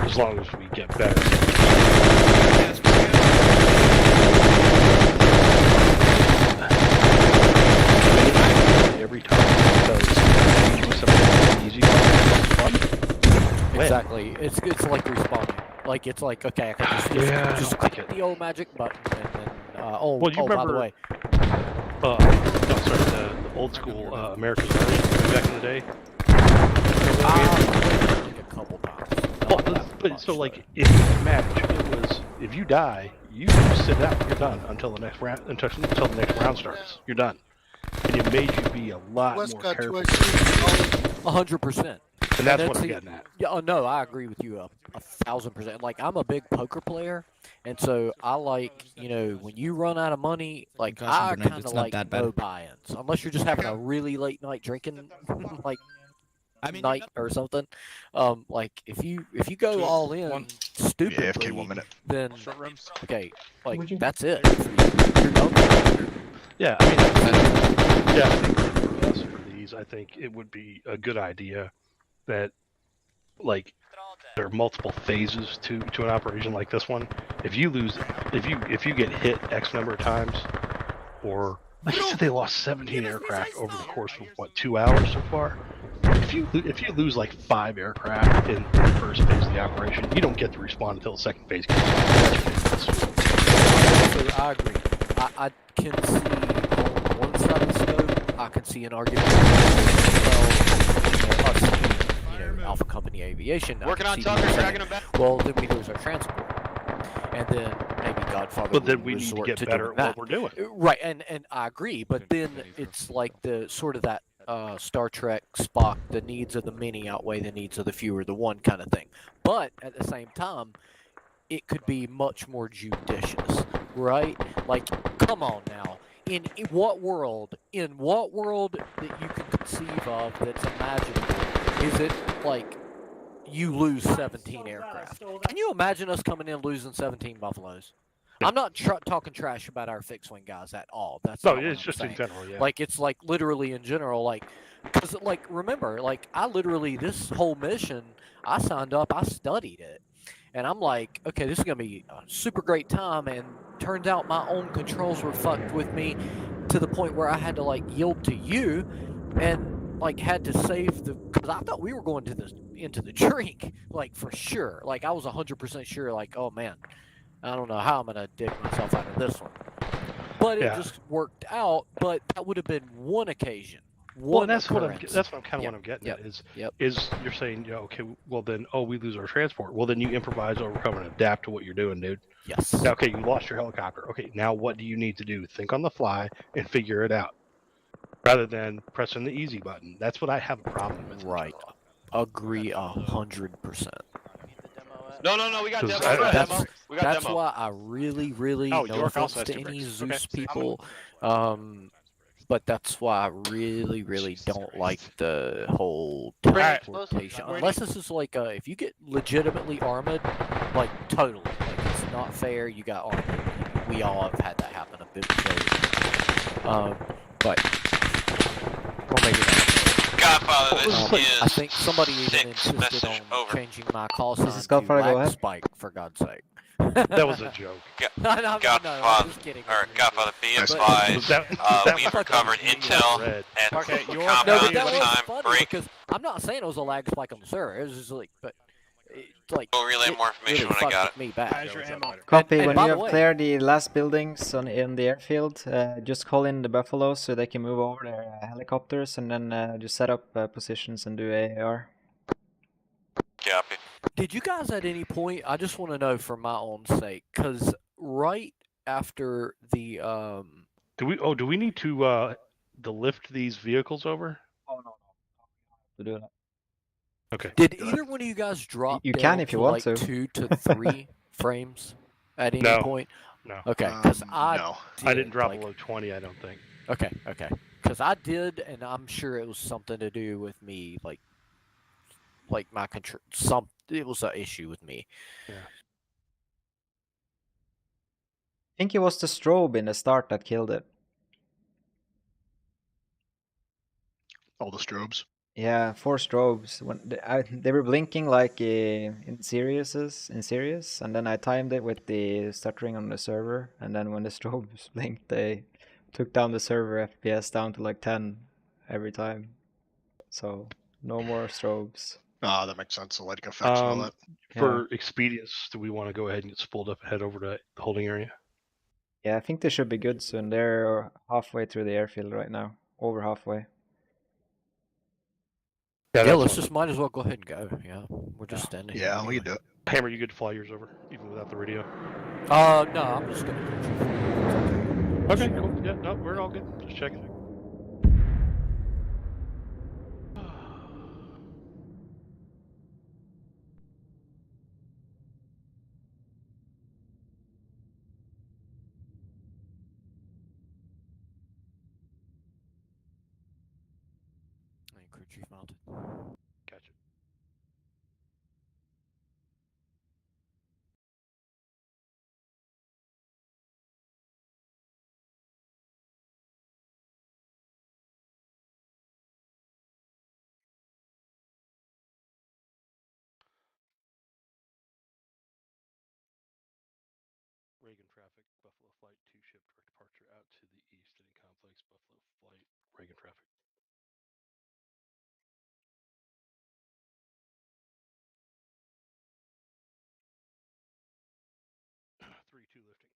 as long as we get better. Every time it does something easy. Exactly. It's like respawning. Like it's like okay, I can just click the old magic button and then well, you remember, by the way. No, sorry, the old school American Army back in the day. Like a couple times. But so like if you match, it was if you die, you sit out. You're done until the next round. Until the next round starts. You're done. And it made you be a lot more careful. 100%. And that's what I'm getting at. Yeah, oh, no, I agree with you 1,000%. Like, I'm a big poker player, and so I like, you know, when you run out of money, like, I kind of like no buy-ins. Unless you're just having a really late night drinking, like, night or something. Like, if you go all in stupidly, AFK 1 minute. then, okay, like, that's it. You're done. Yeah, I mean, yeah, I think for us, for these, I think it would be a good idea that, like, there are multiple phases to an operation like this one. If you lose, if you get hit X number of times, or like you said, they lost 17 aircraft over the course of what 2 hours so far. If you lose like 5 aircraft in the first phase of the operation, you don't get to respawn until the second phase comes. So I agree. I can see on one side of the scope, I can see an argument. Well, us, Alpha Company Aviation. Working on Tucker, dragging him back. Well, then we lose our transport, and then maybe Godfather. But then we need to get better at what we're doing. Right, and I agree. But then it's like the sort of that Star Trek Spock, the needs of the many outweigh the needs of the few or the one kind of thing. But at the same time, it could be much more judicious, right? Like, come on now. In what world that you can conceive of that's imaginable, is it like you lose 17 aircraft? Can you imagine us coming in losing 17 Buffaloes? I'm not talking trash about our fixed wing guys at all. That's no, not it's what just I'm in saying. general, yeah. Like it's like literally in general, like because like remember, like I literally this whole mission I signed up, I studied it. And I'm like, okay, this is going to be a super great time. And turns out my own controls were fucked with me to the point where I had to, like, yield to you and, like, had to save the... Because I thought we were going into the drink, like, for sure. Like, I was 100% sure, like, oh, man, I don't know how I'm going to dig myself out of this one. But it just worked out. But that would have been one occasion. Well, that's what I'm kind of what I'm getting at is you're saying, okay, well then, we lose our transport. Well, then you improvise, overcome, and adapt to what you're doing, dude. Yes. Now, okay, you lost your helicopter. Okay, now what do you need to do? Think on the fly and figure it out, rather than pressing the easy button. That's what I have a problem with. Right. Agree 100%. No, we got demo. That's why I really, no offense to any Zeus people. But that's why I really, really don't like the whole Alright. teleportation. Unless this is like, if you get legitimately armored, like totally, like it's not fair. You got armored. We all have had that happen a bit. But or maybe not. Godfather, this is I think somebody even insisted on changing my call sign to Godfather, go lag ahead. spike, for God's sake. That was a joke. No, I'm just kidding. Godfather, be But- advised, that we've was recovered fucking intel red. at Okay, the you're- No, compound but at that this was time. funny Break. because I'm not saying it was a lag spike on the server. It was just like, but it's like We'll relay more information when I got it. me back. Copy. And When by you the have way- cleared the last buildings in the airfield, just call in the buffaloes so they can move over their helicopters, and then just set up positions and do AAR. Copy. Did you guys at any point? I just want to know for my own sake, because right after the Do we need to lift these vehicles over? To do that. Okay. Did either one of you guys drop You down can if you to want like to. 2 to 3 frames at any No. point? No. Okay, because No. I didn't drop like, below 20. I don't think. Okay, because I did, and I'm sure it was something to do with me, like my control. It was an issue with me. Yeah. I think it was the strobe in the start that killed it. All the strobes. Yeah, 4 strobes. When they were blinking like in series, and then I timed it with the stuttering on the server, and then when the strobes blinked, they took down the server FPS down to like 10 every time. So no more strobes. Ah, that makes sense. The lighting effects and all that. For expedience, do we want to go ahead and get spooled up and head over to the holding area? Yeah, I think they should be good soon. They're halfway through the airfield right now, over halfway. Yeah, let's just might as well go ahead and go. Yeah, we're just standing here. Yeah, we can do it. Hammer, you good to fly yours over, even without the radio? No, I'm just gonna. Okay, cool. Yeah, no, we're all good. Just checking. Crew chief mounted. Gotcha. Reagan traffic, Buffalo Flight 2 ship direct departure out to the east, any conflicts, Buffalo Flight, Reagan traffic. Three, two lifting.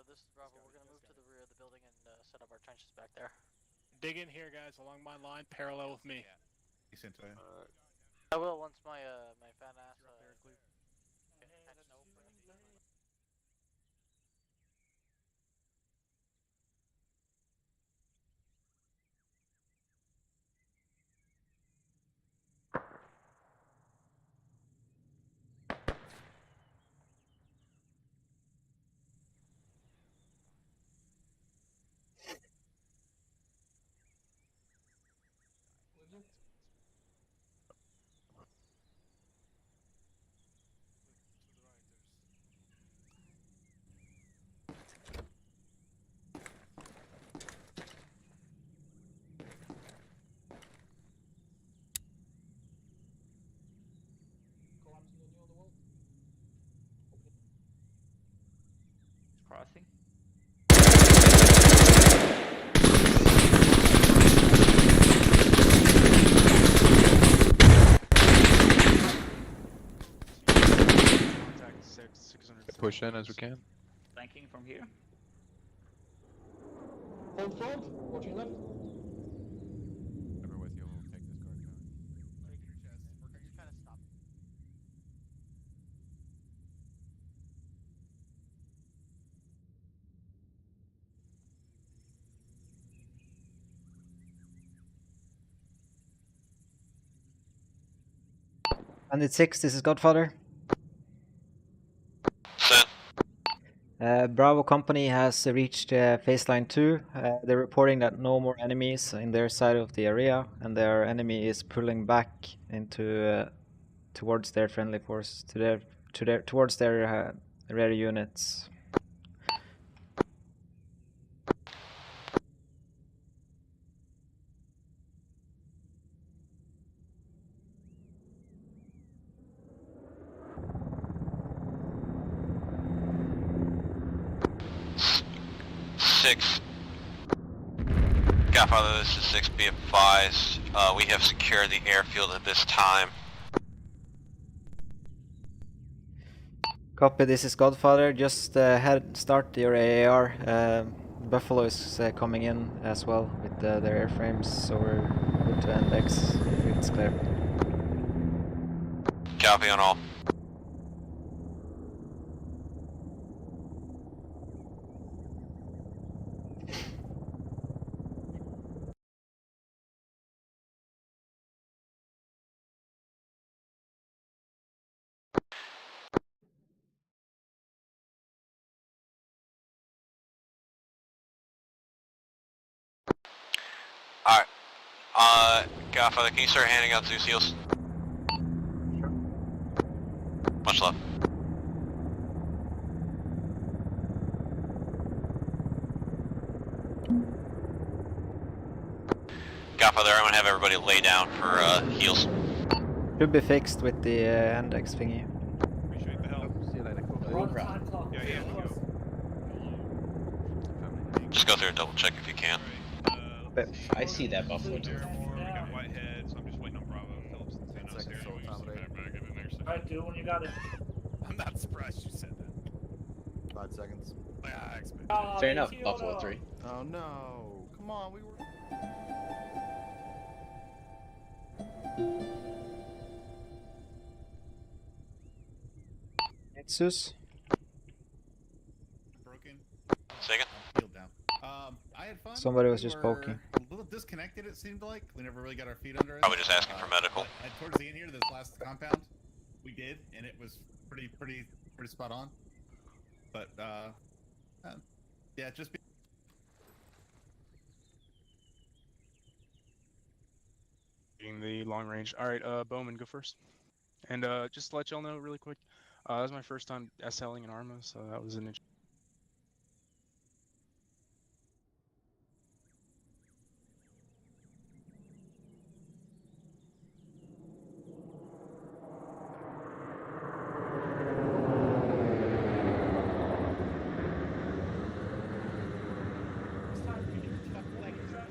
this is Bravo. We're gonna move to the rear of the building and set up our trenches back there. Dig in here, guys, along my line, parallel with me. I will once my my fat ass. Crossing. Push in as we can. Flanking from here. Hold front, watching left. Ever with you, we'll take this card down. Just kind of stop. Bandit 6, this is Godfather. Bravo Company has reached phase line 2. They're reporting that no more enemies in their side of the area, and their enemy is pulling back into towards their friendly force, towards their rear units. Godfather, this is 6. Be advised, we have secured the airfield at this time. Copy, this is Godfather. Just start your AAR. Buffalo is coming in as well with their airframes, so we're good to end X if it's clear. Copy on all. Alright. Godfather, can you start handing out Zeus heals? Sure. Much love. Godfather, I'm gonna have everybody lay down for heals. Should be fixed with the index thingy. Appreciate the help. See you later. Yeah, we go. Just go through and double check if you can. I see that Buffalo too. We got Whitehead, so I'm just waiting on Bravo. Phillips and San Jose. Alright, do when you got it. I'm not surprised you said that. 5 seconds. Yeah, I expect. Fair enough, Buffalo 3. Oh no. Come on, we were. Nexus. Broken. Second. Healed down. I had fun. Somebody was We just were poking. A little disconnected, it seemed like. We never really got our feet under us. Probably just asking for medical. But towards the end here, this last compound, we did, and it was pretty spot on. But yeah, just. Being the long range. All right, Bowman, go first. And just to let y'all know really quick, that was my first time SLing in Arma, so that was an interesting.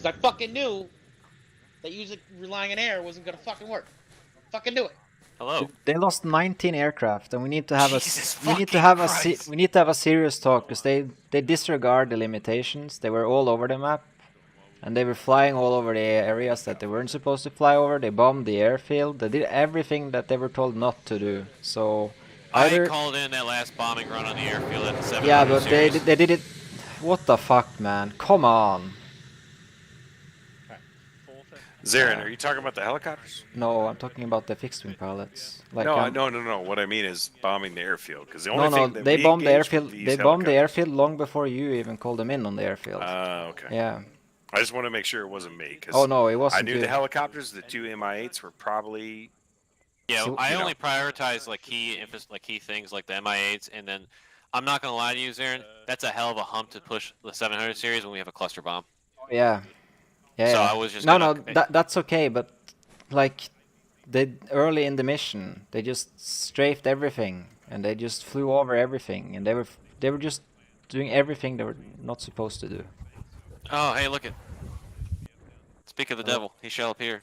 Because I fucking knew that using relying on air wasn't gonna fucking work. Fucking knew it. Hello. They lost 19 aircraft, and we need to have Jesus we need to fucking have Christ. we need to have a serious talk because they disregard the limitations. They were all over the map, and they were flying all over the areas that they weren't supposed to fly over. They bombed the airfield. They did everything that they were told not to do. So I either called in that last bombing run on the airfield at the 700 yeah, but series. they did it. What the fuck, man? Come on. Zarin, are you talking about the helicopters? No, I'm talking about the fixed wing pilots. Like No, no. What I mean is bombing the airfield, because the only no, thing that they we bombed the engaged with airfield. these They bombed the helicopters- airfield long before you even called them in on the airfield. Okay. Yeah. I just want to make sure it wasn't me. 'Cause Oh, no, it I wasn't knew you. the helicopters, the two MI8s were probably. Yeah, So- I you know. only prioritize like key things like the MI8s, and then I'm not gonna lie to you, Zarin. That's a hell of a hump to push the 700 series when we have a cluster bomb. Yeah. Yeah. So yeah. I was just no, gonna- no, that's okay, but like they early in the mission, they just strafed everything and they just flew over everything, and they were just doing everything they were not supposed to do. Oh, hey, look it. Speak of the devil, he shall appear.